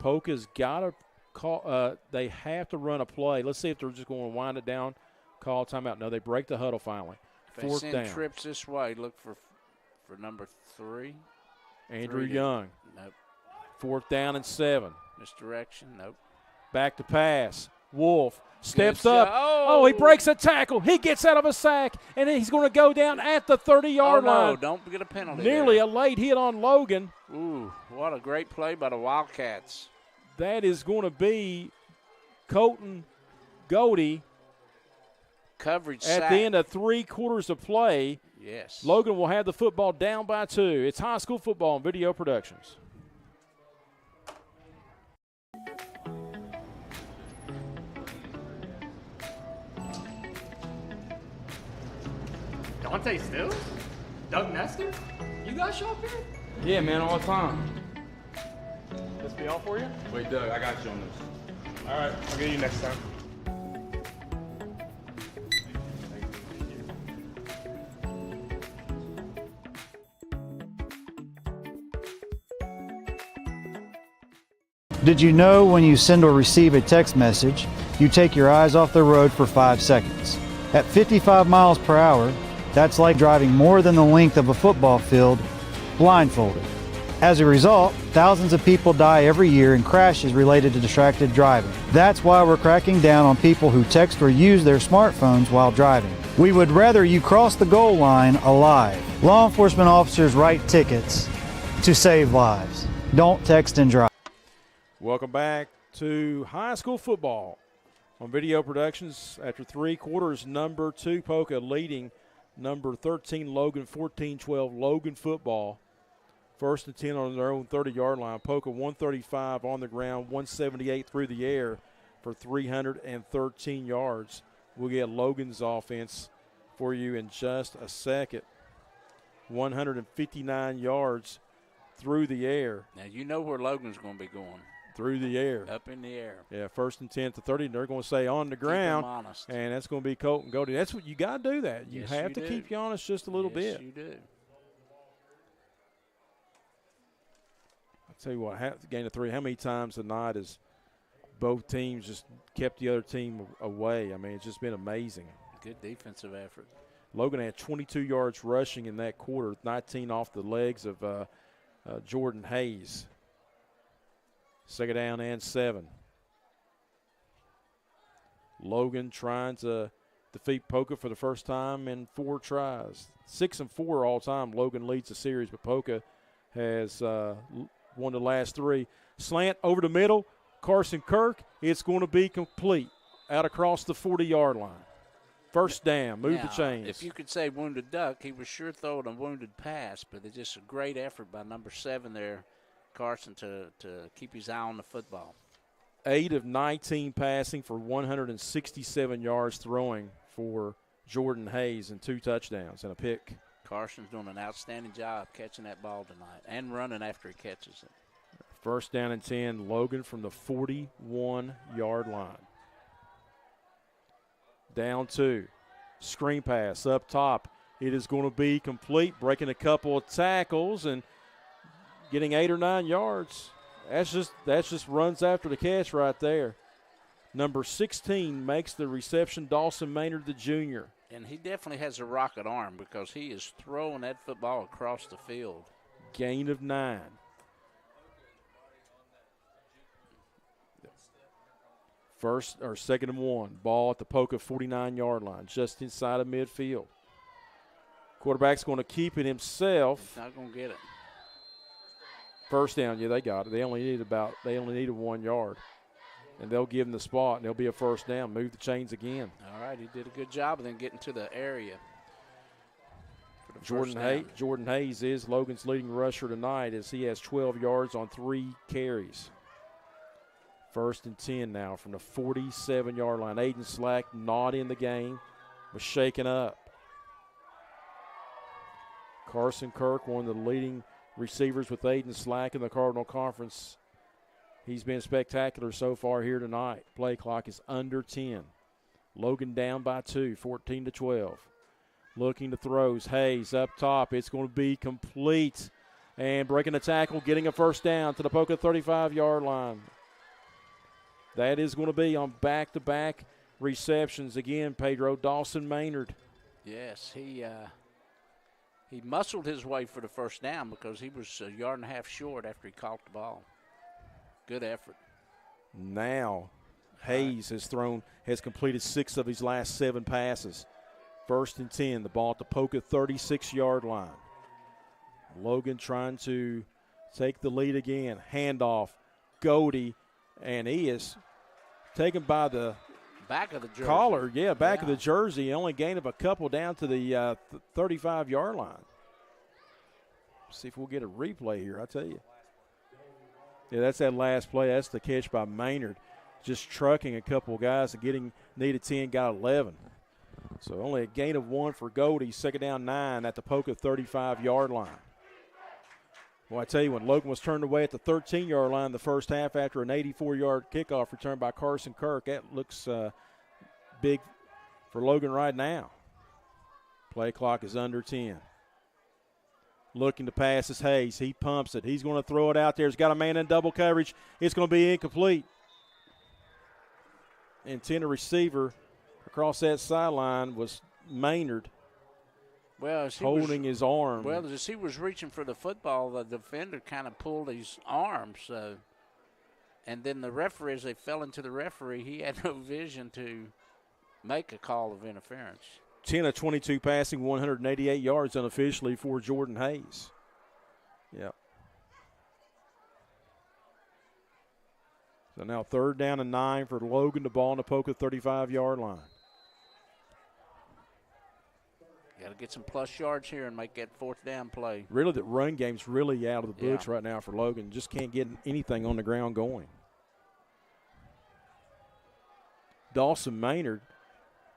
Poca's got to call. They have to run a play. Let's see if they're just going to wind it down, call timeout. No, they break the huddle finally. If 4th they down. send trips this way, look for number 3. Andrew Young. Nope. 4th down and 7. Misdirection. Nope. Back to pass. Wolf steps up. Oh, he breaks a tackle. He gets out of a sack, and then he's going to go down at the 30-yard line. No, don't get a penalty. Nearly there. a late hit on Logan. Ooh, what a great play by the Wildcats. That is going to be Colton Goldie. Coverage at sack. the end of 3/4 of play. Yes. Logan will have the football down by 2. It's high school football on Video Productions. Dante Stills? Doug Nestor? You guys show up here? Yeah, man, all the time. This be all for you? Wait, Doug, I got you on this. All right, I'll get you next time. Did you know when you send or receive a text message, you take your eyes off the road for 5 seconds? At 55 miles per hour, that's like driving more than the length of a football field blindfolded. As a result, thousands of people die every year in crashes related to distracted driving. That's why we're cracking down on people who text or use their smartphones while driving. We would rather you cross the goal line alive. Law enforcement officers write tickets to save lives. Don't text and drive. Welcome back to high school football on Video Productions. After 3/4, number 2 Poca leading number 13 Logan, 14-12 Logan football. 1st and 10 on their own 30-yard line. Poca 135 on the ground, 178 through the air for 313 yards. We'll get Logan's offense for you in just a second. 159 yards through the air. Now you know where Logan's going to be going. Through the air. Up in the air. Yeah, 1st and 10 to 30. They're going to say on the ground. Keep them honest. And that's going to be Colton Goldie. That's what you got to do that. You Yes, have you to do. keep you honest just a little bit. Yes, you do. I'll tell you what, gain of 3, how many times tonight has both teams just kept the other team away? I mean, it's just been amazing. Good defensive effort. Logan had 22 yards rushing in that quarter, 19 off the legs of Jordan Hayes. Second down and 7. Logan trying to defeat Poca for the first time in 4 tries. 6-4 all time. Logan leads the series, but Poca has won the last 3. Slant over the middle. Carson Kirk. It's going to be complete out across the 40-yard line. First down. Move the chains. If you could say wounded duck, he was sure throwing a wounded pass, but it's just a great effort by number 7 there, Carson, to keep his eye on the football. 8 of 19 passing for 167 yards throwing for Jordan Hayes and 2 touchdowns and a pick. Carson's doing an outstanding job catching that ball tonight and running after he catches it. First down and 10, Logan from the 41-yard line. Down 2. Screen pass up top. It is going to be complete, breaking a couple of tackles and getting 8 or 9 yards. That's just runs after the catch right there. Number 16 makes the reception, Dawson Maynard, the junior. And he definitely has a rocket arm because he is throwing that football across the field. Gain of 9. First or second and 1. Ball at the Poca 49-yard line, just inside of midfield. Quarterback's going to keep it himself. He's not going to get it. First down, yeah, they got it. They only needed 1 yard. And they'll give him the spot, and there'll be a first down. Move the chains again. All right, he did a good job of then getting to the area. Jordan Hayes is Logan's leading rusher tonight as he has 12 yards on 3 carries. First and 10 now from the 47-yard line. Aiden Slack not in the game, was shaken up. Carson Kirk, one of the leading receivers with Aiden Slack in the Cardinal Conference. He's been spectacular so far here tonight. Play clock is under 10. Logan down by 2, 14-12. Looking to throws. Hayes up top. It's going to be complete. And breaking the tackle, getting a first down to the Poca 35-yard line. That is going to be on back-to-back receptions. Again, Pedro Dawson Maynard. Yes, he muscled his way for the first down because he was a yard and a half short after he caught the ball. Good effort. Now, Hayes has completed 6 of his last 7 passes. First and 10, the ball at the Poca 36-yard line. Logan trying to take the lead again. Handoff, Godey, and he is taken by the back of the jersey. Collar, back of the jersey. Only gain of a couple down to the 35-yard line. See if we'll get a replay here, I tell you. Yeah, that's that last play. That's the catch by Maynard. Just trucking a couple guys and needed 10, got 11. So only a gain of 1 for Godey. Second down 9 at the Poca 35-yard line. Well, I tell you, when Logan was turned away at the 13-yard line the first half after an 84-yard kickoff return by Carson Kirk, that looks big for Logan right now. Play clock is under 10. Looking to pass is Hayes. He pumps it. He's going to throw it out there. He's got a man in double coverage. It's going to be incomplete. Intended receiver across that sideline was Maynard. Well, holding his arm. Well, as he was reaching for the football, the defender kind of pulled his arm. So, and then the referee, as they fell into the referee, he had no vision to make a call of interference. 10 of 22 passing, 188 yards unofficially for Jordan Hayes. Yep. So now third down and 9 for Logan. The ball on the Poca 35-yard line. Got to get some plus yards here and make that fourth down play. Really, the run game's really out of the books right now for Logan. Just can't get anything on the ground going. Dawson Maynard,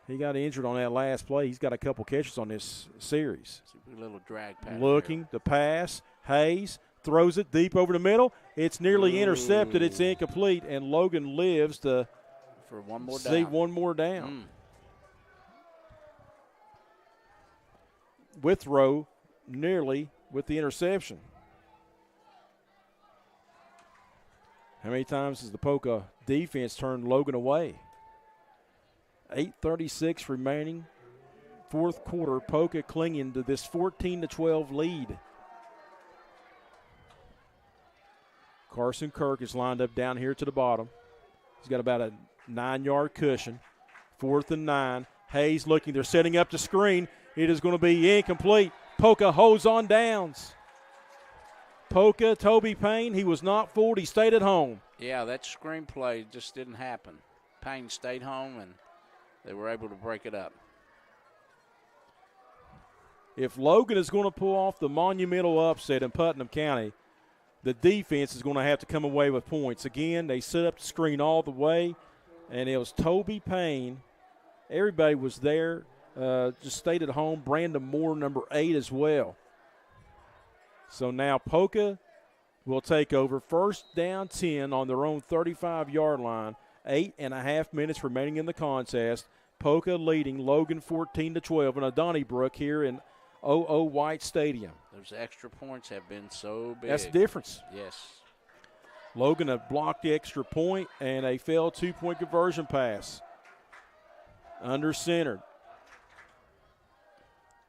he got injured on that last play. He's got a couple catches on this series. A little drag pass. Looking to pass. Hayes throws it deep over the middle. It's nearly intercepted. It's incomplete, and Logan lives to for one more see down. One more down. Withrow nearly with the interception. How many times has the Poca defense turned Logan away? 8:36 remaining. Fourth quarter, Poca clinging to this 14-12 lead. Carson Kirk is lined up down here to the bottom. He's got about a 9-yard cushion. 4th and 9. Hayes looking. They're setting up the screen. It is going to be incomplete. Poca holds on downs. Poca, Toby Payne, he was not fooled. He stayed at home. Yeah, that screenplay just didn't happen. Payne stayed home, and they were able to break it up. If Logan is going to pull off the monumental upset in Putnam County, the defense is going to have to come away with points. Again, they set up the screen all the way, and it was Toby Payne. Everybody was there, just stayed at home. Brandon Moore, number 8 as well. So now Poca will take over. First down 10 on their own 35-yard line. 8.5 minutes remaining in the contest. Poca leading Logan 14-12 in a Donnybrook here in O.O. White Stadium. Those extra points have been so big. That's the difference. Yes. Logan had blocked the extra point and a failed 2-point conversion pass. Under centered.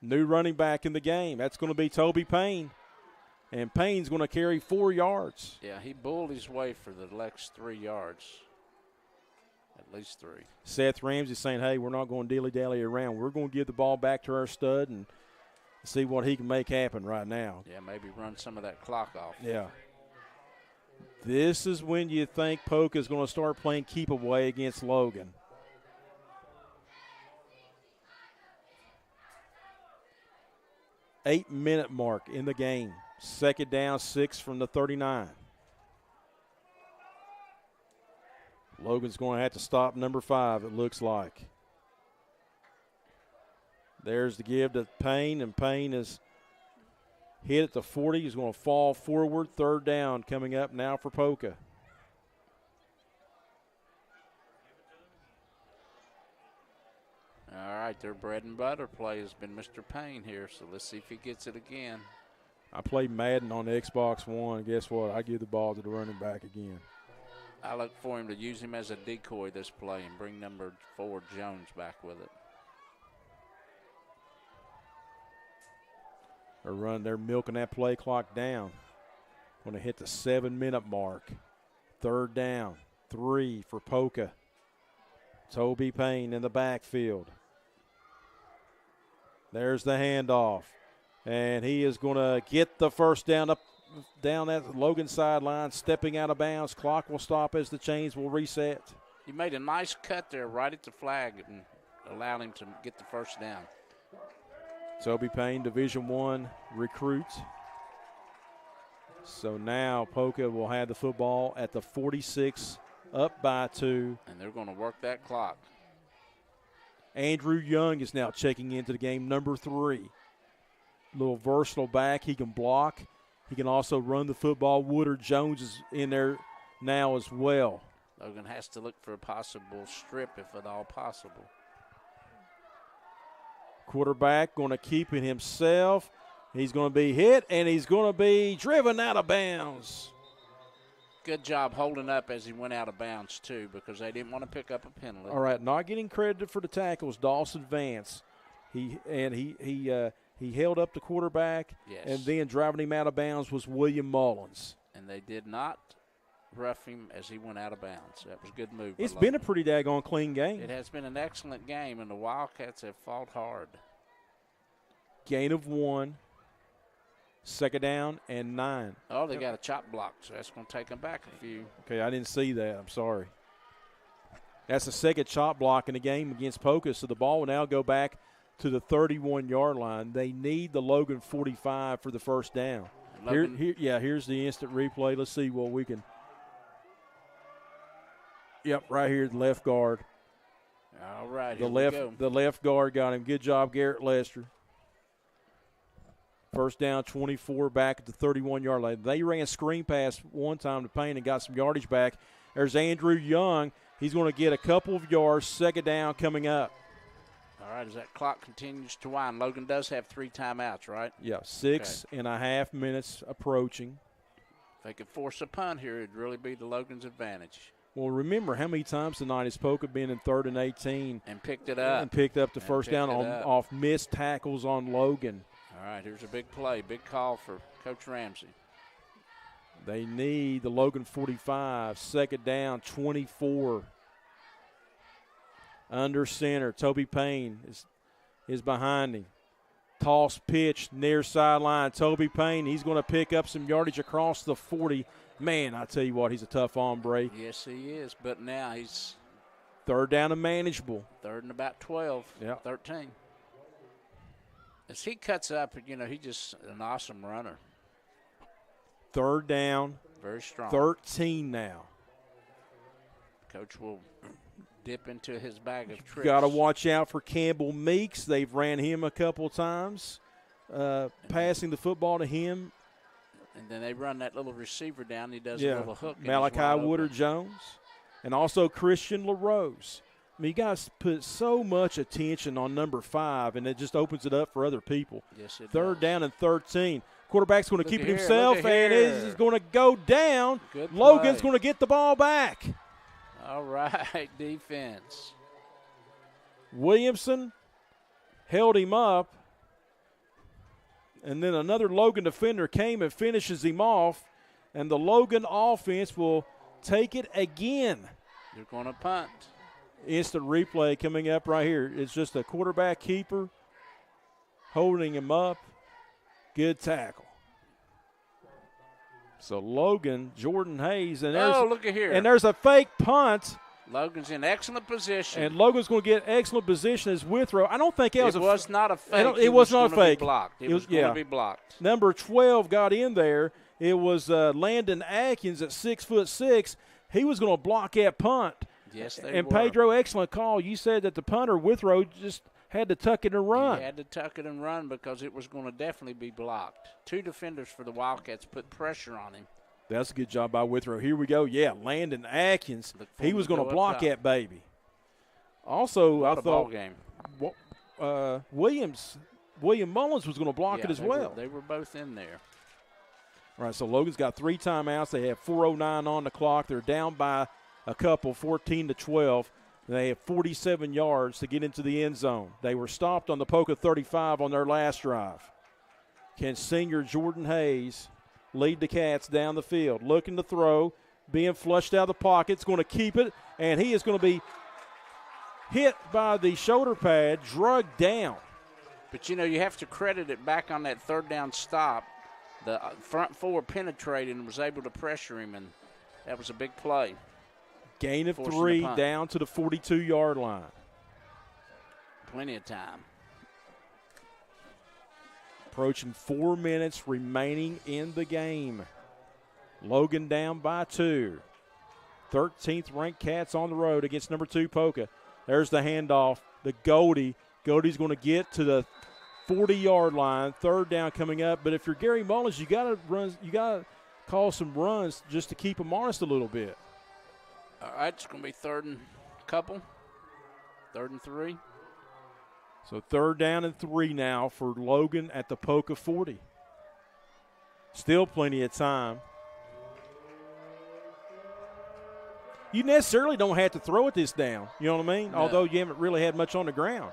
New running back in the game. That's going to be Toby Payne. And Payne's going to carry 4 yards. Yeah, he bulled his way for the next 3 yards. At least 3. Seth Ramsey saying, hey, we're not going to dilly-dally around. We're going to give the ball back to our stud and see what he can make happen right now. Yeah, maybe run some of that clock off. Yeah. This is when you think Poca is going to start playing keep away against Logan. Eight-minute mark in the game. 2nd down, 6 from the 39. Logan's going to have to stop number 5, it looks like. There's the give to Payne, and Payne is hit at the 40. He's going to fall forward. 3rd down coming up now for Poca. All right, their bread and butter play has been Mr. Payne here, so let's see if he gets it again. I played Madden on the Xbox One. Guess what? I give the ball to the running back again. I look for him to use him as a decoy this play and bring number 4 Jones back with it. They're milking that play clock down. Going to hit the 7-minute mark. 3rd down, 3 for Poca. Toby Payne in the backfield. There's the handoff. And he is going to get the first down up down that Logan sideline, stepping out of bounds. Clock will stop as the chains will reset. He made a nice cut there right at the flag and allowed him to get the first down. Toby Payne, Division I recruit. So now Poca will have the football at the 46, up by 2. And they're going to work that clock. Andrew Young is now checking into the game, number 3. Little versatile back. He can block. He can also run the football. Woodard Jones is in there now as well. Logan has to look for a possible strip if at all possible. Quarterback going to keep it himself. He's going to be hit, and he's going to be driven out of bounds. Good job holding up as he went out of bounds, too, because they didn't want to pick up a penalty. All right, not getting credited for the tackles, Dawson Vance. He held up the quarterback, yes. And then driving him out of bounds was William Mullins. And they did not rough him as he went out of bounds. That was a good move. It's been a pretty daggone clean game. It has been an excellent game, and the Wildcats have fought hard. Gain of 1, 2nd down, and 9. Oh, they got a chop block, so that's going to take them back a few. Okay, I didn't see that. I'm sorry. That's the 2nd chop block in the game against Poca, so the ball will now go back to the 31-yard line. They need the Logan 45 for the first down. Here's the instant replay. Let's see what we can. Yep, right here, the left guard. All right, the left guard got him. Good job, Garrett Lester. First down, 24, back at the 31-yard line. They ran a screen pass one time to Payne and got some yardage back. There's Andrew Young. He's going to get a couple of yards. 2nd down coming up. All right, as that clock continues to wind, Logan does have 3 timeouts, right? Yeah, 6.5 minutes approaching. they could force a punt here, it'd really be to Logan's advantage. Well, remember how many times tonight has Poca been in 3rd and 18 and picked it up and picked up the first down off missed tackles on Logan. All right, here's a big play, big call for Coach Ramsey. They need the Logan 45, 2nd down, 24. Under center, Toby Payne is behind him. Toss pitch near sideline. Toby Payne, he's going to pick up some yardage across the 40. Man, I tell you what, he's a tough hombre. Yes, he is, but now he's 3rd down and manageable. 3rd and about 12, 13. As he cuts up, he's just an awesome runner. 3rd down. Very strong. 13 now. Coach will dip into his bag of tricks. Got to watch out for Campbell Meeks. They've ran him a couple times, passing the football to him. And then they run that little receiver down. He does a little hook. Malachi Woodard-Jones. And also Christian LaRose. I mean, you guys put so much attention on number 5, and it just opens it up for other people. Yes, it 3rd does. down and 13. Quarterback's going to keep it himself, and he's going to go down. Good play. Logan's going to get the ball back. All right, defense. Williamson held him up, and then another Logan defender came and finishes him off, and the Logan offense will take it again. They're going to punt. Instant replay coming up right here. It's just a quarterback keeper holding him up. Good tackle. So Logan, Jordan Hayes, and look at here. And there's a fake punt. Logan's in excellent position. And Logan's going to get excellent position as Withrow. I don't think it was not a fake. It was not a fake. It was going to be blocked. Number 12 got in there. It was Landon Atkins at 6'6". He was going to block that punt. Yes, they and were. Pedro, excellent call. You said that the punter, Withrow, just had to tuck it and run. He had to tuck it and run because it was going to definitely be blocked. 2 defenders for the Wildcats put pressure on him. That's a good job by Withrow. Here we go. Yeah, Landon Atkins. He was going to block that baby. Also, I thought William Mullins was going to block it as well. They were both in there. All right, so Logan's got 3 timeouts. They have 4:09 on the clock. They're down by a couple, 14-12. They have 47 yards to get into the end zone. They were stopped on the Poca 35 on their last drive. Can senior Jordan Hayes lead the Cats down the field? Looking to throw, being flushed out of the pocket. It's going to keep it, and he is going to be hit by the shoulder pad, drugged down. But, you have to credit it back on that 3rd down stop. The front 4 penetrated and was able to pressure him, and that was a big play. Gain of 3 down to the 42-yard line. Plenty of time. Approaching 4 minutes remaining in the game. Logan down by 2. 13th ranked Cats on the road against number 2 Poca. There's the handoff. The Goldie. Goldie's going to get to the 40-yard line. 3rd down coming up. But if you're Gary Mullins, you got to run. You got to call some runs just to keep them honest a little bit. All right, it's going to be 3rd and couple. 3rd and 3. So 3rd down and 3 now for Logan at the Poca 40. Still plenty of time. You necessarily don't have to throw it this down. You know what I mean? No. Although you haven't really had much on the ground.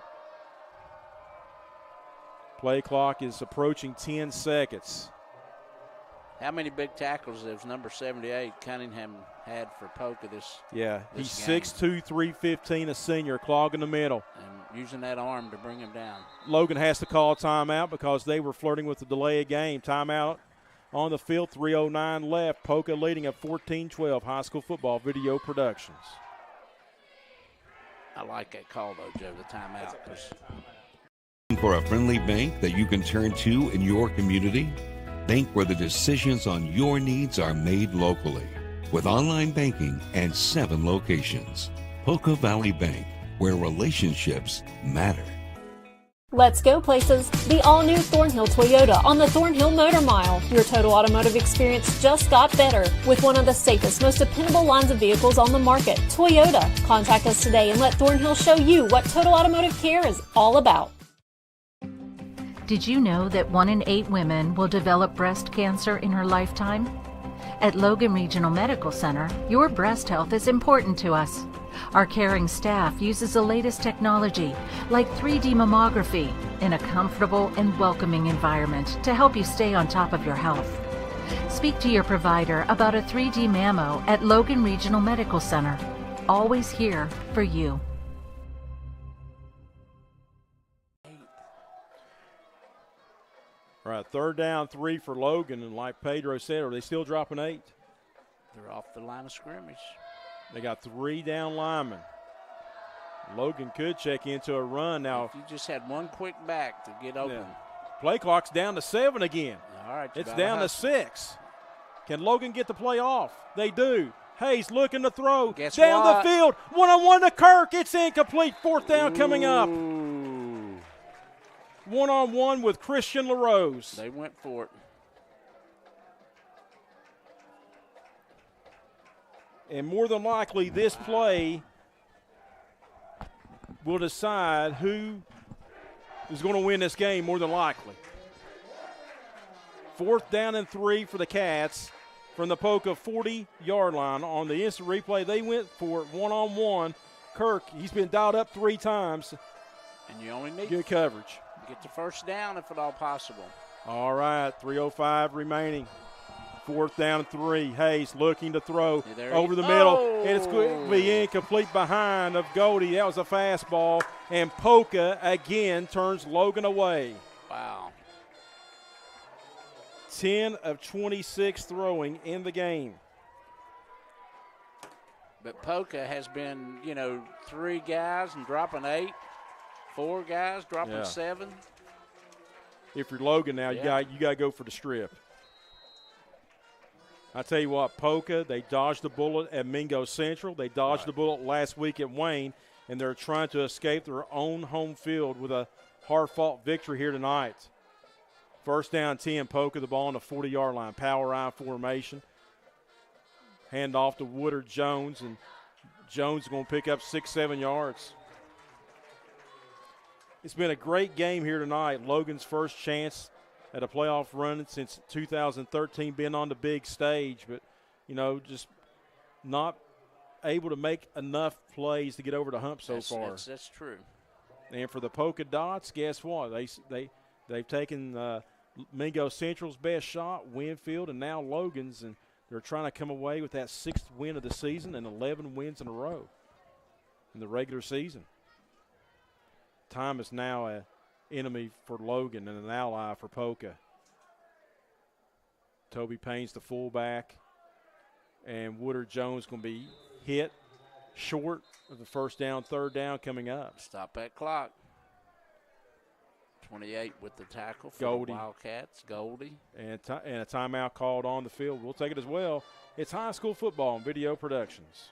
Play clock is approaching 10 seconds. How many big tackles has number 78 Cunningham had for Poca this Yeah, this he's game? 6'2", 315, a senior, clogging the middle. And using that arm to bring him down. Logan has to call timeout because they were flirting with the delay of game. Timeout on the field, 3:09 left. Poca leading at 14-12. High School Football Video Productions. I like that call, though, Joe, the timeout. For a friendly bank that you can turn to in your community? Bank where the decisions on your needs are made locally. With online banking and 7 locations. Poca Valley Bank, where relationships matter. Let's go places. The all-new Thornhill Toyota on the Thornhill Motor Mile. Your total automotive experience just got better with one of the safest, most dependable lines of vehicles on the market, Toyota. Contact us today and let Thornhill show you what total automotive care is all about. Did you know that 1 in 8 women will develop breast cancer in her lifetime? At Logan Regional Medical Center, your breast health is important to us. Our caring staff uses the latest technology, like 3D mammography, in a comfortable and welcoming environment to help you stay on top of your health. Speak to your provider about a 3D mammo at Logan Regional Medical Center. Always here for you. All right, 3rd down 3 for Logan, and like Pedro said, are they still dropping 8? They're off the line of scrimmage. They got 3 down linemen. Logan could check into a run now. If you just had one quick back to get open. Yeah. Play clock's down to 7 again. All right, it's down to 6. Can Logan get the play off? They do. Hayes looking to throw. Guess down what? the field. 1-on-1 to Kirk. It's incomplete. 4th down coming up. 1-on-1 with Christian LaRose. They went for it. And more than likely, this play will decide who is going to win this game, more than likely. 4th down and 3 for the Cats from the Poca 40-yard line. On the instant replay, they went for it 1-on-1. Kirk, he's been dialed up 3 times. And you only need good coverage. Get the 1st down if at all possible. All right, 3:05 remaining. 4th down and 3. Hayes looking to throw over the middle. And it's going to be incomplete behind of Goldie. That was a fastball. And Poca again turns Logan away. Wow. 10 of 26 throwing in the game. But Poca has been, 3 guys and dropping 8. 4 guys dropping 7. If you're Logan now, you got to go for the strip. I tell you what, Poca, they dodged the bullet at Mingo Central. They dodged the bullet last week at Wayne, and they're trying to escape their own home field with a hard-fought victory here tonight. 1st down 10, Poca, the ball on the 40-yard line. Power I formation. Hand off to Woodard Jones, and Jones is going to pick up 6-7 yards. It's been a great game here tonight. Logan's first chance at a playoff run since 2013, being on the big stage, but, just not able to make enough plays to get over the hump so far. That's true. And for the Polka Dots, guess what? They've taken Mingo Central's best shot, Winfield, and now Logan's, and they're trying to come away with that 6th win of the season and 11 wins in a row in the regular season. Time is now an enemy for Logan and an ally for Poca. Toby Payne's the fullback, and Woodard Jones going to be hit short of the 1st down, 3rd down coming up. Stop that clock. 28 with the tackle for the Wildcats, Goldie. And a timeout called on the field. We'll take it as well. It's high school football and video productions.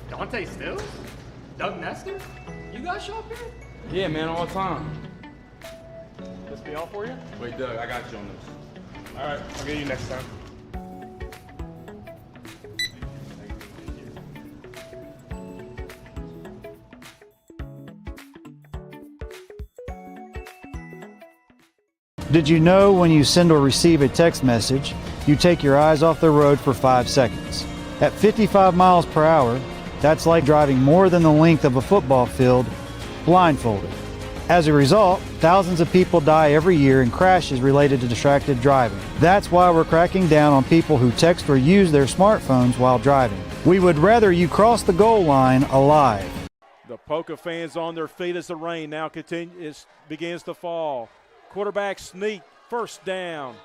Dante Stills? Doug Nestor? You guys shop here? Yeah, man, all the time. This be all for you? Wait, Doug, I got you on this. All right, I'll get you next time. Did you know when you send or receive a text message, you take your eyes off the road for 5 seconds? At 55 miles per hour, that's like driving more than the length of a football field blindfolded. As a result, thousands of people die every year in crashes related to distracted driving. That's why we're cracking down on people who text or use their smartphones while driving. We would rather you cross the goal line alive. The Poca fans on their feet as the rain now begins to fall. Quarterback sneak, 1st down.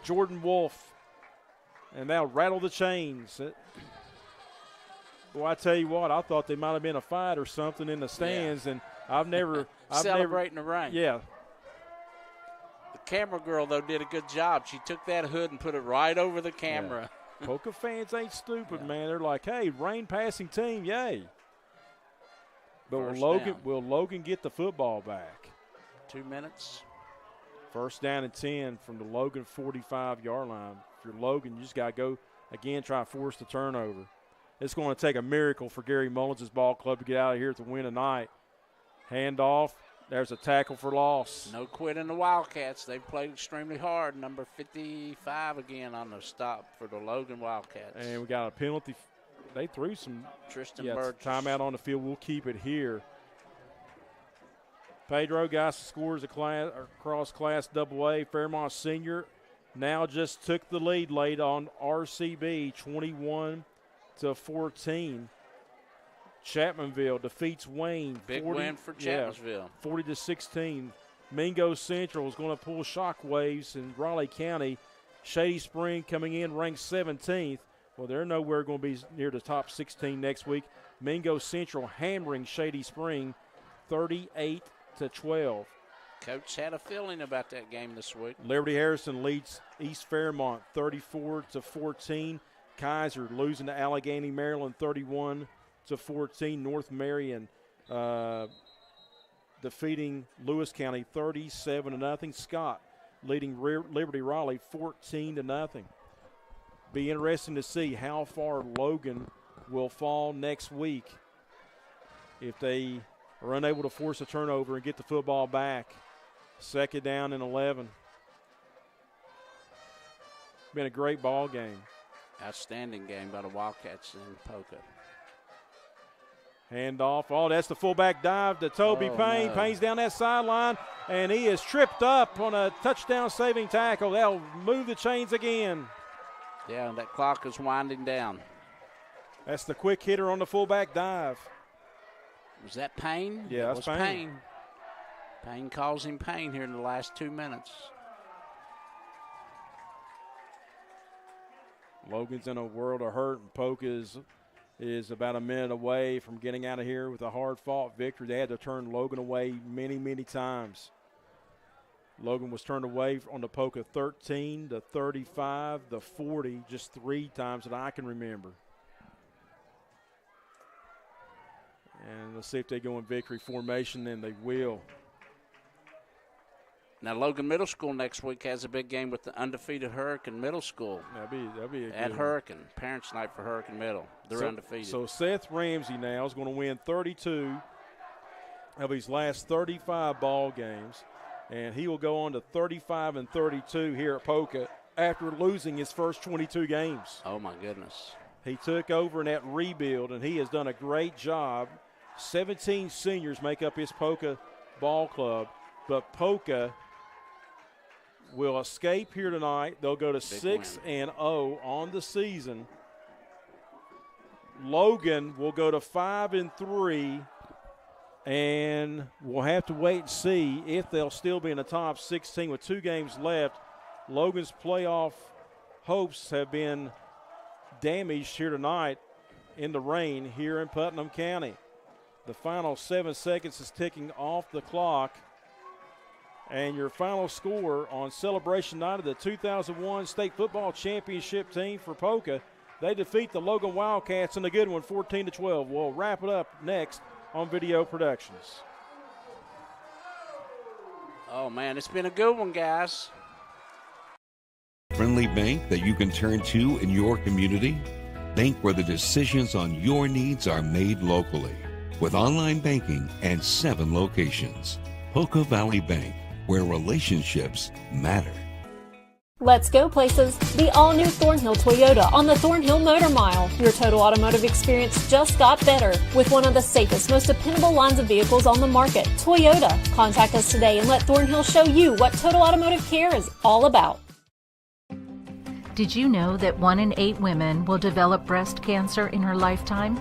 Jordan Wolf, and that'll rattle the chains. Well, I tell you what, I thought they might have been a fight or something in the stands, and I've never celebrating the rain. Yeah. The camera girl though did a good job. She took that hood and put it right over the camera. Yeah. Poca fans ain't stupid, man. They're like, hey, rain passing team, yay. But will Logan get the football back? 2 minutes. 1st down and 10 from the Logan 45-yard line. If you're Logan, you just got to go again, try to force the turnover. it's going to take a miracle for Gary Mullins' ball club to get out of here to win tonight. Handoff. There's a tackle for loss. No quit in the Wildcats. They've played extremely hard. Number 55 again on the stop for the Logan Wildcats. And we got a penalty. They threw some Burgess. timeout on the field. We'll keep it here. Pedro Gassa scores across Class AA. Fairmont Senior now just took the lead late on RCB, 21-14. Chapmanville defeats Wayne. Big win for Chapmanville. 40-16. Mingo Central is going to pull shockwaves in Raleigh County. Shady Spring coming in ranked 17th. Well, they're nowhere going to be near the top 16 next week. Mingo Central hammering Shady Spring 38-12. Coach had a feeling about that game this week. Liberty Harrison leads East Fairmont 34-14. Kaiser losing to Allegheny, Maryland 31-14. North Marion defeating Lewis County 37-0. Scott leading Liberty Raleigh 14-0. Be interesting to see how far Logan will fall next week if they are unable to force a turnover and get the football back. 2nd down and 11. Been a great ball game. Outstanding game by the Wildcats in Poca. Handoff. Oh, that's the fullback dive to Toby Payne. No. Payne's down that sideline, and he is tripped up on a touchdown-saving tackle. That'll move the chains again. Yeah, and that clock is winding down. That's the quick hitter on the fullback dive. Was that Payne? Yeah, that's Payne. Payne. Payne causing pain here in the last 2 minutes. Logan's in a world of hurt, and Poca is about a minute away from getting out of here with a hard-fought victory. They had to turn Logan away many, many times. Logan was turned away on the Poca 13, the 35, the 40, just 3 times that I can remember. And let's see if they go in victory formation, and they will. Now, Logan Middle School next week has a big game with the undefeated Hurricane Middle School. That'll be a good at one. Hurricane. Parents' night for Hurricane Middle. They're undefeated. So Seth Ramsey now is going to win 32 of his last 35 ball games, and he will go on to 35-32 here at Poca after losing his first 22 games. Oh, my goodness. He took over in that rebuild, and he has done a great job. 17 seniors make up his Poca ball club, but Poca will escape here tonight. They'll go to 6-0 on the season. Logan will go to 5-3, and we'll have to wait and see if they'll still be in the top 16 with 2 games left. Logan's playoff hopes have been damaged here tonight in the rain here in Putnam County. The final 7 seconds is ticking off the clock. And your final score on celebration night of the 2001 State Football Championship team for Poca. They defeat the Logan Wildcats in a good one, 14-12. We'll wrap it up next on Video Productions. Oh, man, it's been a good one, guys. Friendly bank that you can turn to in your community? Bank where the decisions on your needs are made locally. With online banking and 7 locations. Poca Valley Bank, where relationships matter. Let's go places. The all-new Thornhill Toyota on the Thornhill Motor Mile. Your total automotive experience just got better with one of the safest, most dependable lines of vehicles on the market, Toyota. Contact us today and let Thornhill show you what total automotive care is all about. Did you know that 1 in 8 women will develop breast cancer in her lifetime?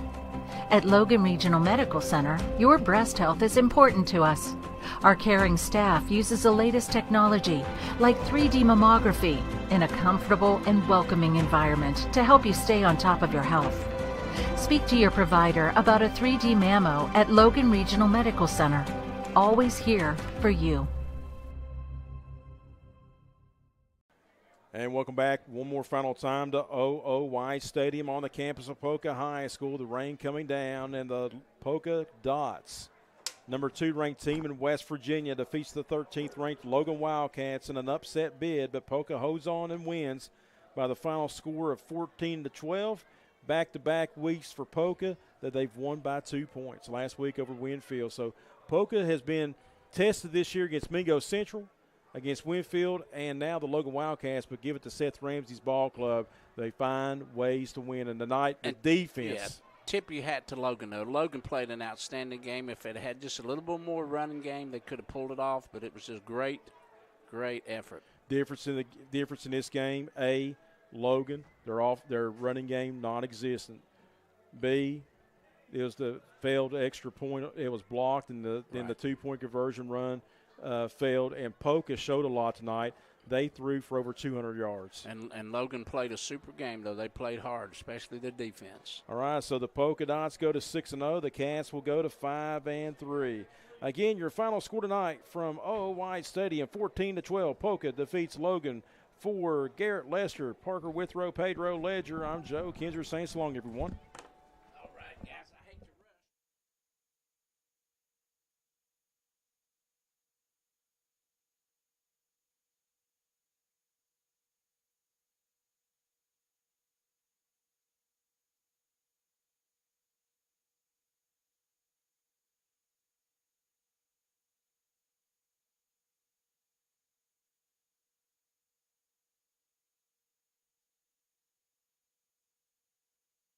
At Logan Regional Medical Center, your breast health is important to us. Our caring staff uses the latest technology, like 3D mammography, in a comfortable and welcoming environment to help you stay on top of your health. Speak to your provider about a 3D mammo at Logan Regional Medical Center. Always here for you. And welcome back one more final time to OOY Stadium on the campus of Poca High School. The rain coming down, and the Poca Dots, number 2 ranked team in West Virginia, defeats the 13th ranked Logan Wildcats in an upset bid, but Poca holds on and wins by the final score of 14-12. back-to-back weeks for Poca that they've won by 2 points. Last week over Winfield. So Poca has been tested this year against Mingo Central, against Winfield, and now the Logan Wildcats, but give it to Seth Ramsey's ball club. They find ways to win. And tonight, the defense. Yeah, tip your hat to Logan, though. Logan played an outstanding game. If it had just a little bit more running game, they could have pulled it off, but it was just great effort. Difference in this game, A, Logan, their running game non-existent. B, it was the failed extra point. It was blocked, and then the 2-point conversion run failed. And Poca showed a lot tonight. They threw for over 200 yards. And Logan played a super game, though. They played hard, especially the defense. All right, so the Polka Dots go to 6-0. The Cats will go to 5-3. Again, your final score tonight from White Stadium, 14-12. Poca defeats Logan. For Garrett Lester, Parker Withrow, Pedro Ledger, I'm Joe Kinzer saying so long, everyone.